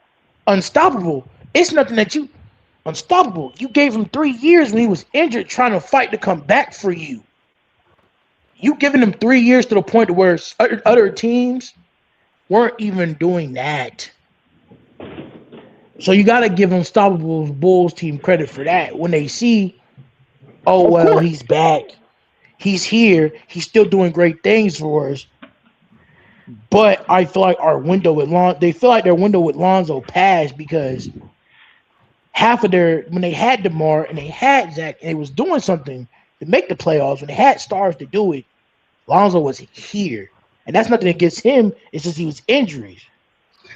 unstoppable. It's nothing that you unstoppable. You gave him 3 years when he was injured, trying to fight to come back for you. You giving him 3 years to the point where other teams weren't even doing that. So you got to give Unstoppable Bulls team credit for that. When they see, oh, Of well, course. he's back. He's here. He's still doing great things for us. But I feel like they feel like their window with Lonzo passed because half of when they had DeMar and they had Zach and they was doing something to make the playoffs, when they had stars to do it, Lonzo was here. And that's nothing against him. It's just he was injuries.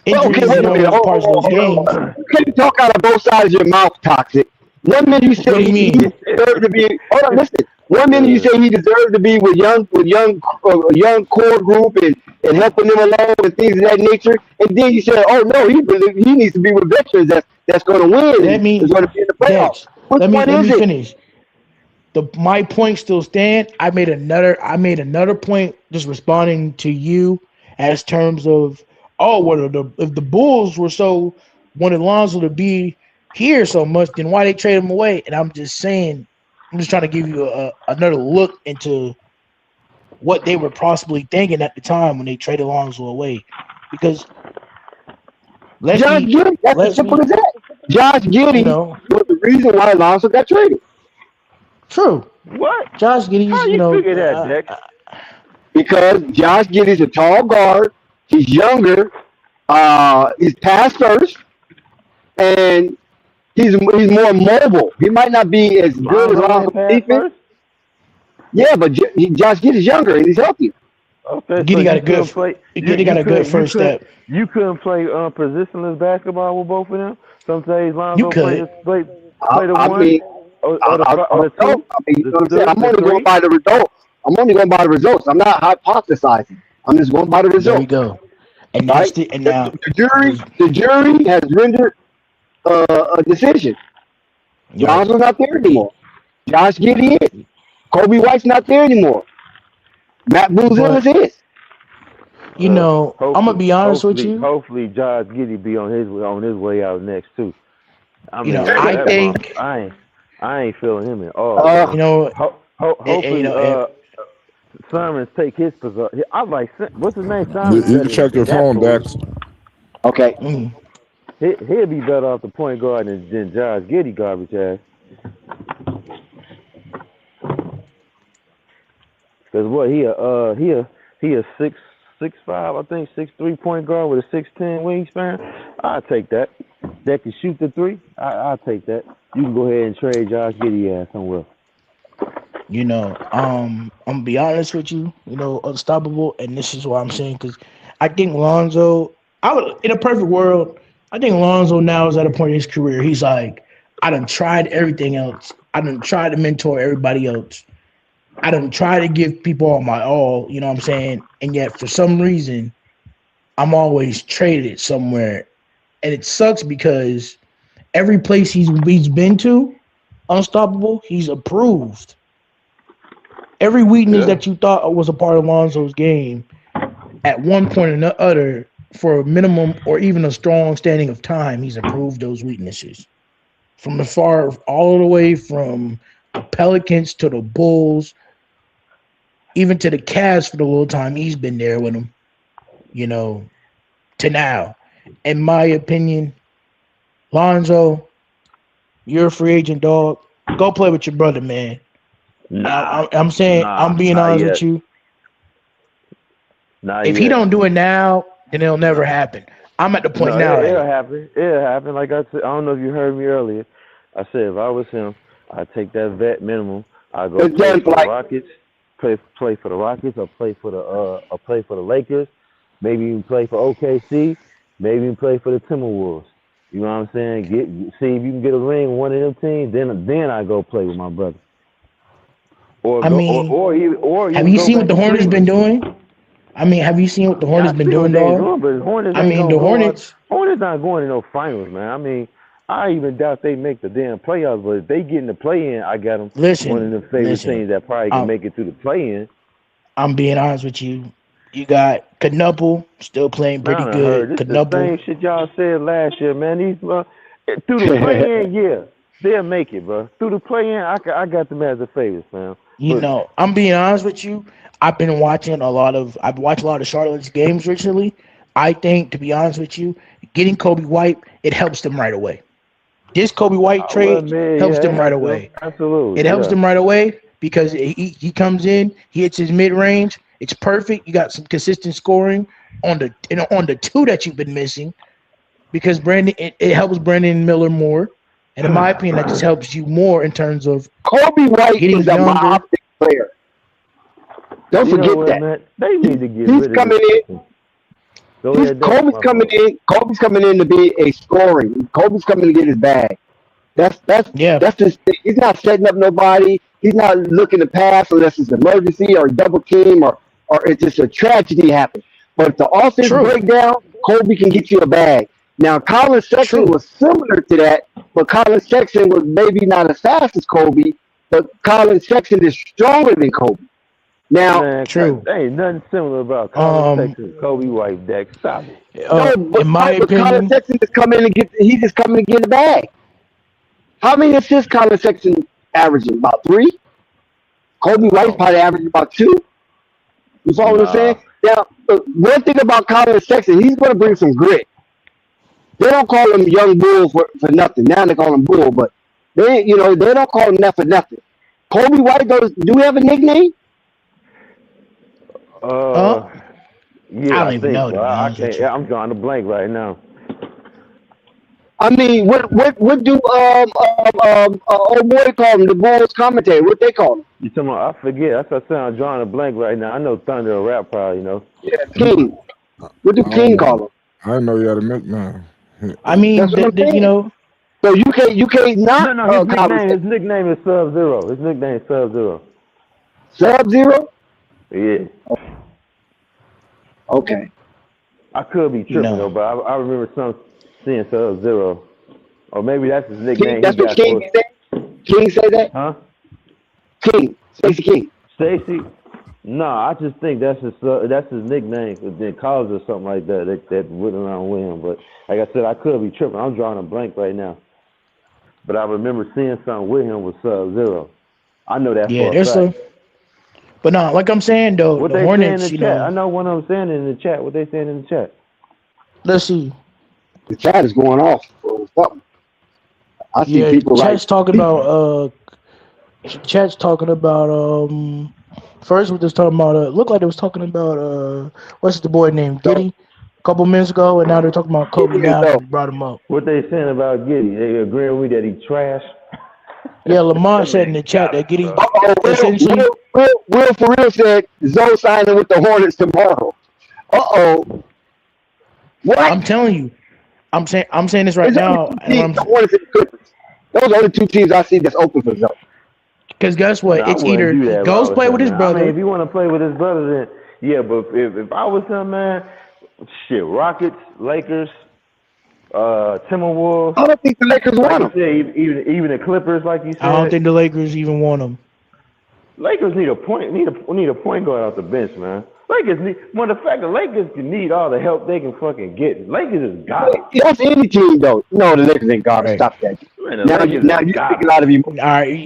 Well, okay, Injuries is wait a minute. normal parts of those games. You can't talk out of both sides of your mouth, Toxic. One minute you say What do you he mean? deserved to be. Hold on, listen. One minute you say he deserved to be with young core group and helping them along and things of that nature, and then you say, oh no, he needs to be with veterans that's going to win Let and me, is going to be in the playoffs. Dex, Which let one me is it? finish. My point still stand. I made another point just responding to you as terms of, oh, well, if the Bulls were so wanted Lonzo to be here so much, then why they trade him away? And I'm just saying, I'm just trying to give you another look into what they were possibly thinking at the time when they traded Lonzo away. Because let's Josh be, Giddey, that's as simple as that. Josh Giddey was the reason why Alonso got traded. True. What? Josh Giddey's, How you figure that, Dex? Because Josh Giddey's a tall guard, he's younger, he's pass first, and he's more mobile. He might not be as good as Alonso defense. Yeah, but Josh Giddey's younger and he's healthier. Okay, Giddey so got a good. Giddey got a good first step. You couldn't play positionless basketball with both of them. Some days Lonzo You could. play the I one mean, or the two. you know what I'm saying? I'm only going by the results. I'm not hypothesizing. I'm just going by the There results. we go. And Right? that's and now The jury has rendered a decision. Lonzo's not there anymore. Josh Giddey is. Coby White's not there anymore. Matt Boozer is. You know, I'm gonna be honest with you. Hopefully, Josh Giddey be on his way out next too. I mean, I think I ain't feeling him at all. you know, hopefully, Sermons take his position. I like what's his name? Sermons. You can check your phone, Dex. Okay. He'll be better off the point guard than Josh Giddey garbage ass. Cause what he a 6'5", I think 6'3" point guard with a 6'10" wingspan. I'll take that. That can shoot the three. I'll take that. You can go ahead and trade Josh Giddey ass somewhere. You know, I'm gonna be honest with you. You know, unstoppable, and this is what I'm saying because I think Lonzo. In a perfect world, I think Lonzo now is at a point in his career. He's like, I done tried everything else. I done tried to mentor everybody else. I done tried to give people all my all. You know what I'm saying? And yet, for some reason, I'm always traded somewhere, and it sucks because every place he's been to, unstoppable, he's approved. Every weakness that you thought was a part of Lonzo's game, at one point or the other, for a minimum or even a strong standing of time, he's improved those weaknesses. From all the way from the Pelicans to the Bulls, even to the Cavs for the little time he's been there with them, you know, to now. In my opinion, Lonzo, you're a free agent, dog. Go play with your brother, man. I'm saying, I'm being honest with you. If he don't do it now, then it'll never happen. I'm at the point now. It'll happen. It'll happen. Like I said, I don't know if you heard me earlier. I said if I was him, I'd take that vet minimum. I'd go play for the Rockets. play for the Rockets or play for the Lakers, maybe even play for OKC, maybe even play for the Timberwolves. You know what I'm saying? See if you can get a ring with one of them teams, then I go play with my brother. I mean, have you seen what the Hornets been doing? Have you seen what the Hornets been doing, dog? But Hornets Hornets not going to no finals, man. I even doubt they make the damn playoffs, but if they get in the play-in, I got them one of the favorite teams that probably can make it through the play-in. I'm being honest with you. You got Knuble still playing pretty good. This the same shit y'all said last year, man. These through the play-in, yeah, they'll make it, bro. Through the play-in, I got them as a favorite, man. I'm being honest with you. I've watched a lot of Charlotte's games recently. I think, to be honest with you, getting Coby White, it helps them right away. This Coby White trade helps them right away. Absolutely. It helps them right away because he comes in, he hits his mid-range. It's perfect. You got some consistent scoring on the two that you've been missing because it helps Brandon Miller more. And in my opinion, that just helps you more in terms of Coby White getting is a myopic player. Don't forget that. Man? They need to get He's rid coming of in. Kobe's coming in to be a scoring. Kobe's coming to get his bag. That's his thing. He's not setting up nobody. He's not looking to pass unless it's an emergency or a double team or it's just a tragedy happens. But if the offense break down, Coby can get you a bag. Now, Colin Sexton was similar to that, but Colin Sexton was maybe not as fast as Coby, but Colin Sexton is stronger than Coby. Now, there ain't nothing similar about Colin Sexton and Coby White, Deck. Stop it. In my opinion, Colin Sexton is coming to get. He's just coming to get the bag. How many assists Colin Sexton averaging? About 3. Coby White's probably averaging about 2. You follow what I'm saying? Now, one thing about Colin Sexton, he's going to bring some grit. They don't call him Young Bull for nothing. Now they call him Bull, but they don't call him that for nothing. Coby White do we have a nickname? Yeah, I don't even know. I'm drawing a blank right now. I mean, what do old boy call him? The Bulls commentator. What they call him? You talking about? I forget. That's what I'm drawing a blank right now. I know Thunder or Rap probably, Yeah, King. What do King call him? I didn't know you had a nickname. I mean, So you can't not. No. His nickname is Sub-Zero. His nickname is Sub-Zero. Sub-Zero? Yeah. Okay. I could be tripping though, but I remember seeing Sub-Zero. Or maybe that's his nickname. That's what King said? King say that? Huh? King. Stacey King. Stacey? No, I just think that's his nickname. Then college or something like that went around with him. But like I said, I could be tripping. I'm drawing a blank right now. But I remember seeing something with him with Sub-Zero. I know that for a fact. But no, like I'm saying though, what the they Hornets, saying in the chat. I know one of them saying it in the chat. What they saying in the chat? Let's see. The chat is going off. I see people chat's talking about first we was talking about looked like they was talking about what's the boy named Giddy a couple minutes ago, and now they're talking about Coby now. They brought him up. What they saying about Giddy? They agreeing with that he trash. Yeah, Lamar said in the chat that Giddy essentially. Will for real said Zoe signing with the Hornets tomorrow. What? I'm telling you. I'm saying this right now. The Hornets and the Clippers. Those are the only 2 teams I see that's open for Zoe. Because guess what? It's either he goes play with his brother. I mean, if you want to play with his brother, then yeah. But if I was him, man, shit, Rockets, Lakers, Timberwolves. I don't think the Lakers want him. Even the Clippers, like you said. I don't think the Lakers even want him. Lakers need a point guard off the bench, man. The Lakers can need all the help they can fucking get. Lakers is garbage. That's any team though. No, the Lakers ain't garbage. Stop that. Man, now you speak a lot of emotion. All right,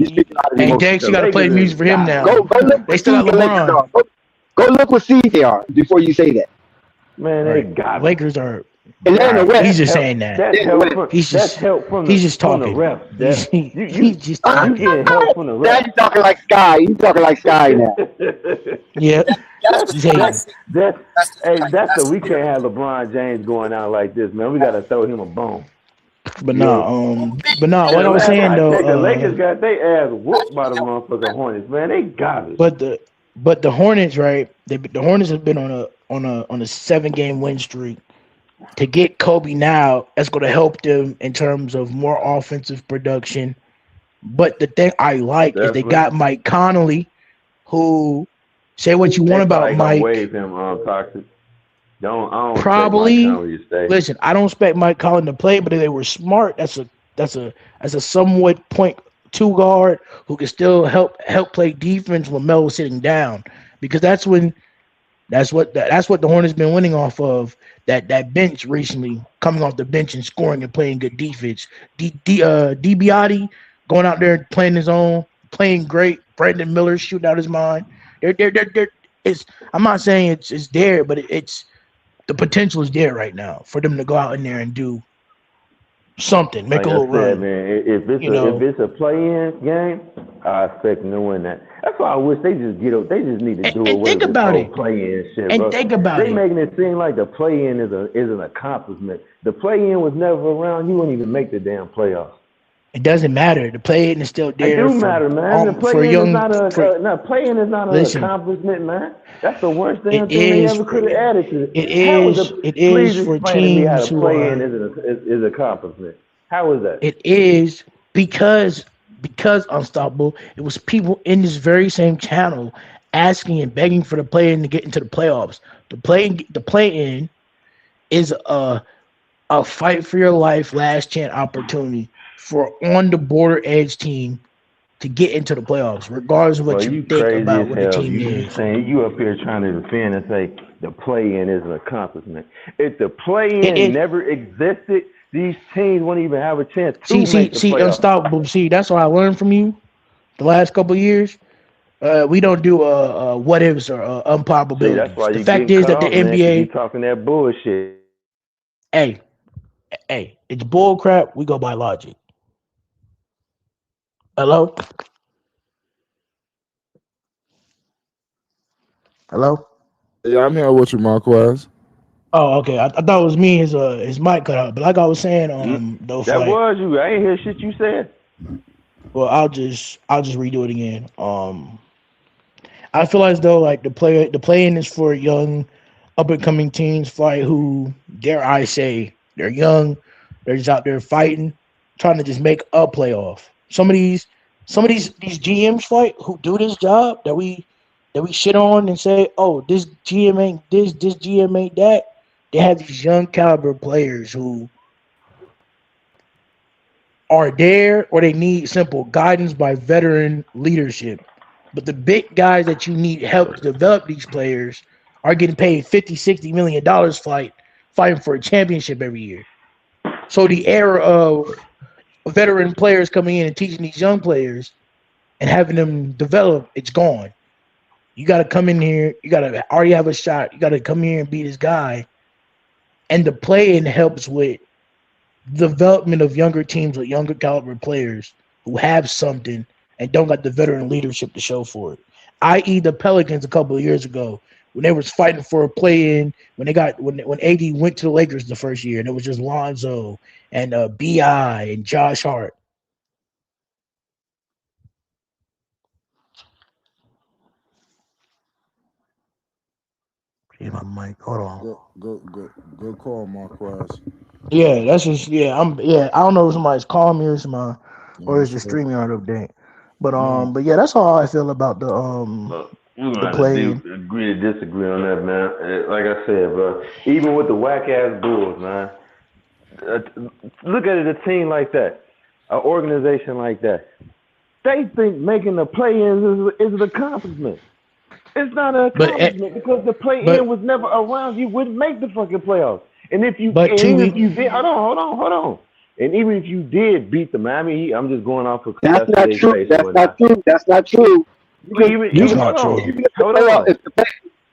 hey Dex, you gotta play music for him now. Go look. They still got LeBron. Go look what seed they are before you say that. Man, they garbage. Lakers are. And then the West. He's just saying that. That's help from the refs. He's just talking. You get help from the refs. Now you talking like Sky. You talking like Sky now. Yeah. That's the we can't have LeBron James going out like this, man. We gotta throw him a bone. But what I was saying though, the Lakers got their ass whooped by the motherfucking Hornets, man. They garbage. But But the Hornets, right? The Hornets have been on a 7-game win streak. To get Coby now, that's going to help them in terms of more offensive production. But the thing I like is they Definitely. got Mike Conley, who say what you want They about probably gonna Mike. waive him Toxic. I don't expect Mike Probably. Conley to stay. Listen, I don't expect Mike Conley to play, but if they were smart, that's a somewhat point two guard who can still help play defense when Melo's sitting down, because that's what the Hornets been winning off of, that bench recently, coming off the bench and scoring and playing good defense. DiBiase going out there playing his own, playing great. Brandon Miller shooting out his mind. It's, I'm not saying it's there, but it's the potential is there right now for them to go out in there and do something, make Like a I little said, run. man, if it's a play-in game, I expect them to win that. That's why I wish they just get up. They just need to do And away think with this about whole it. play-in shit, And bro. think about They it. making it seem like the play-in is an accomplishment. The play-in was never around. You wouldn't even make the damn playoffs. It doesn't matter. The play-in is still there. It do matter, man. The For play-in young. play-in is not an Listen, accomplishment, man. That's the worst damn it thing they is. ever could have added to it. It How is is. the? It Please is for explain to me how teams the who play-in are. is an accomplishment. How is that? It is because Unstoppable. It was people in this very same channel asking and begging for the play-in to get into the playoffs. The play-in is a fight for your life, last chance opportunity for on the border edge team to get into the playoffs, regardless of what Well, you you think crazy about as what the hell. team You is. saying you up here trying to defend and say the play-in is an accomplishment. If the play-in It never existed, these teams wouldn't even have a chance to make the see, playoffs. Unstoppable. See, that's what I learned from you the last couple of years. We don't do what ifs or See, that's improbabilities. why The you're fact getting is cut that the off, man, because you NBA, talking that bullshit. hey, it's bull crap. We go by logic. Hello? Hello? Yeah, I'm here with you, Marquez. Oh, okay. I thought it was me. His mic cut out. But like I was saying, though, That like, was you. I ain't hear shit you said. well, I'll just redo it again. I feel as though like the play-in is for young, up and coming teams, like who dare I say they're young, they're just out there fighting, trying to just make a playoff. Some of these GMs like who do this job that we shit on and say, oh, this GM ain't this GM ain't that. They have these young caliber players who are there or they need simple guidance by veteran leadership. But the big guys that you need help to develop these players are getting paid $50-60 million fighting for a championship every year. So the era of veteran players coming in and teaching these young players and having them develop, it's gone. You got to come in here. You got to already have a shot. You got to come here and be this guy. And the play-in helps with development of younger teams with younger caliber players who have something and don't got the veteran leadership to show for it. I.e. the Pelicans a couple of years ago when they was fighting for a play-in when AD went to the Lakers the first year and it was just Lonzo and B.I. and Josh Hart. Hey, my mic. Hold on. Good call, Marquez. Yeah, that's just I don't know if somebody's calling me or somebody or is the Yes, sir. streaming out of date. But No, but yeah, that's how I feel about Look, we're the gonna have play. to agree to disagree on that, man. Like I said, bro, even with the whack ass Bulls, man. Look at it, a team like that, an organization like that. They think making the play-ins is an accomplishment. It's not an accomplishment because the play-in was never around. You wouldn't make the fucking playoffs. And even if you did, hold on. And even if you did beat the Miami Heat, I'm just going off of That's not yesterday's true. pace. That's not true. Even not true. hold on.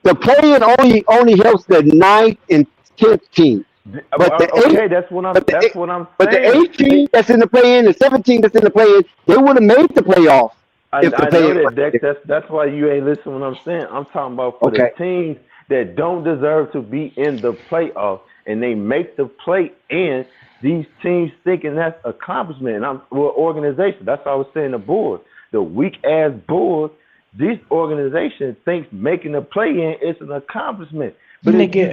The play-in only helps the 9th and 10th team. But That's what I'm saying. But the 18 that's in the play-in, the 17 that's in the play-in, they would have made the playoffs. I know that, Dex. That's why you ain't listening to what I'm saying. I'm talking about for the teams that don't deserve to be in the playoffs and they make the play-in. These teams thinking that's accomplishment. And organization. That's what I was saying. The Bulls, the weak ass Bulls, this organization thinks making a play-in is an accomplishment. But Nigga,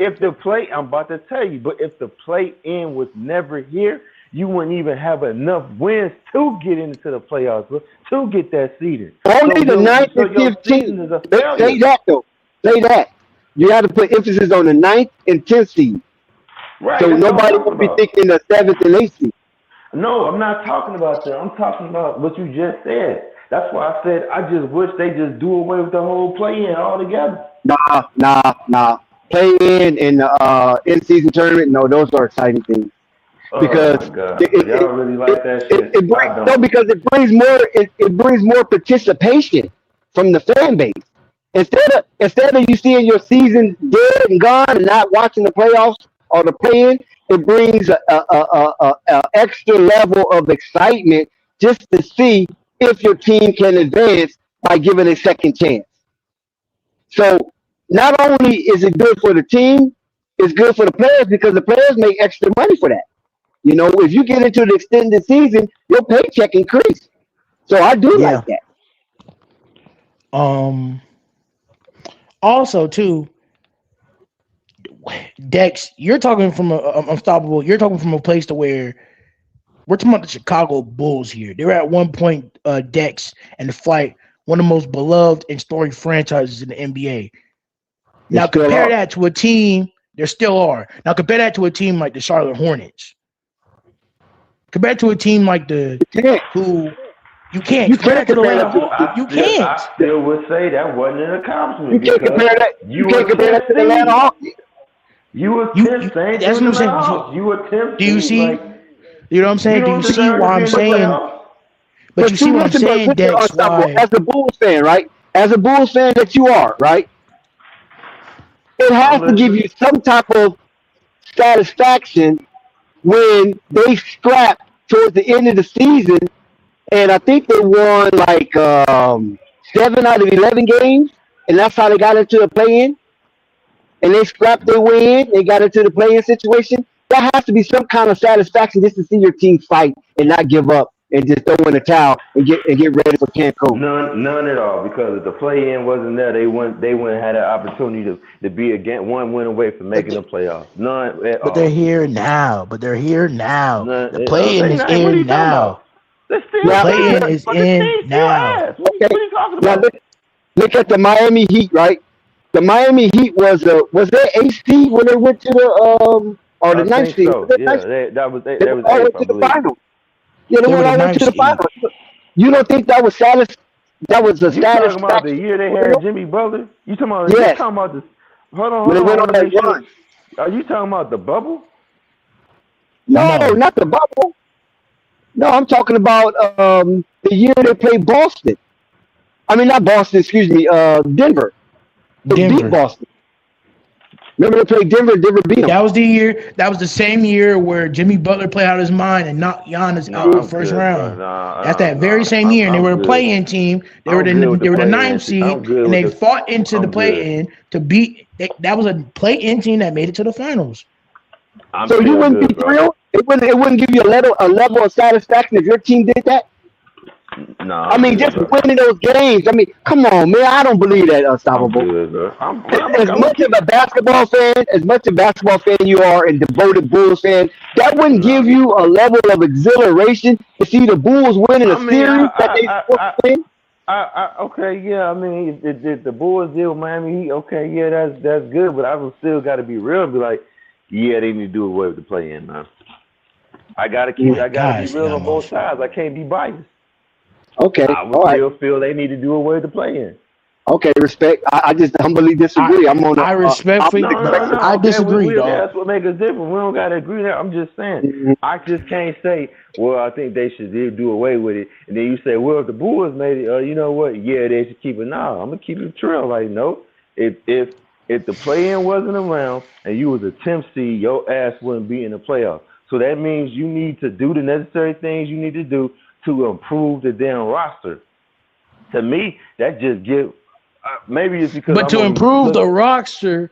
if the play, I'm about to tell you, but if the play-in was never here, you wouldn't even have enough wins to get into the playoffs, bro, to get that seeding. Only the 9th and 15th. Say that though. Say that. You have to put emphasis on the 9th and 10th seed. Right. So nobody will be thinking the 7th and 8th seed. No, I'm not talking about that. I'm talking about what you just said. That's why I said I just wish they just do away with the whole play-in altogether. Nah. Play-in and in-season tournament, no, those are exciting things. Because y'all really like that shit. Because it brings more participation from the fan base. Instead of you seeing your season dead and gone and not watching the playoffs or the play-in, it brings a extra level of excitement just to see if your team can advance by giving a second chance. So not only is it good for the team, it's good for the players because the players make extra money for that. You know, if you get into the extended season, your paycheck increases. So I do like that. Also, too, Dex, you're talking from unstoppable. You're talking from a place to where we're talking about the Chicago Bulls here. They were at one point, Dex and the Flight, one of the most beloved and storied franchises in the NBA. Now compare that to a team. There still are. Now compare that to a team like the Charlotte Hornets. Compare to a team like you can't. Compare that to the Atlanta. You can't. I still would say that wasn't an accomplishment. You can't compare that. You can't compare that to the Atlanta Hawks. You were 10th. That's what I'm saying. You were 10th. Do you see? You know what I'm saying? Do you see why I'm saying? But you see what I'm saying, Dex? Why? As a Bulls fan, right? As a Bulls fan that you are, right? It has to give you some type of satisfaction when they scrap towards the end of the season, and I think they won like 7 out of 11 games, and that's how they got into the play-in. And they scrapped their way in, they got into the play-in situation. That has to be some kind of satisfaction just to see your team fight and not give up and just throw in the towel and get ready for Cancun. None at all, because if the play-in wasn't there, they wouldn't have had an opportunity to be again one win away from making the playoffs. None at all. But they're here now. The play-in is in now. The play-in is in now. Okay. What are you talking about? Look at the Miami Heat, right? The Miami Heat was their 8th seed when they went to the or the 9th seed. So. Yeah, that was 8th, to the finals. Yeah, they went all the way to the finals. You don't think that was status? That was the status. You talking about the year they had Jimmy Butler? You talking about? Yes. You talking about this? Hold on. When they went on that run. Are you talking about the bubble? No, not the bubble. No, I'm talking about the year they played Boston. I mean, not Boston. Excuse me, Denver. They beat Boston. Remember they played Denver? Denver beat them. That was the year. That was the same year where Jimmy Butler played out his mind and knocked Giannis out in the first round. That's that very same year, and they were a play-in team. They were the 9th seed, and they fought into the play-in to beat. That was a play-in team that made it to the finals. So you wouldn't be thrilled? It wouldn't give you a level of satisfaction if your team did that? No. I mean, just winning those games. I mean, come on, man. I don't believe that unstoppable. As much of a basketball fan you are and devoted Bulls fan, that wouldn't give you a level of exhilaration to see the Bulls winning a series that they supposed to win? Okay, yeah. I mean, if the Bulls deal with Miami Heat, okay, yeah, that's good. But I would still got to be real and be like, yeah, they need to do away with the play-in, man. I gotta be real on both sides. I can't be biased. Okay, I would still feel they need to do away with the play-in. Okay, respect. I just humbly disagree. I respectfully I disagree, dog. That's what makes us different. We don't gotta agree there. I'm just saying. Mm-hmm. I just can't say, well, I think they should do away with it. And then you say, well, if the Bulls made it, you know what? Yeah, they should keep it. No, I'm gonna keep it trail. Like, no. If the play-in wasn't around and you was a 10th seed, your ass wouldn't be in the playoffs. So that means you need to do the necessary things you need to do to improve the damn roster. To me, that just maybe it's because. But to improve the roster,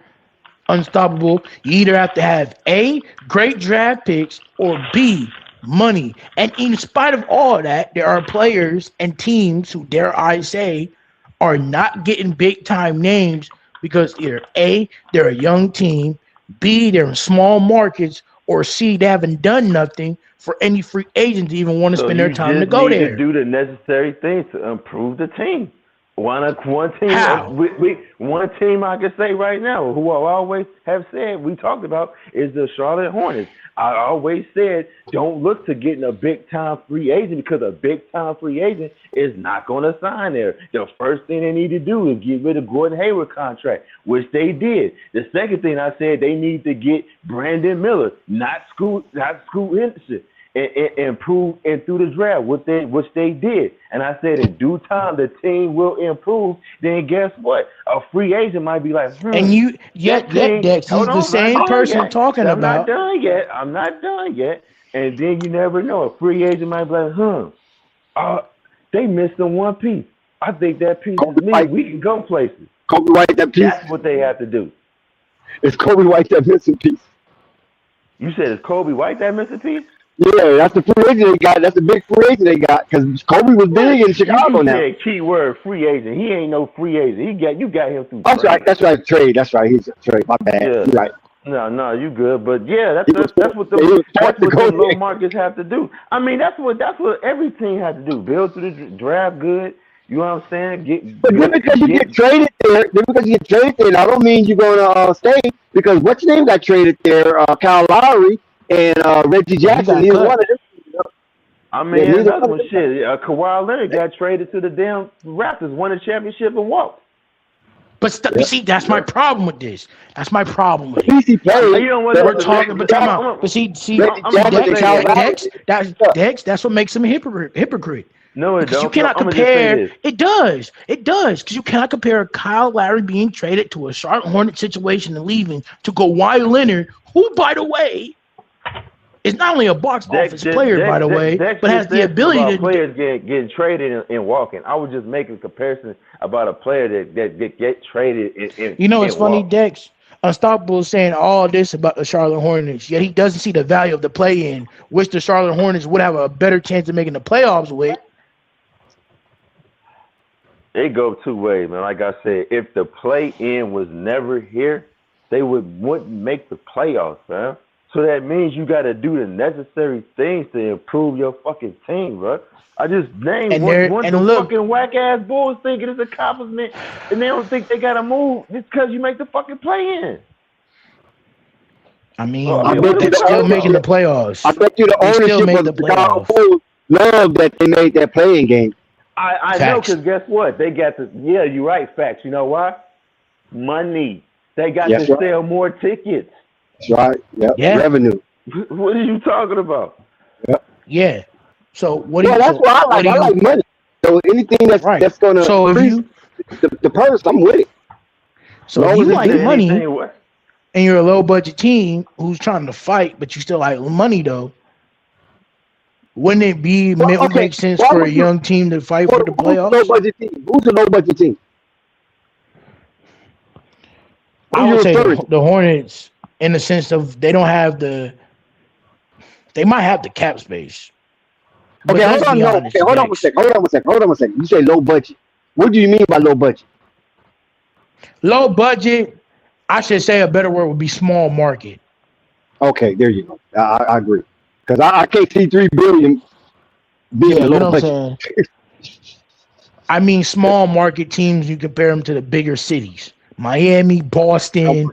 unstoppable, you either have to have A, great draft picks, or B, money. And in spite of all that, there are players and teams who, dare I say, are not getting big time names because either A, they're a young team, B, they're in small markets, or C, they haven't done nothing for any free agent to even want to So spend you their time to just go need to there. do the necessary things to improve the team. One team, How? one team I can say right now, who I always have said we talked about, is the Charlotte Hornets. I always said don't look to getting a big time free agent because a big time free agent is not going to sign there. The first thing they need to do is get rid of Gordon Hayward contract, which they did. The second thing I said they need to get Brandon Miller, not Scoot Henderson. And improve and through the draft, which they did. And I said in due time the team will improve. Then guess what? A free agent might be like, And yet Dex, he's the same person talking I'm not about. done yet. I'm not done yet. And then you never know. A free agent might be like, they missing one piece. I think that piece is me. We can go places. Coby White, that piece. That's what they have to do. It's Coby White that missing piece. You said it's Coby White that missing piece? Yeah, that's the free agent they got. That's the big free agent they got because Coby was big in Chicago now. You said keyword free agent. He ain't no free agent. You got him through. That's right. That's right. Trade. That's right. He's a trade. My bad. Yeah. You're right. No, you good. But yeah, that's what the low markets have to do. I mean, that's what every team has to do. Build through the draft good. You know what I'm saying? But just because you get traded there, I don't mean you're going to stay because what's your name got traded there? Kyle Lowry and Reggie Jackson. Neither one of them. I mean, that's one shit. Kawhi Leonard got traded to the damn Raptors, won a championship and walked. But you see, that's my problem with this. That's my problem with it. Easy play. We're talking, but come on. But see, Dex, that's what makes him a hypocrite. No, it don't. You cannot compare. It does, because you cannot compare Kyle Lowry being traded to a Charlotte Hornets situation and leaving to Kawhi Leonard, who, by the way, is not only a box office player, by the way, but has the ability to players getting traded and walking. I was just making a comparison about a player that get traded. It's funny, Dex. Unstoppable is saying all this about the Charlotte Hornets, yet he doesn't see the value of the play-in, which the Charlotte Hornets would have a better chance of making the playoffs with. It go two ways, man. Like I said, if the play-in was never here, they wouldn't make the playoffs, man. So that means you got to do the necessary things to improve your fucking team, bro. I just named one of the fucking whack-ass Bulls thinking it's an accomplishment, and they don't think they got to move just because you make the fucking play-in. I mean, they're still making the playoffs. I bet you the ownership of the Chicago Bulls love that they made that playing game. I know, because guess what? They got to, yeah, you're right, facts. You know why? Money. They got to sell more tickets. That's right. Yep. Yeah. Revenue. What are you talking about? Yep. Yeah. So what do you? That's what I like. I like money. So anything that's going to increase the purse, I'm with it. So if you like money, and you're a low budget team who's trying to fight, but you still like money though, wouldn't it make sense for a young team to fight for the playoffs? Who's a low budget team? I would say the Hornets, in the sense of they might have the cap space. Okay, hold on a second. You say low budget. What do you mean by low budget? Low budget, I should say a better word would be small market. Okay, there you go. I agree. Because I can't see $3 billion being low budget. I mean, small market teams, you compare them to the bigger cities. Miami, Boston.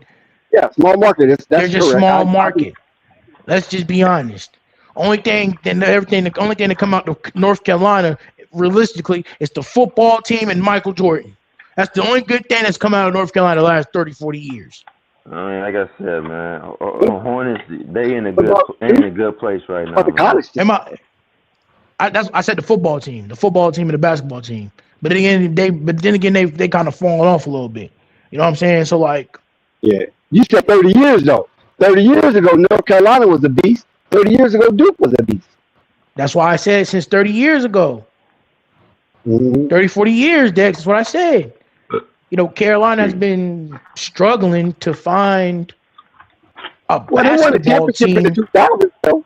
Yeah, small market. They're just correct. Small market. Let's just be honest. The only thing that come out of North Carolina, realistically, is the football team and Michael Jordan. That's the only good thing that's come out of North Carolina the last 30, 40 years. I mean, like I said, man, Hornets, they in a good place right now. The college team. I said the football team and the basketball team. But then again, they kind of fallen off a little bit. You know what I'm saying? So like, yeah, you said 30 years though. 30 years ago, North Carolina was a beast. 30 years ago, Duke was a beast. That's why I said since 30 years ago. 30, 40 years, Dex, that's what I said. You know, Carolina has been struggling to find a basketball team. In the 2000s, though.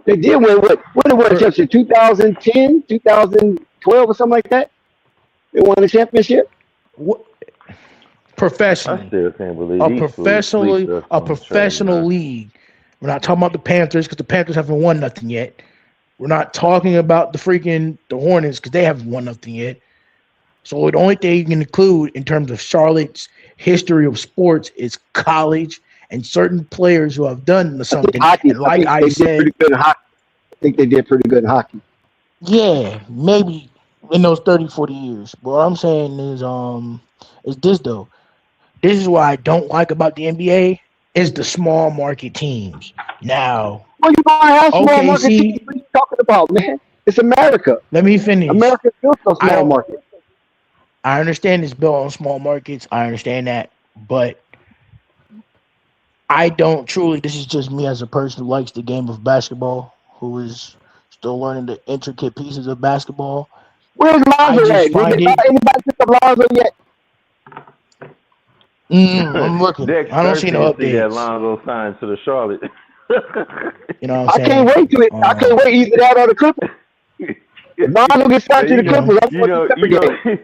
They did win what? When they won the championship? 2010, 2012, or something like that. They won the championship. What, I professionally, still can't believe a these fools professional, sleep us a on the train, professional man. league. We're not talking about the Panthers because the Panthers haven't won nothing yet. We're not talking about the Hornets because they haven't won nothing yet. So the only thing you can include in terms of Charlotte's history of sports is college and certain players who have done something. Hockey. And like I they did said, pretty good in hockey. I think they did pretty good in hockey. yeah, maybe in those 30, 40 years. But what I'm saying is this though. This is what I don't like about the NBA is the small market teams. Now, Well, you gonna have small market OKC, teams. What are you talking about, man? It's America. let me finish. America's built on I small don't market. I understand it's built on small markets. I understand that, but I don't truly. This is just me as a person who likes the game of basketball, who is still learning the intricate pieces of basketball. Where's I Lonzo just at? find Did it. anybody pick up Lonzo yet? I'm looking. Dex I don't see no thirsty to see that updates. Lonzo signed to the Charlotte. You know what I'm I can't saying? wait to it. I can't wait either that or the Clippers. If Lonzo gets signed to the Clippers, I'm going to the Clipper game.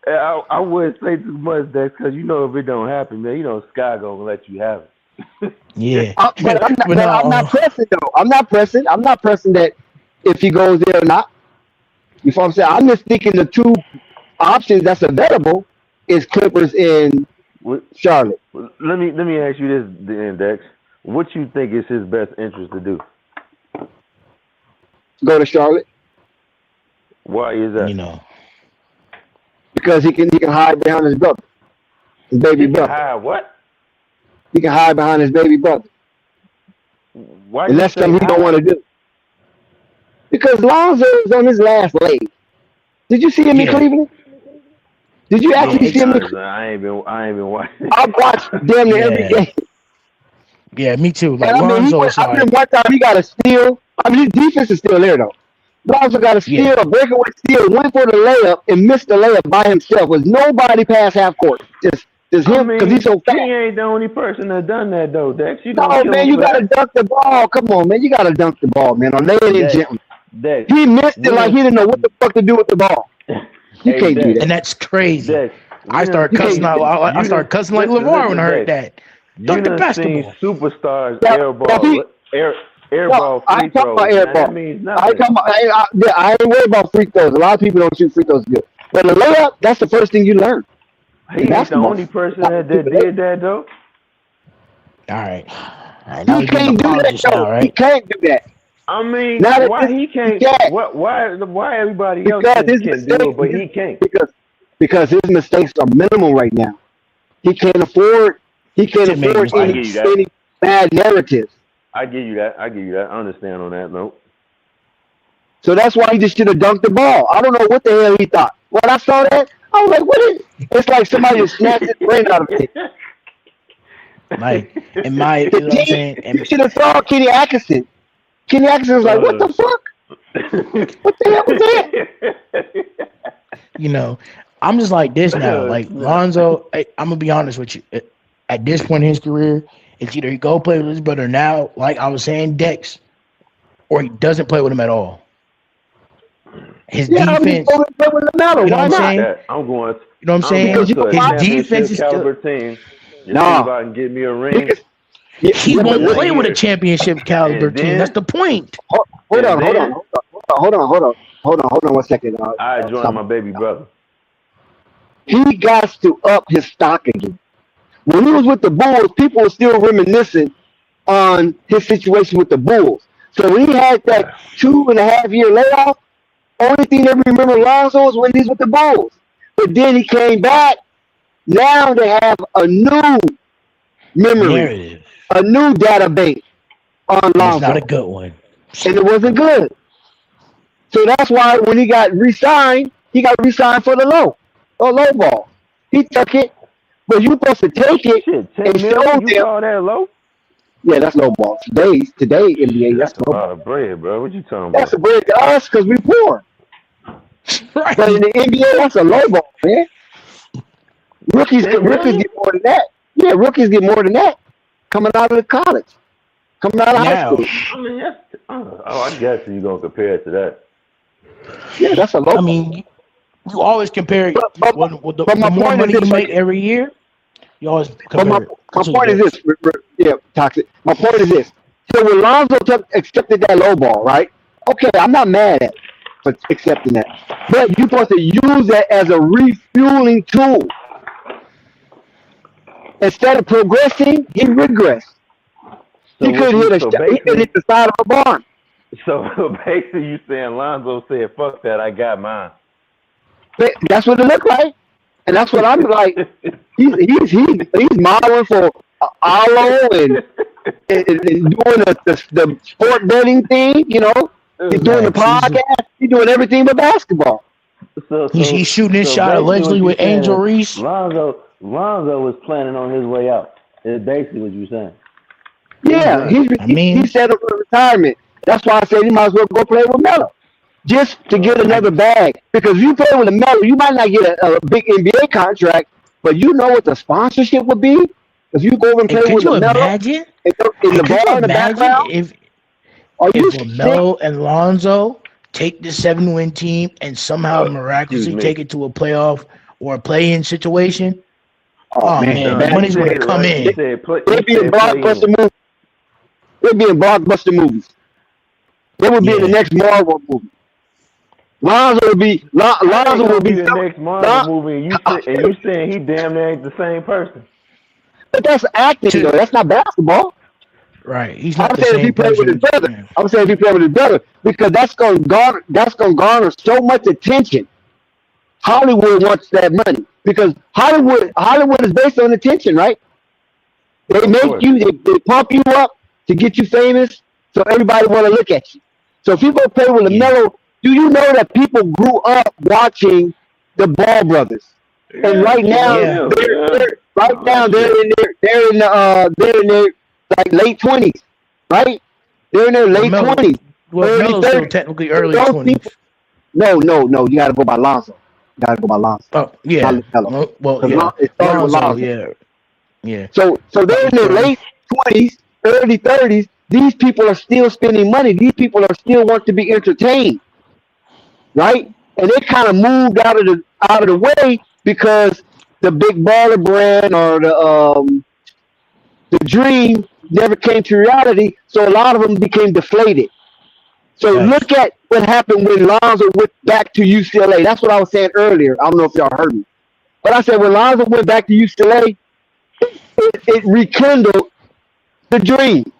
I wouldn't say too much, Dex, because if it don't happen, man, Sky gonna let you have it. Yeah, But I'm not, but I'm not pressing though. I'm not pressing. I'm not pressing that if he goes there or not. You know what I'm saying? I'm just thinking the two options that's available is Clippers and What- Charlotte. Let me ask you this, then, Dex. What you think is his best interest to do? Go to Charlotte Why is that? you know, because he can hide behind his brother, his baby He can brother. hide what? He can hide behind his baby brother, Why and you that's say something he don't hide? want to do. Because Lonzo is on his last leg. Did you see him in Yeah. Cleveland? Did you No, actually see him in honestly, I ain't been watching. I've watched damn near every Yeah. game. yeah, me too. Like And I mean, Lonzo's I like, remember one time he got a steal. I mean, his defense is still there though. Lonzo got a steal, Yeah. a breakaway steal, went for the layup and missed the layup by himself. Was nobody past half court. Just I him because mean, he's so he fast. ain't the only person that done that though, Dex. You No, gonna kill man, him you for gotta that? dunk the ball. Come on, man, you gotta dunk the ball, man. Or lay it in Dex, gently. Dex, He missed it when like he didn't know what the fuck to do with the ball. You Hey, can't do Dex, that. and that's crazy. Dex, I started You can't cussing do out. that. I started cussing like LeVar when I heard that. You Dunk the done seen basketball. superstars Yeah, airball No, I free ain't talking about throws, air man. ball. That means I nothing. ain't talking about. I ain't worried about free throws. A lot of people don't shoot free throws good. But the layup, that's the first thing you learn. He ain't the Basketball. only person that did that though. All right. Now He we getting can't do that apologists though. now, He right? can't do that. I mean, Not at why this. he He can't? can't Why everybody else because his can do it, but he mistakes. can't? Because his mistakes are minimal right now. He can't afford. He can't To make afford I any, give you that. any bad narratives. I give you that. I understand on that note. So that's why he just should have dunked the ball. I don't know what the hell he thought. When I saw that, I was like, "What is?" It's like somebody just snatched his brain out of it. Like, in my, you know what I'm saying? You should have saw Kenny Atkinson. Kenny Atkinson was like, "What the fuck? What the hell was that?" You know, I'm just like this now. Like Lonzo, I'm gonna be honest with you. At this point in his career, it's either he go play with his brother now, like I was saying, Dex, or he doesn't play with him at all. His Yeah, I mean, defense, go and play with Lamelo. You know Why what I'm not? saying? I'm going. you know what I'm saying? going to a His championship defense is caliber still. team. Just see Nah. if I can get me a ring. Because, yeah, He yeah, won't but play listen, with a championship caliber And team. then- That's the point. hold on, and hold then- on 1 second. I joined my baby brother. He got to up his stock again. When he was with the Bulls, people were still reminiscing on his situation with the Bulls. So when he had that 2.5 year layoff, only thing they remember Lonzo was when he's with the Bulls. But then he came back. Now they have a new memory, Narrative. a new database on And it's Lonzo, not a good one. and it wasn't good. So that's why when he got re-signed for the low ball. He took it, but you supposed to take it Shit, 10 and show million? You them. call that low? Yeah, that's low ball. Today NBA, That's that's a low lot ball. of bread, bro. What you talking That's about? a break to us because we poor. Right. But in the NBA, that's a low ball, man. Rookies 10 million? get more than that. Yeah, rookies get more than that coming out of the college. coming out of high Now, school. I mean, I guess you're gonna compare it to that. Yeah, that's a low I ball. mean, you always compare it But with but my the more point is money this you right make every year. You always But compare it my to point is the this. Yeah, toxic. My point is this. So when Lonzo accepted that low ball, right? Okay, I'm not mad at for accepting that. But you're supposed to use that as a refueling tool. Instead of progressing, he regressed. So He what could you hit a so shot. He could basically hit the side of a barn. so basically you saying Lonzo said, "Fuck that, I got mine." But that's what it looked like, and that's what I'm like. He's modeling for Arlo and doing the sport betting thing. You know, he's doing the Facts. podcast. He's doing everything but basketball. He's shooting his shot basically allegedly what with you saying Angel is Reese. Lonzo was planning on his way out. Is basically what you're saying. Yeah, I he mean, set up for retirement. That's why I said he might as well go play with Melo. Just to get another bag. Because if you play with Melo, you might not get a big NBA contract, but you know what the sponsorship would be? If you go over and hey, play could with you Melo imagine? in Hey, the could you bar in the imagine background, are you if sick? LaMelo and Lonzo take the 7-win team and somehow Excuse miraculously me. take it to a playoff or a play-in situation? Oh man, No, the man, money's going to come he in. said play. they'd He be in said play blockbuster in. movies. They'd be in blockbuster movies. They would be in the Yeah. next Marvel movie. Lonzo would be How they Lonzo gonna would be be the next Marvel movie, and you saying he damn near ain't the same person? but that's acting though. That's not basketball. Right. He's I'm not the saying if he same played with his person. brother. Yeah. I'm saying if he played with his brother because that's gonna garner so much attention. Hollywood wants that money because Hollywood is based on attention, right? They Of make course. you they pump you up to get you famous, so everybody want to look at you. So if you go play with Yeah. Lamelo, do you know that people grew up watching the Ball brothers? And Yeah, right now, Yeah. they're in their like late 20s, right? They're in their late Melo, 20s, early Melo's still 30s. technically early Those 20s. people, no, you gotta go by Lonzo. You gotta go by Lonzo. Oh yeah. Not Lamelo. Well, 'Cause yeah. it started with Lonzo, Lonzo. yeah, yeah. So they're in their 30. late 20s, early 30s. These people are still spending money. These people are still want to be entertained, right? And they kind of moved out of the way because the big baller brand or the dream never came to reality. So a lot of them became deflated. So Facts. look at what happened when Lonzo went back to UCLA. That's what I was saying earlier. I don't know if y'all heard me, but I said when Lonzo went back to UCLA, it rekindled the dream.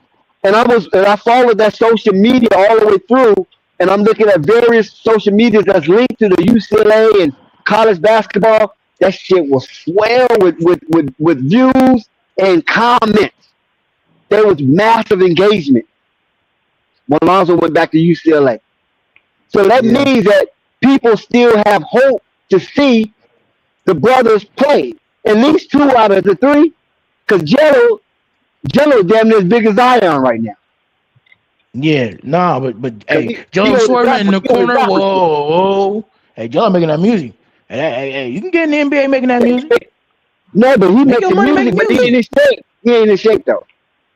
And I followed that social media all the way through, and I'm looking at various social medias that's linked to the UCLA and college basketball. That shit was swell with views and comments. There was massive engagement when Lonzo went back to UCLA. So that Yeah. means that people still have hope to see the brothers play. At least 2 out of the 3, because Jello damn near as big as Zion right now. Yeah, nah, but hey, he Joe on the swerving top- in the he on the corner. top. Whoa. Hey, Joe making that music. Hey, you can get in the NBA making that music. No, but he Make makes your the money, music, make but he ain't in shape. He ain't in shape though.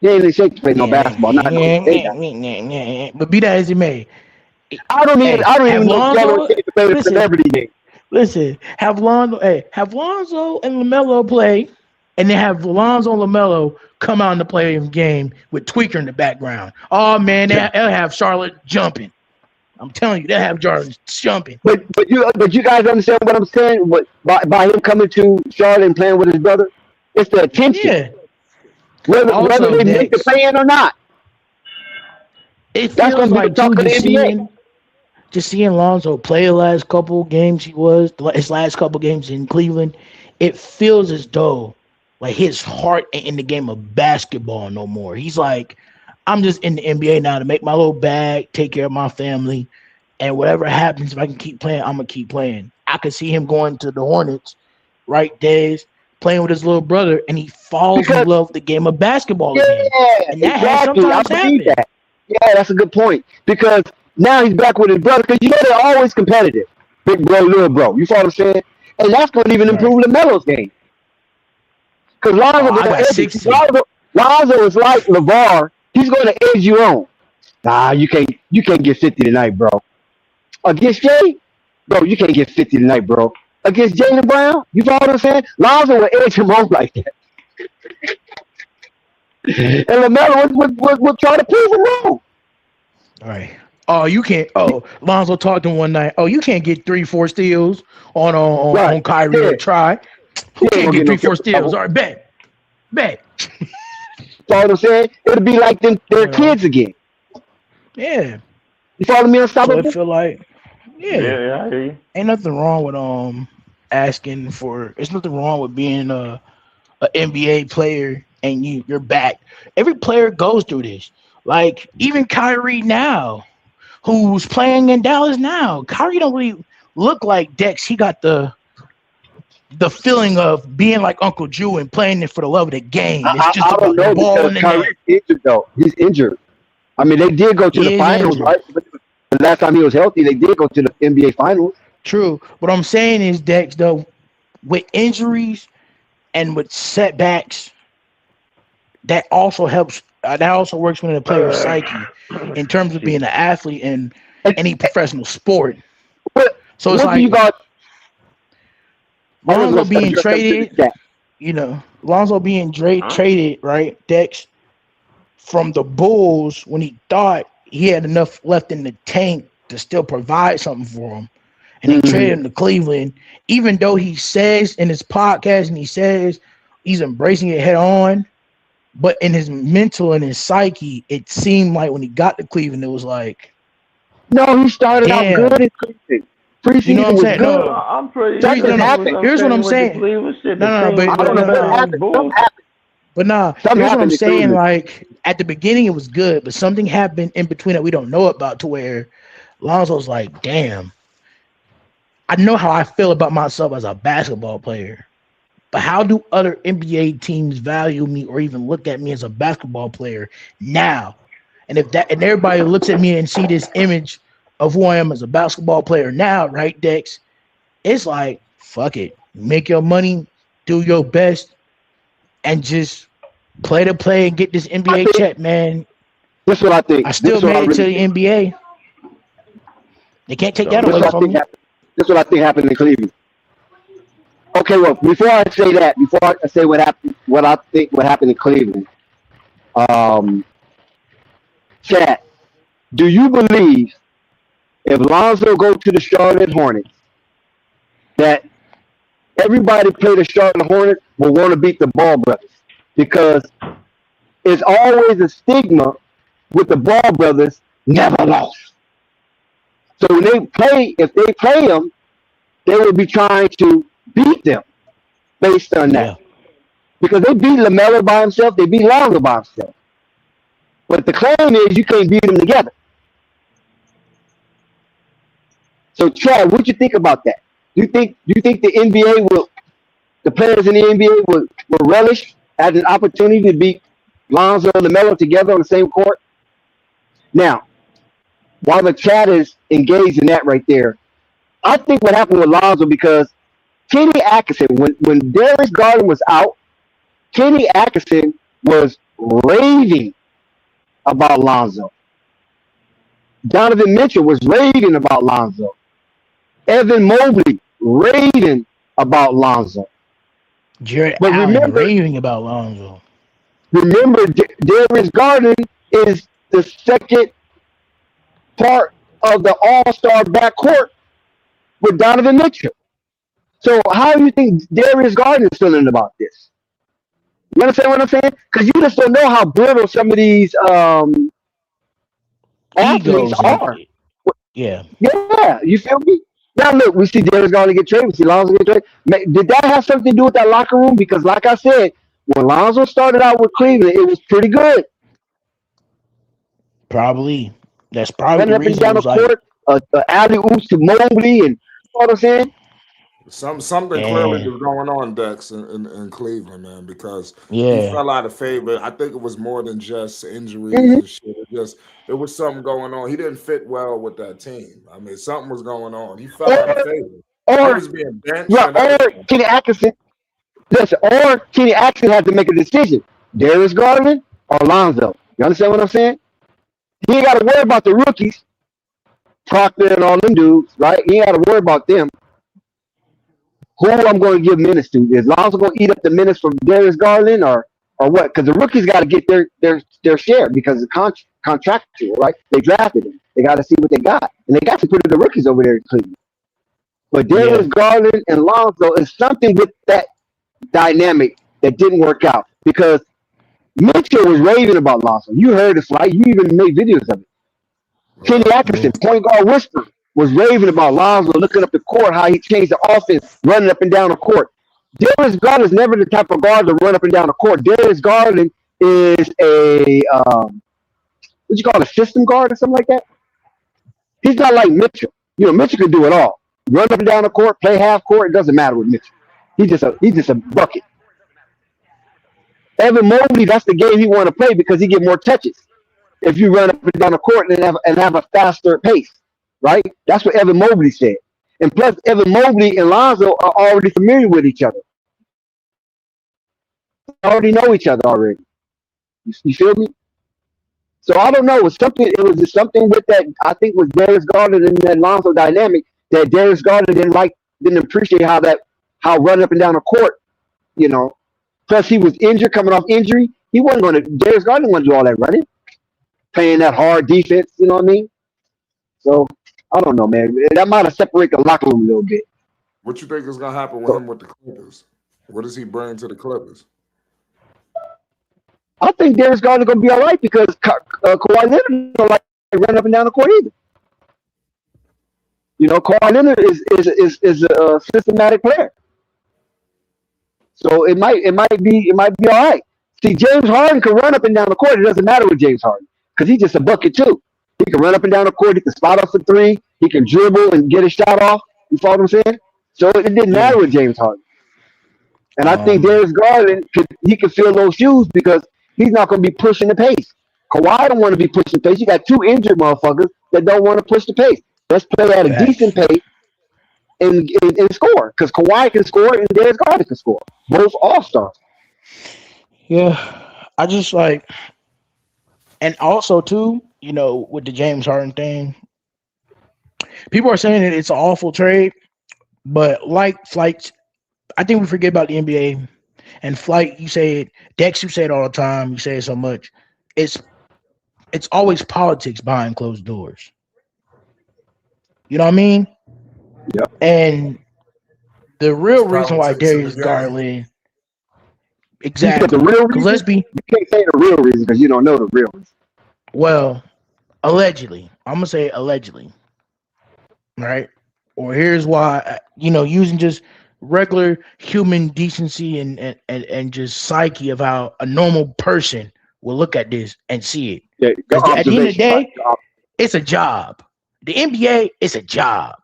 He ain't in shape to play no basketball. Not no yeah. But be that as it may, I don't even have know if Jello Lonzo. is to play the Listen, celebrity game. listen. Have Lonzo and Lamelo play, and then have Lonzo and Lamelo come out in the play game with Tweaker in the background. Oh man, they'll have Charlotte jumping. I'm telling you, they'll have Charlotte jumping. But you guys understand what I'm saying? What by him coming to Charlotte and playing with his brother, it's the attention. Yeah. Whether Also, they make the Dex, play in or not. it That's feels gonna be like the talk too of the NBA. just seeing Lonzo play the last couple games his last couple games in Cleveland, it feels as though like his heart ain't in the game of basketball no more. He's like, I'm just in the NBA now to make my little bag, take care of my family, and whatever happens, if I can keep playing, I'm gonna keep playing. I could see him going to the Hornets, right, Days, playing with his little brother, and he falls in love with the game of basketball again. Yeah, And that has exactly. I sometimes believe happened. that. Yeah, that's a good point. Because now he's back with his brother. Because you know they're always competitive. Big bro, little bro. You follow what I'm saying? And that's going to even improve LaMelo's game. Because Lonzo, I got 60. Lonzo is like LeVar He's going to edge you on. Nah, you can't get 50 tonight, bro. Against Jay, bro, you can't get 50 tonight, bro. Against Jaylen Brown, you follow what I'm saying? Lonzo will edge him on like that. And Lamelo would try to prove him wrong. All right. Oh, you can't. Oh, Lonzo talked to him one night. Oh, you can't get 3-4 steals on Kyrie Yeah. or try. Who He can't ain't gonna get get 3-4 no steals? double. All right, bet. You follow what I'm saying? It'll be like they're You know. kids again. Yeah. You follow me, So Unstoppable? it feel like, yeah, Yeah, I hear you. ain't nothing wrong with asking for. It's nothing wrong with being a NBA player and you're back. Every player goes through this. Like even Kyrie now, who's playing in Dallas now. Kyrie don't really look like Dex. He got the feeling of being like Uncle Drew and playing it for the love of the game. It's just I don't about the know ball because in the net. Kyrie's injured though. He's injured. I mean, they did go to He the is finals, injured. right? The last time he was healthy, they did go to the NBA finals. True. What I'm saying is, Dex, though, with injuries and with setbacks, that also helps. That also works within a player's psyche in terms of being an athlete in any professional sport. What, So it's what do you like got? Lonzo being Address them to the traded, chat. Lonzo being traded, right, Dex, from the Bulls when he thought he had enough left in the tank to still provide something for him. And they traded him to Cleveland, even though he says in his podcast and he says he's embracing it head on. But in his mental and his psyche, it seemed like when he got to Cleveland, it was like, No, he started out damn. good in Cleveland. Preseason You know what I'm was saying? good. No, I'm pretty Something sure he happened. was Here's what I'm with the saying. Cleveland shit. No, The team but was I don't know better what than happened. the Something Bulls. happened. But nah, Something here's what I'm happened in saying. Cleveland. Like at the beginning, it was good, but something happened in between that we don't know about to where Lonzo's like, damn, I know how I feel about myself as a basketball player, but how do other NBA teams value me or even look at me as a basketball player now? And if that and everybody looks at me and see this image of who I am as a basketball player now, right, Dex? It's like, fuck it. Make your money, do your best, and just play to play and get this I NBA think check, man. this is what I think. I This still is what I made it to really the think. NBA. They can't take So that This is away what I from think me. happened. This is what I think happened in Cleveland. Okay, well, before I say that, before I say what happened, what I think what happened in Cleveland, um, chat. Do you believe if Lonzo go to the Charlotte Hornets that everybody play the Charlotte Hornets will want to beat the Ball brothers? Because it's always a stigma with the Ball brothers never lost. So when they play, if they play them, they will be trying to beat them based on that. Yeah. Because they beat Lamelo by himself, they beat Lonzo by himself. But the claim is you can't beat them together. So Chad, what you think about that? Do you think the NBA will the players in the NBA will relish as an opportunity to beat Lonzo and Lamelo together on the same court? Now, while the chat is engaged in that right there, I think what happened with Lonzo because Kenny Atkinson, when Darius Garland was out, Kenny Atkinson was raving about Lonzo. Donovan Mitchell was raving about Lonzo. Evan Mobley raving about Lonzo. Jared But Allen remember, raving about Lonzo. Darius Garland is the second part of the All-Star backcourt with Donovan Mitchell. So how do you think Darius Garland is feeling about this? You understand what I'm saying? Because you just don't know how brittle some of these athletes Egos and are. yeah. Yeah, you feel me? Now look, we see Darius Garland get traded. We see Lonzo get traded. Did that have something to do with that locker room? Because like I said, when Lonzo started out with Cleveland, it was pretty good. Probably. That's probably Running the up and reason it down the was like, court, alley oops to Mobley, and you know what I'm saying? Something clearly and was going on, Dex, in Cleveland, man, because he yeah. fell out of favor. I think it was more than just injuries Mhm. and shit. It was something going on. He didn't fit well with that team. I mean, something was going on. He fell out of favor. He Or was being benched yeah, and or everything. Kenny Atkinson. Listen, or Kenny Atkinson had to make a decision: Darius Garland or Lonzo. You understand what I'm saying? He ain't got to worry about the rookies, Proctor and all them dudes, right? He ain't got to worry about them. Who I'm going to give minutes to? Is Lonzo going to eat up the minutes from Darius Garland or what? Because the rookies got to get their share because the contractual, right? They drafted them. They got to see what they got, and they got to put the rookies over there in Cleveland. But Darius Yeah. Garland and Lonzo is something with that dynamic that didn't work out because Mitchell was raving about Lonzo. You heard it, right? You even made videos of it. Kenny Atkinson, point guard whisper, was raving about Lonzo looking up the court, how he changed the offense, running up and down the court. Darius Garland is never the type of guard to run up and down the court. Darius Garland is a what you call a system guard or something like that. He's not like Mitchell. You know, Mitchell can do it all. Run up and down the court, play half court. It doesn't matter with Mitchell. He's just a bucket. Evan Mobley, that's the game he want to play because he get more touches. If you run up and down the court and have a faster pace, right? That's what Evan Mobley said. And plus, Evan Mobley and Lonzo are already familiar with each other. They already know each other already. You feel me? So I don't know. It was just something with that. I think was Darius Garland and that Lonzo dynamic that Darius Garland didn't appreciate how running up and down the court, you know. Plus he was injured, coming off injury. Darius Garland wasn't do all that running, playing that hard defense. You know what I mean? So I don't know, man. That might have separated the locker room a little bit. What you think is gonna happen with him with the Clippers? What does he bring to the Clippers? I think Darius Garland gonna be all right because Kawhi Leonard don't like running up and down the court either. You know, Kawhi Leonard is a systematic player, so it might be all right. See, James Harden can run up and down the court. It doesn't matter with James Harden because he's just a bucket too. He can run up and down the court. He can spot off for three. He can dribble and get a shot off. You follow what I'm saying? So it didn't matter with James Harden. And I think Darius Garland could fill those shoes because he's not going to be pushing the pace. Kawhi don't want to be pushing the pace. You got two injured motherfuckers that don't want to push the pace. Let's play at a decent pace and score because Kawhi can score and Darius Garland can score. Both all-stars. Yeah, I just like, and also too, you know, with the James Harden thing, people are saying that it's an awful trade, but like Flight, I think we forget about the NBA. And Flight, you say it, Dex, you say it all the time, you say it so much. It's always politics behind closed doors. You know what I mean? Yep. And the real reason why Darius Garland, exactly. The real reason? Let's be. You can't say the real reason because you don't know the real reason. Well, allegedly, I'm gonna say allegedly, right? Or here's why, you know, using just regular human decency and just psyche of how a normal person will look at this and see it. Yeah, at the end of the day, it's a job. The NBA is a job.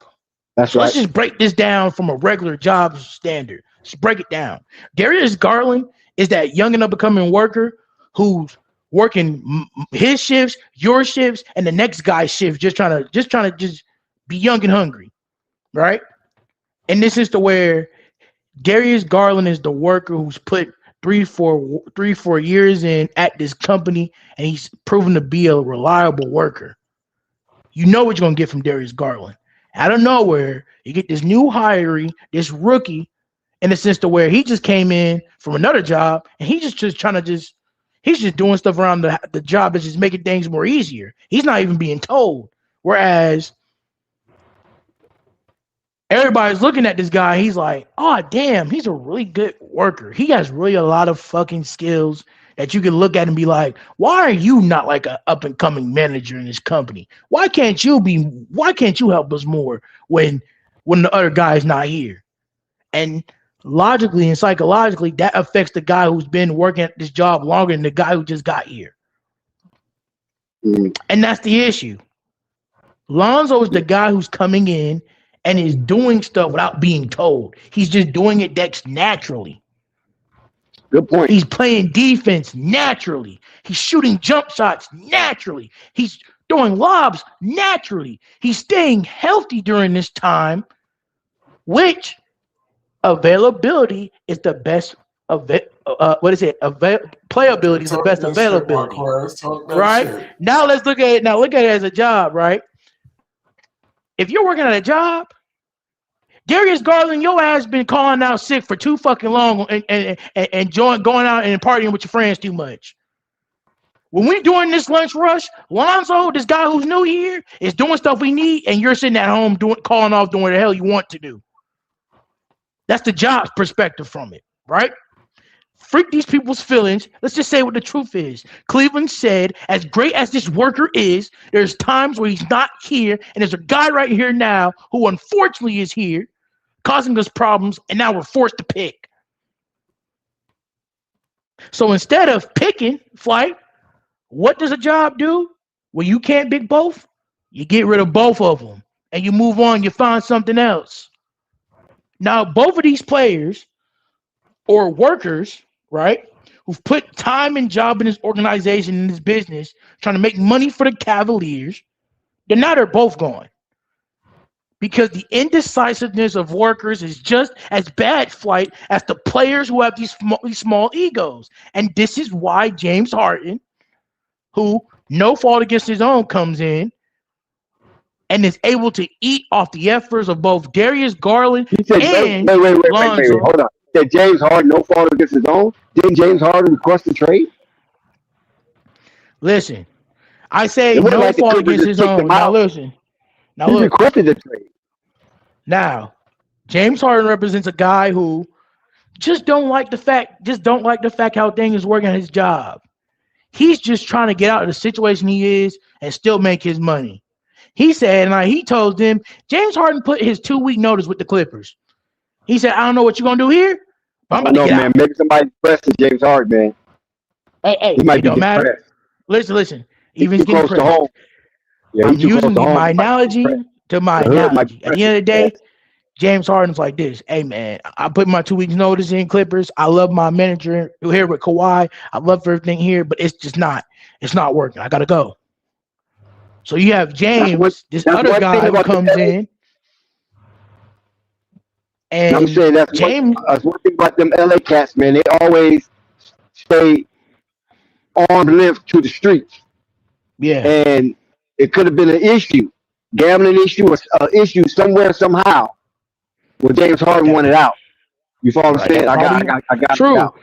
That's right. Let's just break this down from a regular job standard. Just break it down. Darius Garland is that young and up-and-coming worker who's working his shifts, your shifts, and the next guy's shift, just trying to be young and hungry, right? And this is to where Darius Garland is the worker who's put 3-4 years in at this company, and he's proven to be a reliable worker. You know what you're gonna get from Darius Garland. Out of nowhere, you get this new hiree, this rookie, in the sense to where he just came in from another job, and he's just doing stuff around the job that's just making things more easier. He's not even being told. Whereas everybody's looking at this guy, he's like, oh, damn, he's a really good worker. He has really a lot of fucking skills that you can look at and be like, why are you not like an up-and-coming manager in this company? Why can't you help us more when the other guy's not here? And logically and psychologically, that affects the guy who's been working at this job longer than the guy who just got here. And that's the issue. Lonzo is the guy who's coming in and is doing stuff without being told. He's just doing it Dex naturally. Good point. He's playing defense naturally. He's shooting jump shots naturally. He's throwing lobs naturally. He's staying healthy during this time, which availability is the best what is it? Playability is the Talk best that shit, availability, Marquez. Talk that right? shit. Now let's look at it. Now look at it as a job, right? If you're working at a job, Darius Garland, your ass been calling out sick for too fucking long and going out and partying with your friends too much. When we doing this lunch rush, Lonzo, this guy who's new here, is doing stuff we need, and you're sitting at home calling off doing what the hell you want to do. That's the job's perspective from it, right? Freak these people's feelings. Let's just say what the truth is. Cleveland said, as great as this worker is, there's times where he's not here, and there's a guy right here now who unfortunately is here, causing us problems, and now we're forced to pick. So instead of picking Flight, what does a job do? Well, you can't pick both. You get rid of both of them, and you move on. You find something else. Now, both of these players or workers, right, who've put time and job in this organization, in this business, trying to make money for the Cavaliers, now they're both gone. Because the indecisiveness of workers is just as bad, Flight, as the players who have these small egos. And this is why James Harden, who no fault against his own, comes in and is able to eat off the efforts of both Darius Garland and Lonzo. Hold on. Said James Harden, no fault against his own. Didn't James Harden request the trade? Listen, I say no fault against his own. Now listen. Now he look. requested the trade. Now, James Harden represents a guy who just don't like the fact how things is working at his job. He's just trying to get out of the situation he is and still make his money. He said, and he told them, James Harden put his 2-week notice with the Clippers. He said, I don't know what you're going to do here, but I'm about to get out. Maybe somebody's pressing James Harden, man. Hey, it don't matter. Listen. Even getting pressed. Home. Yeah, I'm using my analogy to my analogy. At the end of the day, James Harden's like this. Hey, man, I put my 2 weeks notice in Clippers. I love my manager here with Kawhi. I love everything here, but it's not working. I got to go. So you have James, this other guy who comes in. And I'm saying that's James. One thing about them LA cats, man. They always stay arm's length to the streets. Yeah. And it could have been an issue, gambling issue, or an issue somewhere, somehow, where James Harden wanted out. You follow what I'm saying? I got True. it out.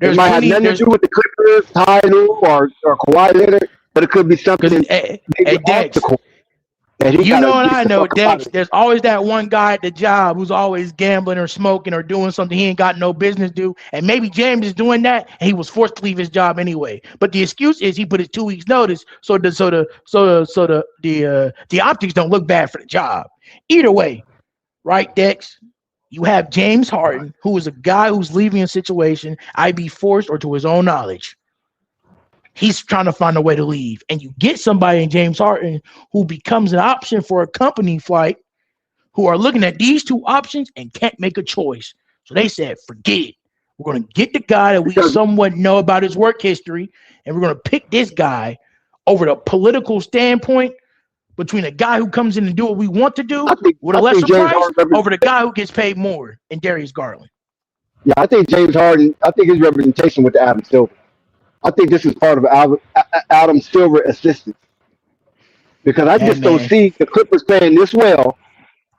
It might have nothing to do with the Clippers, Ty Lue, or Kawhi Leonard, but it could be something. Dex, you know and I know, Dex, there's always that one guy at the job who's always gambling or smoking or doing something he ain't got no business do. And maybe James is doing that and he was forced to leave his job anyway. But the excuse is he put his 2 weeks notice so the optics don't look bad for the job. Either way, right, Dex? You have James Harden, who is a guy who's leaving a situation, be forced or to his own knowledge. He's trying to find a way to leave. And you get somebody in James Harden who becomes an option for a company Flight who are looking at these two options and can't make a choice. So they said, forget it. We're going to get the guy that we somewhat know about his work history, and we're going to pick this guy over the political standpoint between a guy who comes in and do what we want to do with a lesser price over the guy who gets paid more in Darius Garland. Yeah, I think James Harden, his representation with the Adam Silver. I think this is part of Adam Silver assistance. Because I just don't see the Clippers playing this well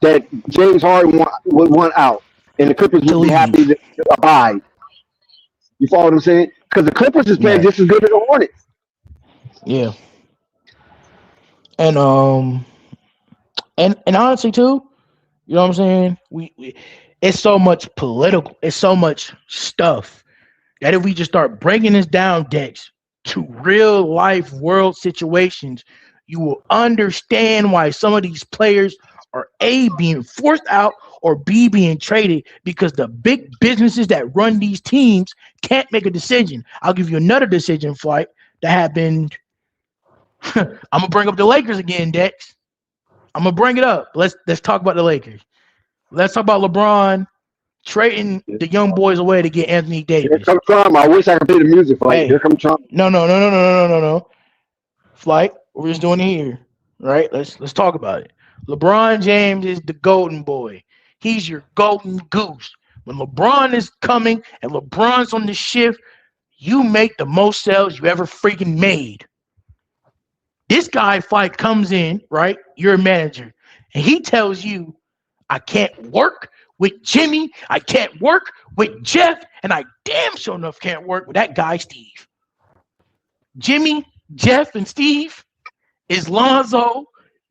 that James Harden would want out. And the Clippers would be happy to abide. You follow what I'm saying? Because the Clippers is playing just as good as the Hornets. Yeah. And honestly too, you know what I'm saying? We it's so much political, it's so much stuff that if we just start breaking this down, Dex, to real life world situations, you will understand why some of these players are A, being forced out, or B, being traded, because the big businesses that run these teams can't make a decision. I'll give you another decision, Flight, that happened. I'm gonna bring up the Lakers again, Dex. I'm gonna bring it up. Let's talk about the Lakers. Let's talk about LeBron trading the young boys away to get Anthony Davis. Here comes Trump. I wish I could play the music, Flight. Hey, here comes Trump. No. Flight, we're just doing it here, right? Let's talk about it. LeBron James is the golden boy. He's your golden goose. When LeBron is coming and LeBron's on the shift, you make the most sales you ever freaking made. This guy fight comes in, right? You're a manager, and he tells you, I can't work with Jimmy, I can't work with Jeff, and I damn sure enough can't work with that guy, Steve. Jimmy, Jeff, and Steve is Lonzo,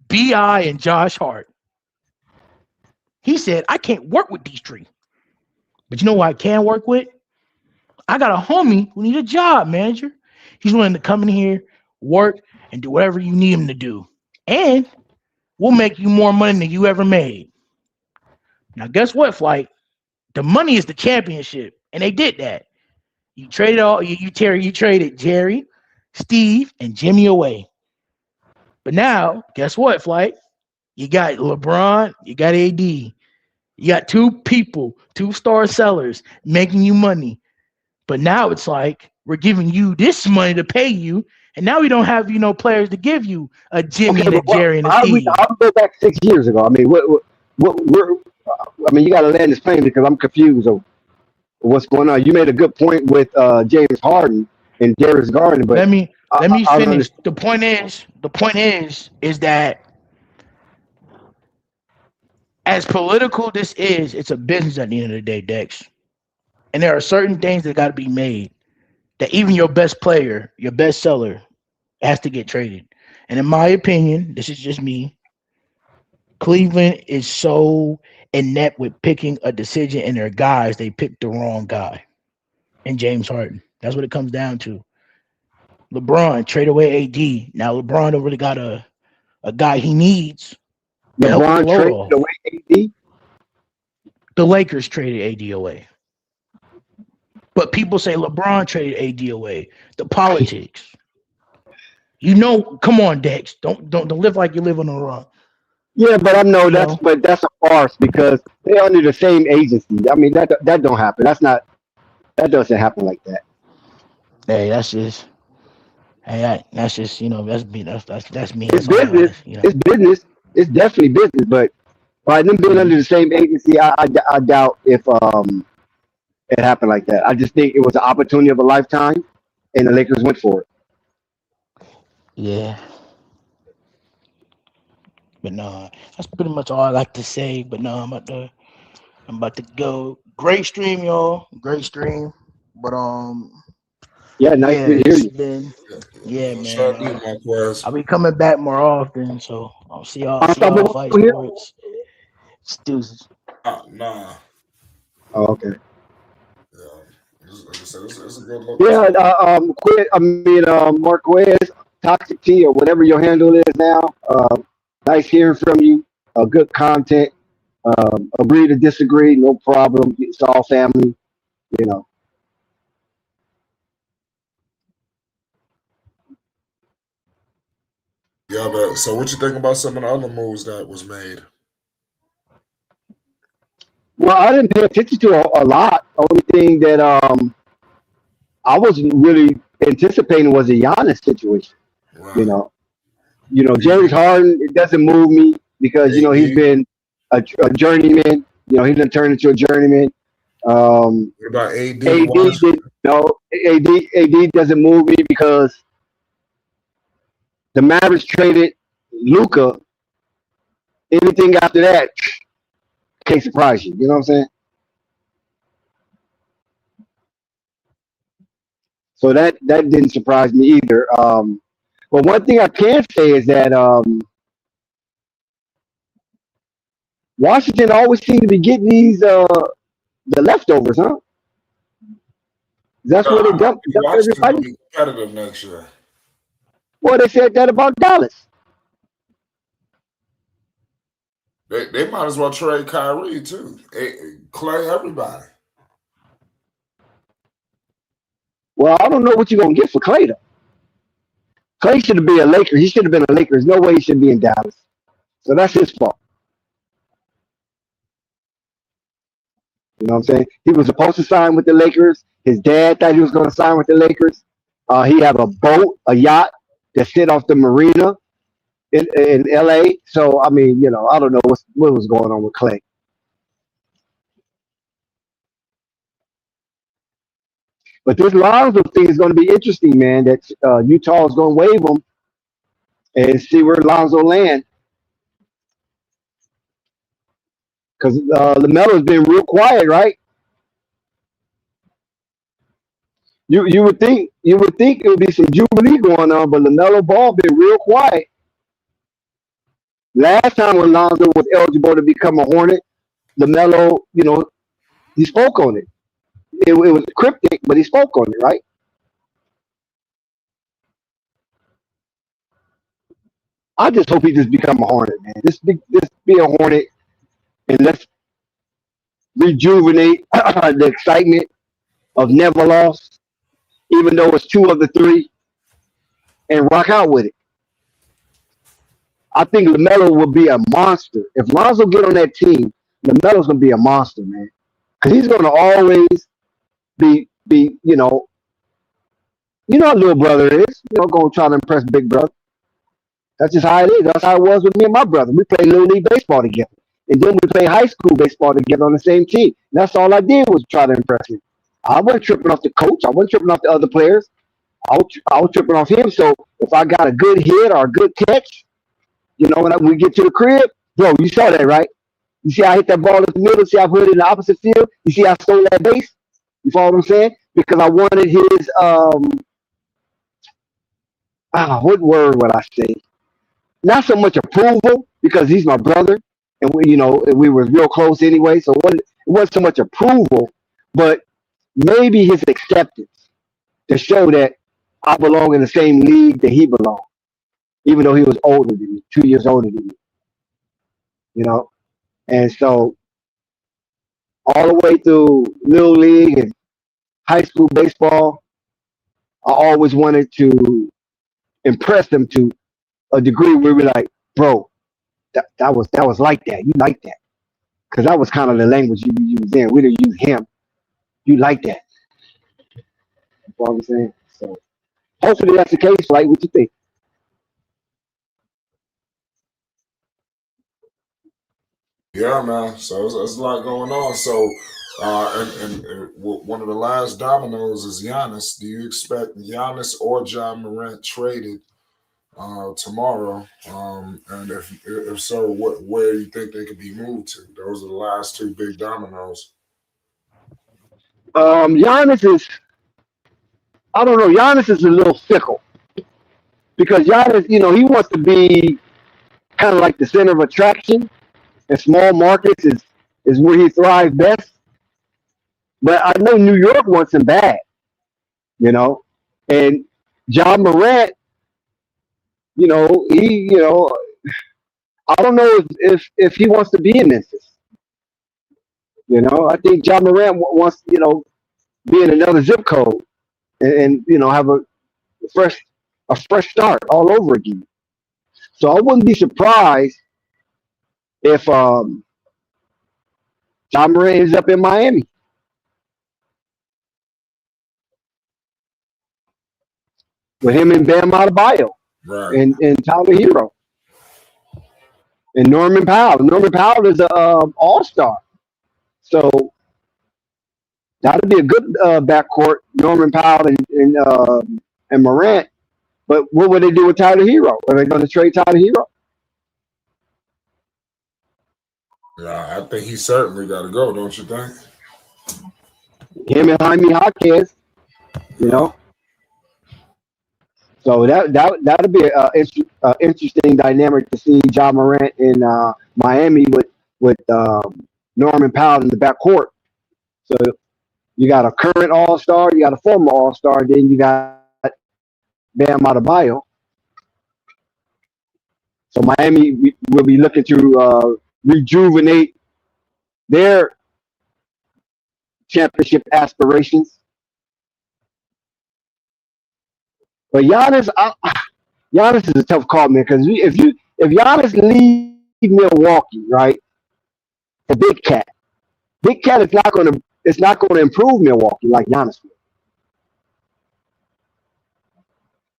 B.I., and Josh Hart. He said, I can't work with these three. But you know what I can work with? I got a homie who need a job, manager. He's willing to come in here, work, and do whatever you need him to do. And we'll make you more money than you ever made. Now, guess what, Flight? The money is the championship. And they did that. You traded you traded Jerry, Steve, and Jimmy away. But now, guess what, Flight? You got LeBron, you got AD. You got two people, two star sellers making you money. But now it's like we're giving you this money to pay you, and now we don't have players to give you a Jimmy and a Jerry and a Steve. I'll go back 6 years ago. I mean, you got to land this plane because I'm confused of what's going on. You made a good point with James Harden and Darius Garland, but let me finish. The point is that as political this is, it's a business at the end of the day, Dex. And there are certain things that got to be made that even your best player, your best seller, has to get traded. And in my opinion, this is just me, Cleveland is so inept with picking a decision in their guys, they picked the wrong guy. And James Harden. That's what it comes down to. LeBron, trade away AD. Now LeBron don't really got a guy he needs. LeBron traded away AD? The Lakers traded AD away. But people say LeBron traded AD away. The politics. Come on, Dex. Don't live like you live on the run. Yeah, but but that's a farce because they're under the same agency. I mean, that don't happen. That doesn't happen like that. Hey, that's just that's me. That's me. It's business. It's business. It's definitely business. But by them being under the same agency, I doubt if it happened like that. I just think it was an opportunity of a lifetime, and the Lakers went for it. Yeah. But no, that's pretty much all I like to say. But no, I'm about to go. Great stream, y'all. Great stream. But yeah, nice to hear you. Man. I'll be coming back more often, so I'll see y'all. Fight sports. Deuces. Nah. Oh, okay. Like I said, it's a good look. Yeah, Marquez, Toxic T, or whatever your handle is now. Nice hearing from you. Good content. Agree to disagree, no problem. It's all family, Yeah, but so what you think about some of the other moves that was made? Well, I didn't pay attention to a lot. Only thing that I wasn't really anticipating was a Giannis situation. Right. James Harden, it doesn't move me because he's been a journeyman. He's been turned into a journeyman. What about AD? AD doesn't move me because the Mavericks traded Luka. Anything after that can't surprise you. You know what I'm saying? So that didn't surprise me either. But one thing I can say is that Washington always seems to be getting these the leftovers, huh? That's where they dump everybody. Be competitive next year. Well, they said that about Dallas. They might as well trade Kyrie too. Clay, everybody. Well, I don't know what you're gonna get for Clay though. Clay should have been a Laker. He should have been a Laker. There's no way he should be in Dallas. So that's his fault. You know what I'm saying? He was supposed to sign with the Lakers. His dad thought he was going to sign with the Lakers. He had a boat, a yacht that sit off the marina in LA. So I mean, I don't know what was going on with Clay. But this Lonzo thing is going to be interesting, man. That Utah is going to waive him and see where Lonzo land because Lamelo has been real quiet, right? You would think it would be some jubilee going on, but Lamelo Ball been real quiet. Last time when Lonzo was eligible to become a Hornet, Lamelo, he spoke on it. It was cryptic, but he spoke on it, right? I just hope he just become a Hornet, man. Just be a Hornet, and let's rejuvenate the excitement of never lost, even though it's 2 of the 3, and rock out with it. I think LaMelo will be a monster. If Lonzo get on that team, LaMelo's gonna be a monster, man. Because he's gonna always be how little brother is. Gonna try to impress big brother. That's just how it is. That's how it was with me and my brother. We played little league baseball together, and then we played high school baseball together on the same team. And that's all I did was try to impress him. I wasn't tripping off the coach. I wasn't tripping off the other players. I was tripping off him. So if I got a good hit or a good catch, when we get to the crib, bro, you saw that, right? You see I hit that ball in the middle. See I put it in the opposite field. You see I stole that base. You follow what I'm saying? Because I wanted his what word would I say? Not so much approval because he's my brother, and we were real close anyway. So it wasn't so much approval, but maybe his acceptance to show that I belong in the same league that he belonged, even though he was older than me, 2 years older than me. And so all the way through little league and high school baseball, I always wanted to impress them to a degree where we're like, bro, that was like that. You like that. Because that was kind of the language you used then. We didn't use him. You like that. That's what I'm saying. So hopefully that's the case, right? What you think? Yeah, man. So it's a lot going on. So, one of the last dominoes is Giannis. Do you expect Giannis or John Morant traded tomorrow? And if so, where do you think they could be moved to? Those are the last 2 big dominoes. Giannis is, I don't know. Giannis is a little fickle because Giannis, he wants to be kind of like the center of attraction, and small markets is where he thrives best. But I know New York wants him bad, and John Morant, he, I don't know if he wants to be in Memphis. I think John Morant wants, be in another zip code and have a fresh start all over again. So I wouldn't be surprised if John Morant ends up in Miami. With him and Bam Adebayo Right. and Tyler Hero and Norman Powell. Norman Powell is a all-star. So that'd be a good backcourt, Norman Powell and Morant. But what would they do with Tyler Hero? Are they going to trade Tyler Hero? Yeah, I think he certainly got to go, don't you think? Him and Jaime Jaquez, So that'd be an interesting dynamic to see John Morant in Miami with Norman Powell in the backcourt. So you got a current All-Star, you got a former All-Star, then you got Bam Adebayo. So Miami will be looking to rejuvenate their championship aspirations. But Giannis is a tough call, man. Because if Giannis leaves Milwaukee, right, for Big Cat is not going to improve Milwaukee like Giannis will.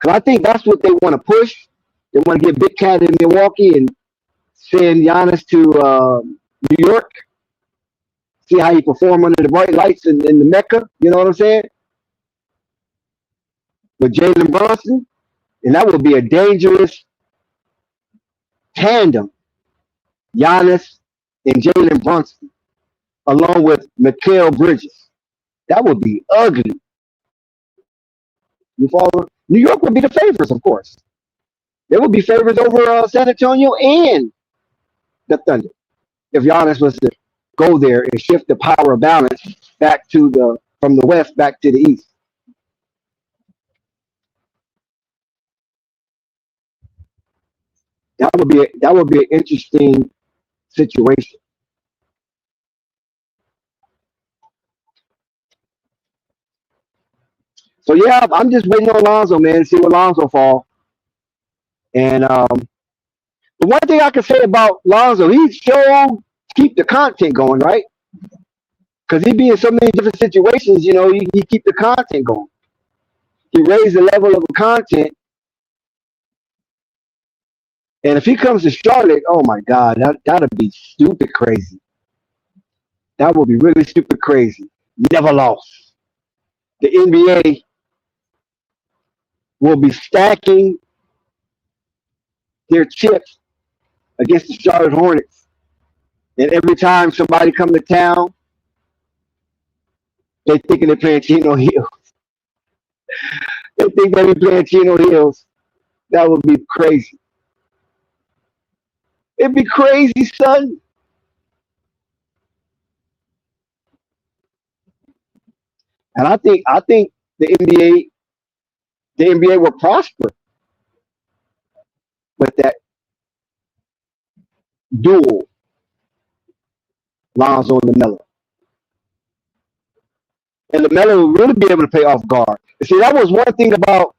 Because I think that's what they want to push. They want to get Big Cat in Milwaukee and send Giannis to New York. See how he perform under the bright lights in the Mecca. You know what I'm saying? with Jalen Brunson, and that would be a dangerous tandem, Giannis and Jalen Brunson, along with Mikal Bridges. That would be ugly. You follow? New York would be the favorites, of course. They would be favorites over San Antonio and the Thunder if Giannis was to go there and shift the power balance back to the from the west back to the east. That would be an interesting situation. So yeah, I'm just waiting on Lonzo, man, to see what Lonzo fall. And the one thing I can say about Lonzo, he sure keep the content going, right? Because he be in so many different situations, he keep the content going. He raised the level of the content. And if he comes to Charlotte, oh my God, that'd be stupid crazy. That would be really stupid crazy. Never lost. The NBA will be stacking their chips against the Charlotte Hornets. And every time somebody come to town, they thinking they're playing Chino Hills. They think they're playing Chino Hills. That would be crazy. It'd be crazy, son. And I think the NBA will prosper with that duel, Lonzo and LaMelo. And LaMelo will really be able to play off guard. You see, that was one thing about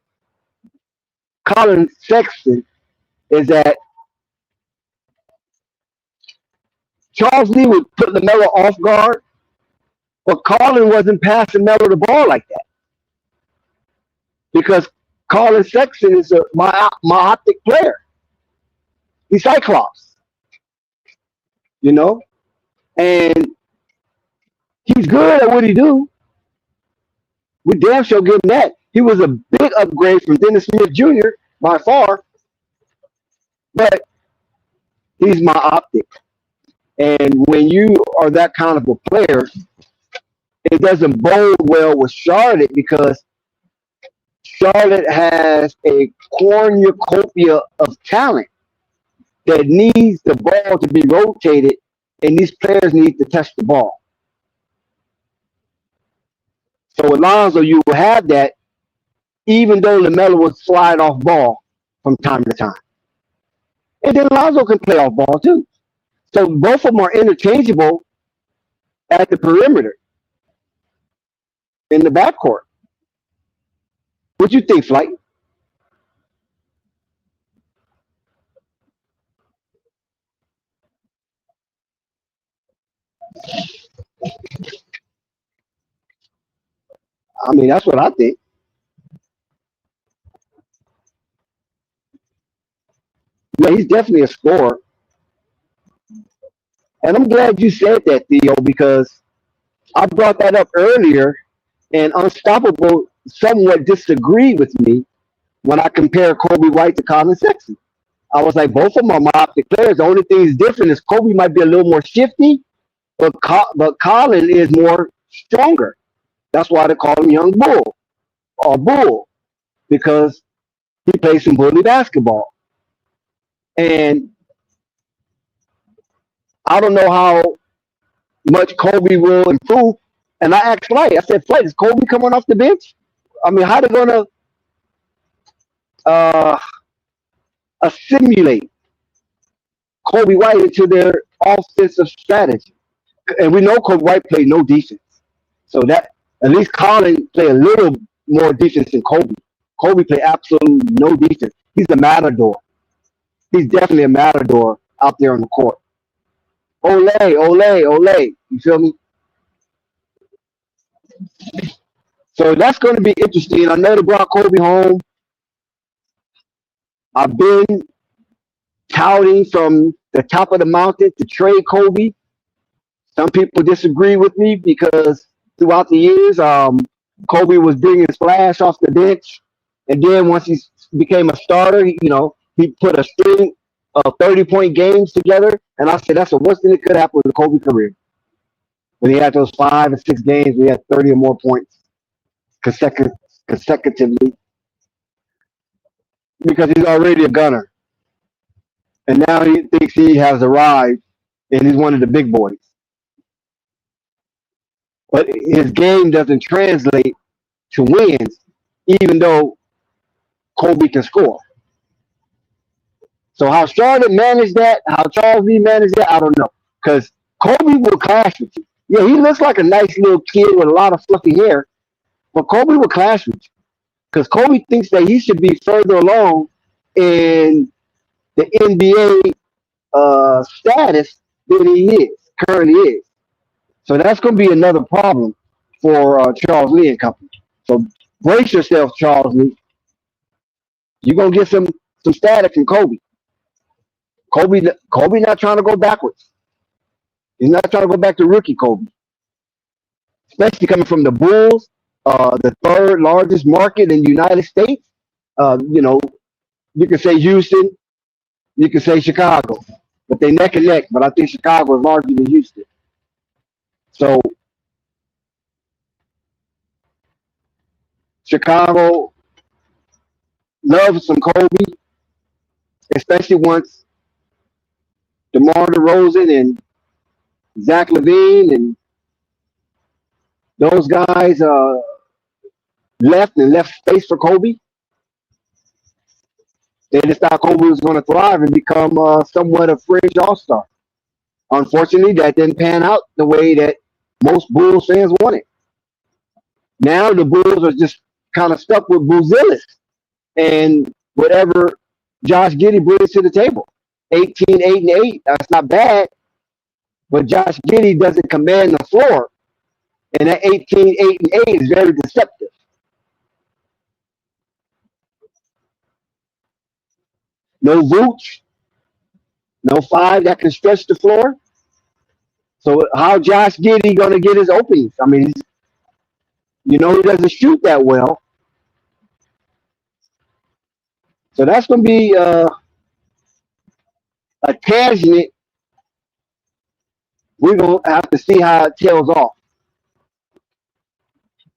Colin Sexton is that Charles Lee would put LaMelo off guard, but Colin wasn't passing Melo the ball like that because Colin Sexton is a myopic player. He's Cyclops, and he's good at what he do. We damn sure give him that. He was a big upgrade from Dennis Smith Jr. by far, but he's myopic. And when you are that kind of a player, it doesn't bode well with Charlotte because Charlotte has a cornucopia of talent that needs the ball to be rotated, and these players need to touch the ball. So with Lonzo, you will have that, even though LaMelo will slide off ball from time to time. And then Lonzo can play off ball too. So both of them are interchangeable at the perimeter in the backcourt. What you think, Flight? I mean, that's what I think. Yeah, he's definitely a scorer. And I'm glad you said that, Theo, because I brought that up earlier, and Unstoppable somewhat disagreed with me when I compared Coby White to Colin Sexton. I was like, both of them are myopic players. The only thing that's different is Coby might be a little more shifty, but Colin is more stronger. That's why they call him Young Bull or Bull, because he plays some bully basketball. And I don't know how much Coby will improve. And I asked Flight, I said, Flight, is Coby coming off the bench? I mean, how they going to assimilate Coby White into their offensive strategy? And we know Coby White played no defense. So that at least Colin played a little more defense than Coby. Coby played absolutely no defense. He's a matador. He's definitely a matador out there on the court. Ole, ole, ole. You feel me? So that's going to be interesting. I know they brought Coby home. I've been touting from the top of the mountain to trade Coby. Some people disagree with me because throughout the years, Coby was bringing Splash off the bench And then once he became a starter, he put a string of 30-point games together. And I said that's the worst thing that could happen with the Kobe career. When he had those 5 or 6 games, we had 30 or more points consecutively because he's already a gunner. And now he thinks he has arrived and he's one of the big boys. But his game doesn't translate to wins, even though Kobe can score. So how Charlotte managed that, how Charles Lee managed that, I don't know. Because Kobe will clash with you. Yeah, he looks like a nice little kid with a lot of fluffy hair, but Kobe will clash with you. Because Kobe thinks that he should be further along in the NBA status than he currently is. So that's going to be another problem for Charles Lee and company. So brace yourself, Charles Lee. You're going to get some static from Kobe. Kobe not trying to go backwards. He's not trying to go back to rookie Kobe. Especially coming from the Bulls, the third largest market in the United States. You can say Houston, you can say Chicago, but they neck and neck. But I think Chicago is larger than Houston. So Chicago loves some Kobe, especially once DeMar DeRozan and Zach LaVine and those guys left space for Kobe. They just thought Kobe was going to thrive and become somewhat a fringe all-star. Unfortunately, that didn't pan out the way that most Bulls fans wanted. Now the Bulls are just kind of stuck with Buzelis and whatever Josh Giddey brings to the table. 18, 8, and 8. That's not bad. But Josh Giddey doesn't command the floor. And that 18, 8, and 8 is very deceptive. No Vooch, no 5 that can stretch the floor. So how Josh Giddey going to get his openings? I mean, he doesn't shoot that well. So that's going to be a tangent. We're going to have to see how it tails off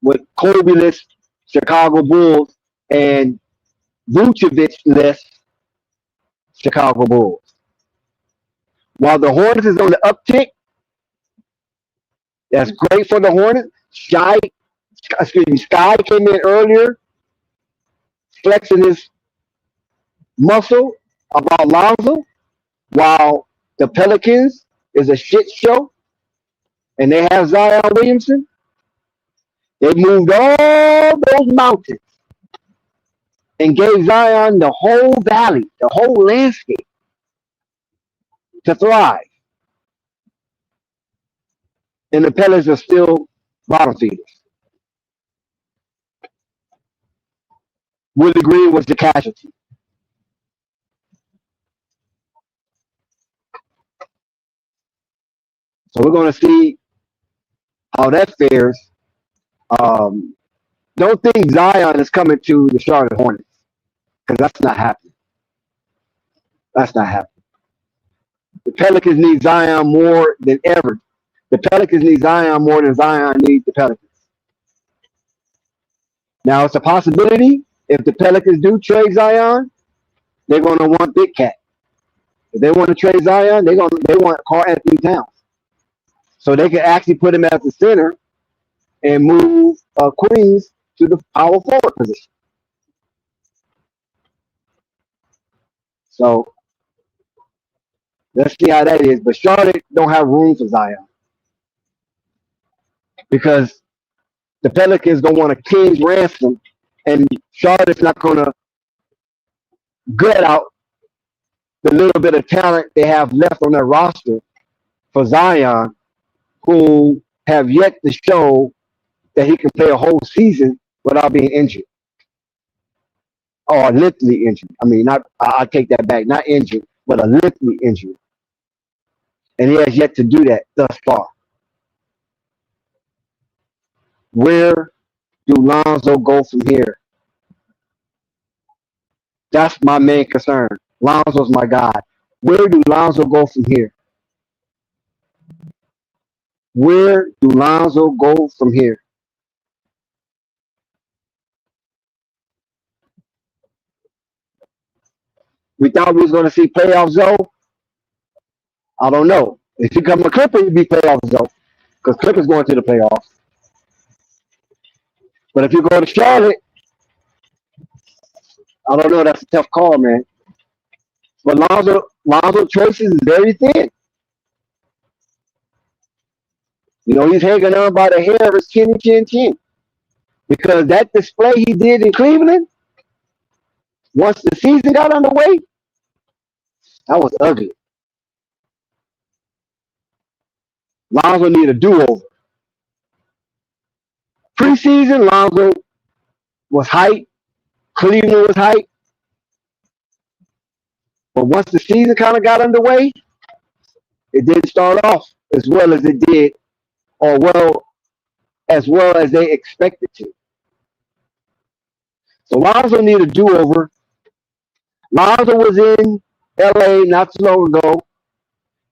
with Kobe-less Chicago Bulls and Vucevic-less Chicago Bulls. While the Hornets is on the uptick, that's great for the Hornets. Sky came in earlier, flexing his muscle about Lonzo, while the Pelicans is a shit show, and they have Zion Williamson. They moved all those mountains and gave Zion the whole valley, the whole landscape to thrive. And the Pelicans are still bottom feeders. Willie Green was the casualty. So we're going to see how that fares. Don't think Zion is coming to the Charlotte Hornets because that's not happening. That's not happening. The Pelicans need Zion more than ever. The Pelicans need Zion more than Zion needs the Pelicans. Now, it's a possibility if the Pelicans do trade Zion, they're going to want Big Cat. If they want to trade Zion, they want Karl Anthony Towns. So they can actually put him at the center and move Queens to the power forward position. So let's see how that is. But Charlotte don't have room for Zion because the Pelicans don't want a king's ransom, and Charlotte's not going to gut out the little bit of talent they have left on their roster for Zion, who have yet to show that he can play a whole season without being injured. Or literally injured. I mean, I take that back. Not injured, but a literally injured. And he has yet to do that thus far. Where do Lonzo go from here? That's my main concern. Lonzo's my guy. Where do Lonzo go from here? Where do Lonzo go from here? We thought we was going to see playoff zone. I don't know. If you come a Clipper, you'd be playoff zone because Clippers going to the playoffs. But if you go to Charlotte, I don't know. That's a tough call, man. But Lonzo choices is very thin. You know, he's hanging on by the hair of his chin. Because that display he did in Cleveland, once the season got underway, that was ugly. Lonzo need a do-over. Preseason, Lonzo was hype. Cleveland was hype. But once the season kind of got underway, it didn't start off as well as it did, or as well as they expected to. So Lonzo need a do-over. Lonzo was in LA not too long ago.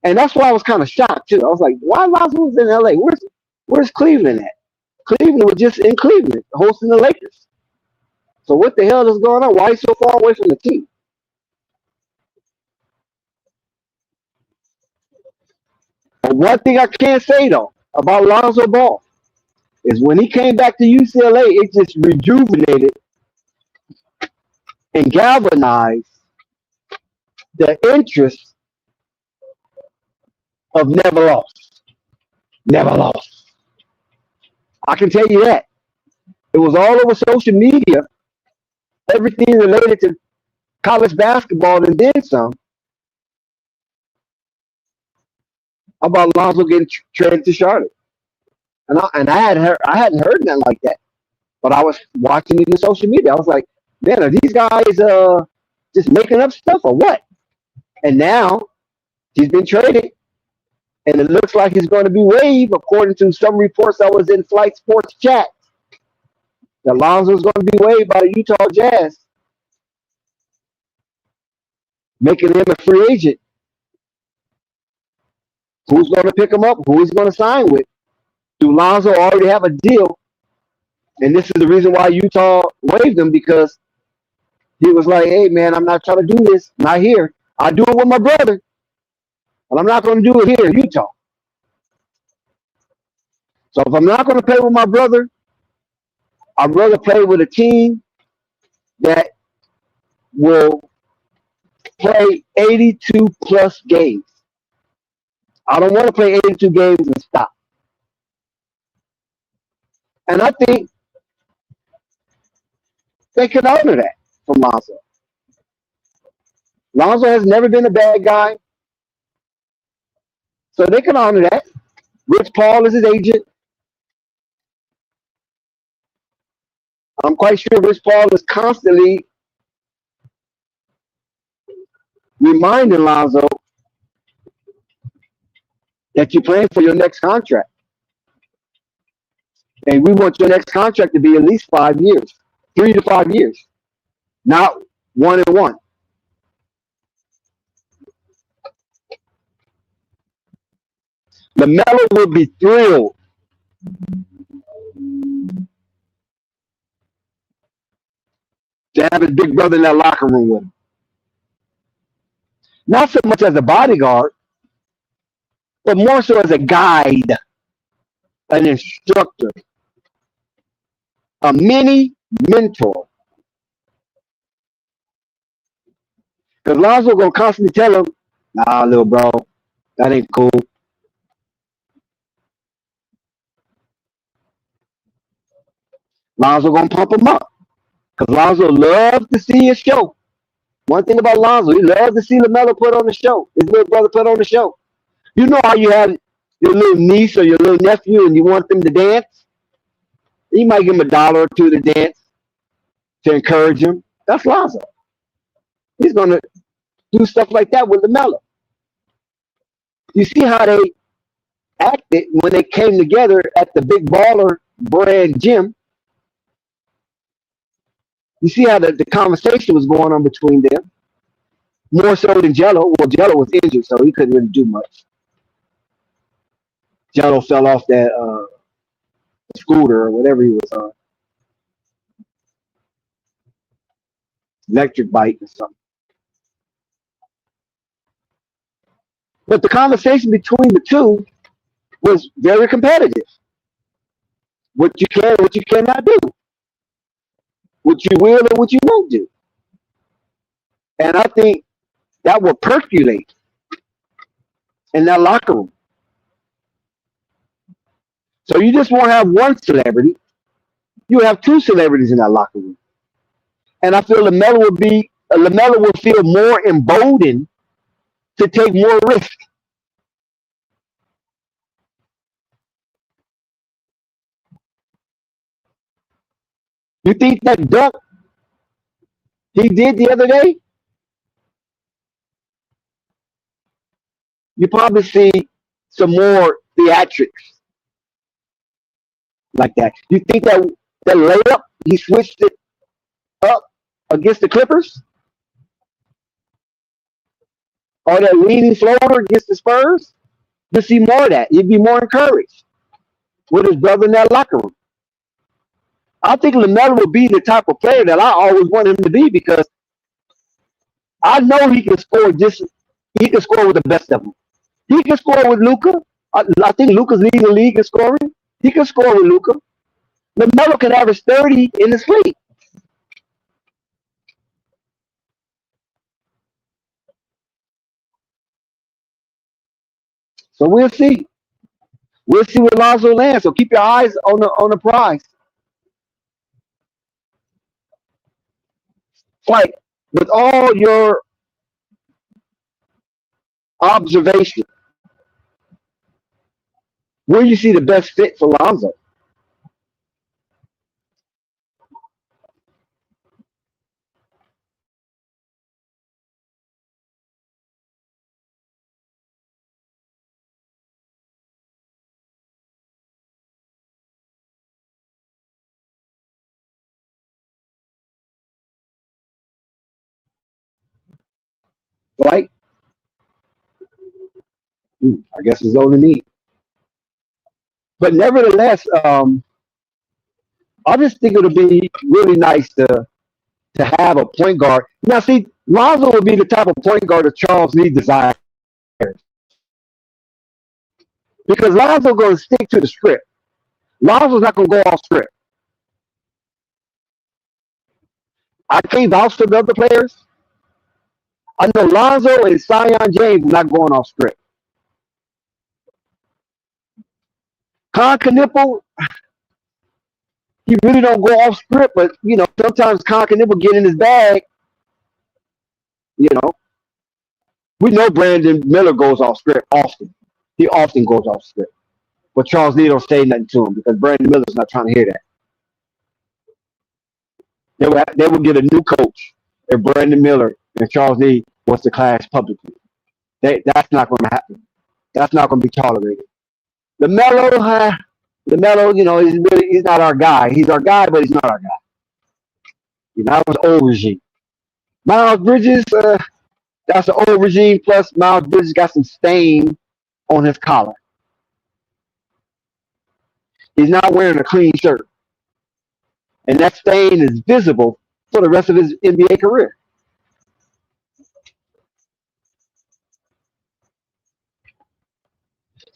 And that's why I was kind of shocked too. I was like, why Lonzo was in LA? Where's Cleveland at? Cleveland was just in Cleveland hosting the Lakers. So what the hell is going on? Why is he so far away from the team? But one thing I can't say though about Lonzo Ball is when he came back to UCLA, it just rejuvenated and galvanized the interest of never lost. Never lost. I can tell you that. It was all over social media, everything related to college basketball and then some, about Lonzo getting traded to Charlotte. And I hadn't heard nothing like that. But I was watching it in social media. I was like, man, are these guys just making up stuff or what? And now he's been traded. And it looks like he's going to be waived, according to some reports that was in Flight Sports chat. That Lonzo's going to be waived by the Utah Jazz, making him a free agent. Who's going to pick him up? Who he's going to sign with? Do Lonzo already have a deal? And this is the reason why Utah waived him, because he was like, hey, man, I'm not trying to do this. Not here. I do it with my brother. But I'm not going to do it here in Utah. So if I'm not going to play with my brother, I'd rather play with a team that will play 82 plus games. I don't want to play 82 games and stop. And I think they can honor that from Lonzo. Lonzo has never been a bad guy. So they can honor that. Rich Paul is his agent. I'm quite sure Rich Paul is constantly reminding Lonzo that you're playing for your next contract. And we want your next contract to be at least 5 years, 3 to 5 years, not 1 and 1. Lamelo will be thrilled to have his big brother in that locker room with him. Not so much as a bodyguard, but more so as a guide, an instructor, a mini mentor. Because Lonzo gonna constantly tell him, nah, little bro, that ain't cool. Lonzo gonna pump him up. Because Lonzo loves to see his show. One thing about Lonzo, he loves to see LaMelo put on the show. His little brother put on the show. You know how you have your little niece or your little nephew and you want them to dance? You might give them $1 or $2 to dance to encourage him. That's Lonzo. He's going to do stuff like that with LaMelo. You see how they acted when they came together at the Big Baller brand gym. You see how the conversation was going on between them, more so than Jello. Well, Jello was injured, so he couldn't really do much. Jello fell off that scooter or whatever he was on, electric bike or something. But the conversation between the two was very competitive. What you can, what you cannot do, what you will and what you won't do. And I think that will percolate in that locker room. So you just won't have one celebrity. You have two celebrities in that locker room. And I feel Lamelo will feel more emboldened to take more risk. You think that dunk he did the other day, you probably see some more theatrics like that. You think that layup, he switched it up against the Clippers? Or that leaning floater against the Spurs? You'll see more of that. You'd be more encouraged with his brother in that locker room. I think LaMelo will be the type of player that I always want him to be because I know he can score he can score with the best of them. He can score with Luka. I think Luka's leading the league in scoring. He can score with Luka. LaMelo can average 30 in his sleep. So we'll see. We'll see where Lonzo lands. So keep your eyes on the prize. Like with all your observation, where you see the best fit for Lonzo? Right? I guess it's only me. But nevertheless, I just think it'll be really nice to have a point guard. Now, see, Lonzo would be the type of point guard that Charles Lee desires because Lonzo's going to stick to the script. Lonzo's not going to go off script. I can't vouch for the other players. I know Lonzo and Zion James are not going off script. Con Knipple, he really don't go off script, but sometimes Con Knipple get in his bag. We know Brandon Miller goes off script often. He often goes off script. But Charles Lee don't say nothing to him because Brandon Miller's not trying to hear that. They will get a new coach if Brandon Miller and Charles Lee was to clash publicly. That's not going to happen. That's not going to be tolerated. LaMelo, he's not our guy. He's our guy, but he's not our guy. That was old regime. Miles Bridges, that's the old regime. Plus, Miles Bridges got some stain on his collar. He's not wearing a clean shirt. And that stain is visible for the rest of his NBA career.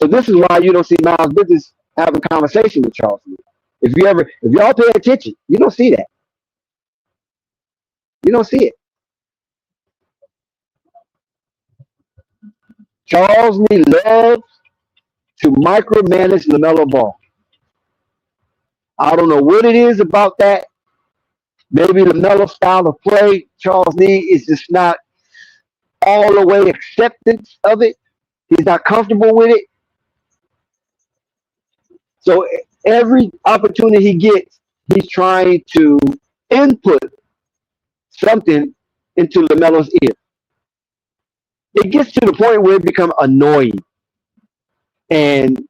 So this is why you don't see Miles Bridges having conversation with Charles Lee. If y'all pay attention, you don't see that. You don't see it. Charles Lee loves to micromanage LaMelo Ball. I don't know what it is about that. Maybe LaMelo style of play, Charles Lee is just not all the way acceptance of it. He's not comfortable with it. So every opportunity he gets, he's trying to input something into LaMelo's ear. It gets to the point where it becomes annoying. And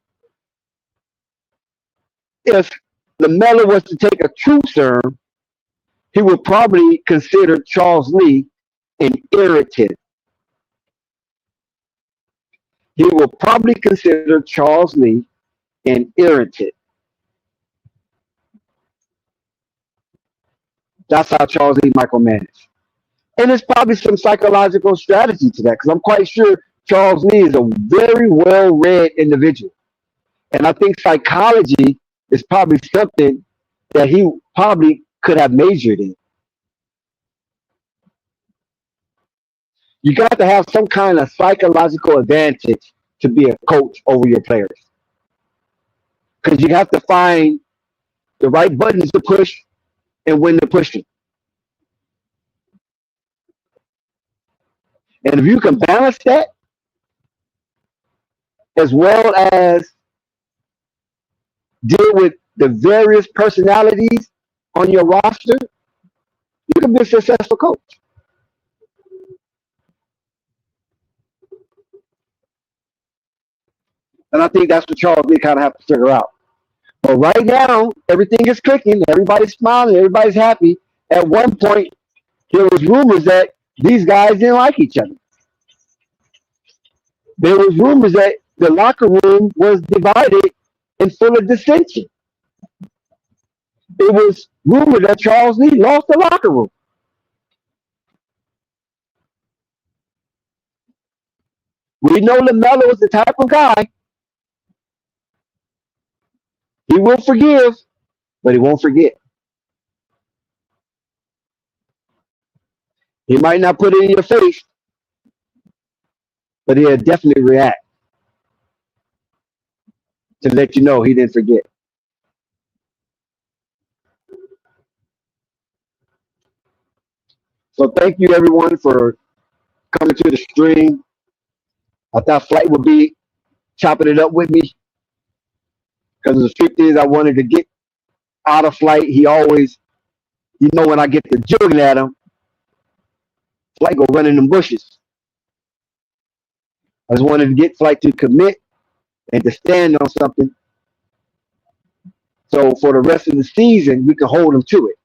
if LaMelo was to take a true serve, he will probably consider Charles Lee an irritant. He will probably consider Charles Lee an irritant. That's how Charles Lee micromanaged. And there's probably some psychological strategy to that because I'm quite sure Charles Lee is a very well read individual. And I think psychology is probably something that he probably could have majored in. You got to have some kind of psychological advantage to be a coach over your players because you have to find the right buttons to push and when to push them. And if you can balance that as well as deal with the various personalities on your roster, you can be a successful coach. And I think that's what Charles Lee kind of have to figure out. But right now, everything is clicking. Everybody's smiling. Everybody's happy. At one point, there was rumors that these guys didn't like each other. There was rumors that the locker room was divided and full of dissension. It was rumored that Charles Lee lost the locker room. We know Lamelo is the type of guy. He will forgive, but he won't forget. He might not put it in your face, but he'll definitely react to let you know he didn't forget. So thank you everyone for coming to the stream. I thought Flight would be chopping it up with me because the truth is I wanted to get out of Flight. He always, when I get to jugging at him, Flight go run in them bushes. I just wanted to get Flight to commit and to stand on something. So for the rest of the season, we can hold him to it.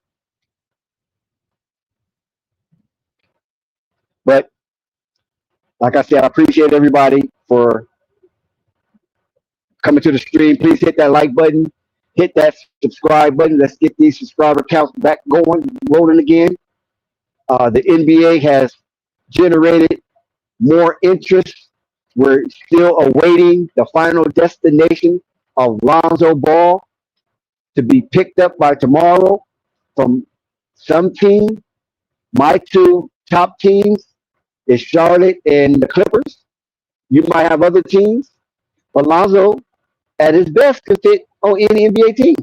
But like I said, I appreciate everybody for coming to the stream. Please hit that like button. Hit that subscribe button. Let's get these subscriber counts back going, rolling again. The NBA has generated more interest. We're still awaiting the final destination of Lonzo Ball to be picked up by tomorrow from some team. My two top teams is Charlotte and the Clippers. You might have other teams, but Lonzo, at his best, could fit on any NBA team.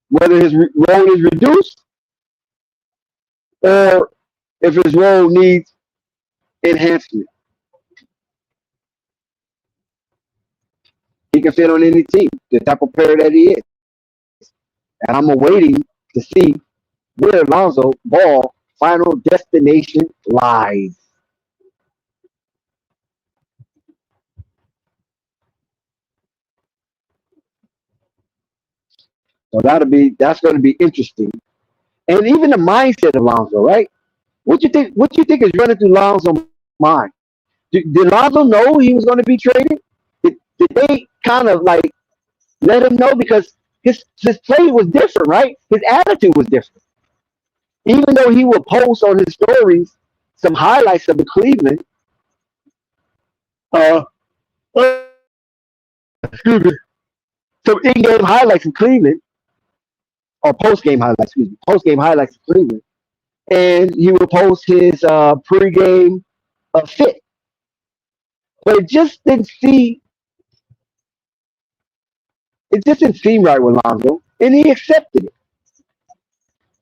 Whether his role is reduced or if his role needs enhancement. He can fit on any team, the type of player that he is. And I'm awaiting to see where Lonzo Ball final destination lies. So that's going to be interesting. And even the mindset of Lonzo, right? What you think is running through Lonzo's mind? Did Lonzo know he was going to be traded? Did they kind of like let him know because his play was different, right? His attitude was different. Even though he would post on his stories some highlights of the Cleveland, excuse me, some in-game highlights of Cleveland, or post-game highlights, post-game highlights of Cleveland, and he would post his pre-game fit. But it just didn't seem right with Lonzo, and he accepted it.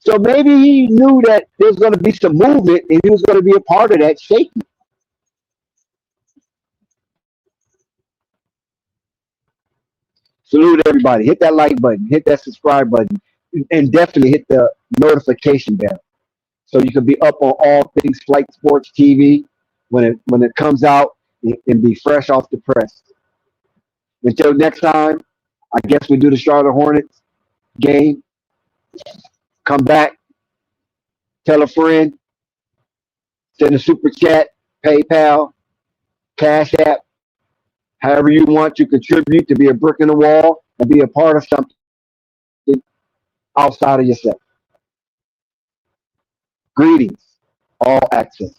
So maybe he knew that there was going to be some movement, and he was going to be a part of that shaking. Salute everybody. Hit that like button. Hit that subscribe button. And definitely hit the notification bell so you can be up on all things Flight Sports TV when it comes out and be fresh off the press. Until next time, I guess we do the Charlotte Hornets game. Come back, tell a friend, send a super chat, PayPal, Cash App, however you want to contribute to be a brick in the wall and be a part of something outside of yourself. Greetings, all access.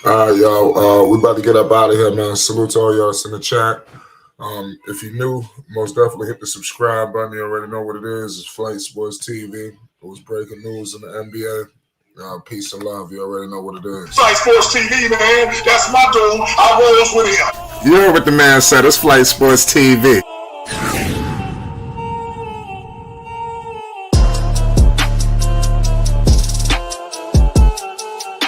All right, y'all. We about to get up out of here, man. Salute to all y'all that's in the chat. If you're new, most definitely hit the subscribe button. You already know what it is. It's Flight Sports TV. It was breaking news in the NBA. Peace and love. You already know what it is. Flight Sports TV, man. That's my dude. I rolls with him. You heard what the man said. It's Flight Sports TV.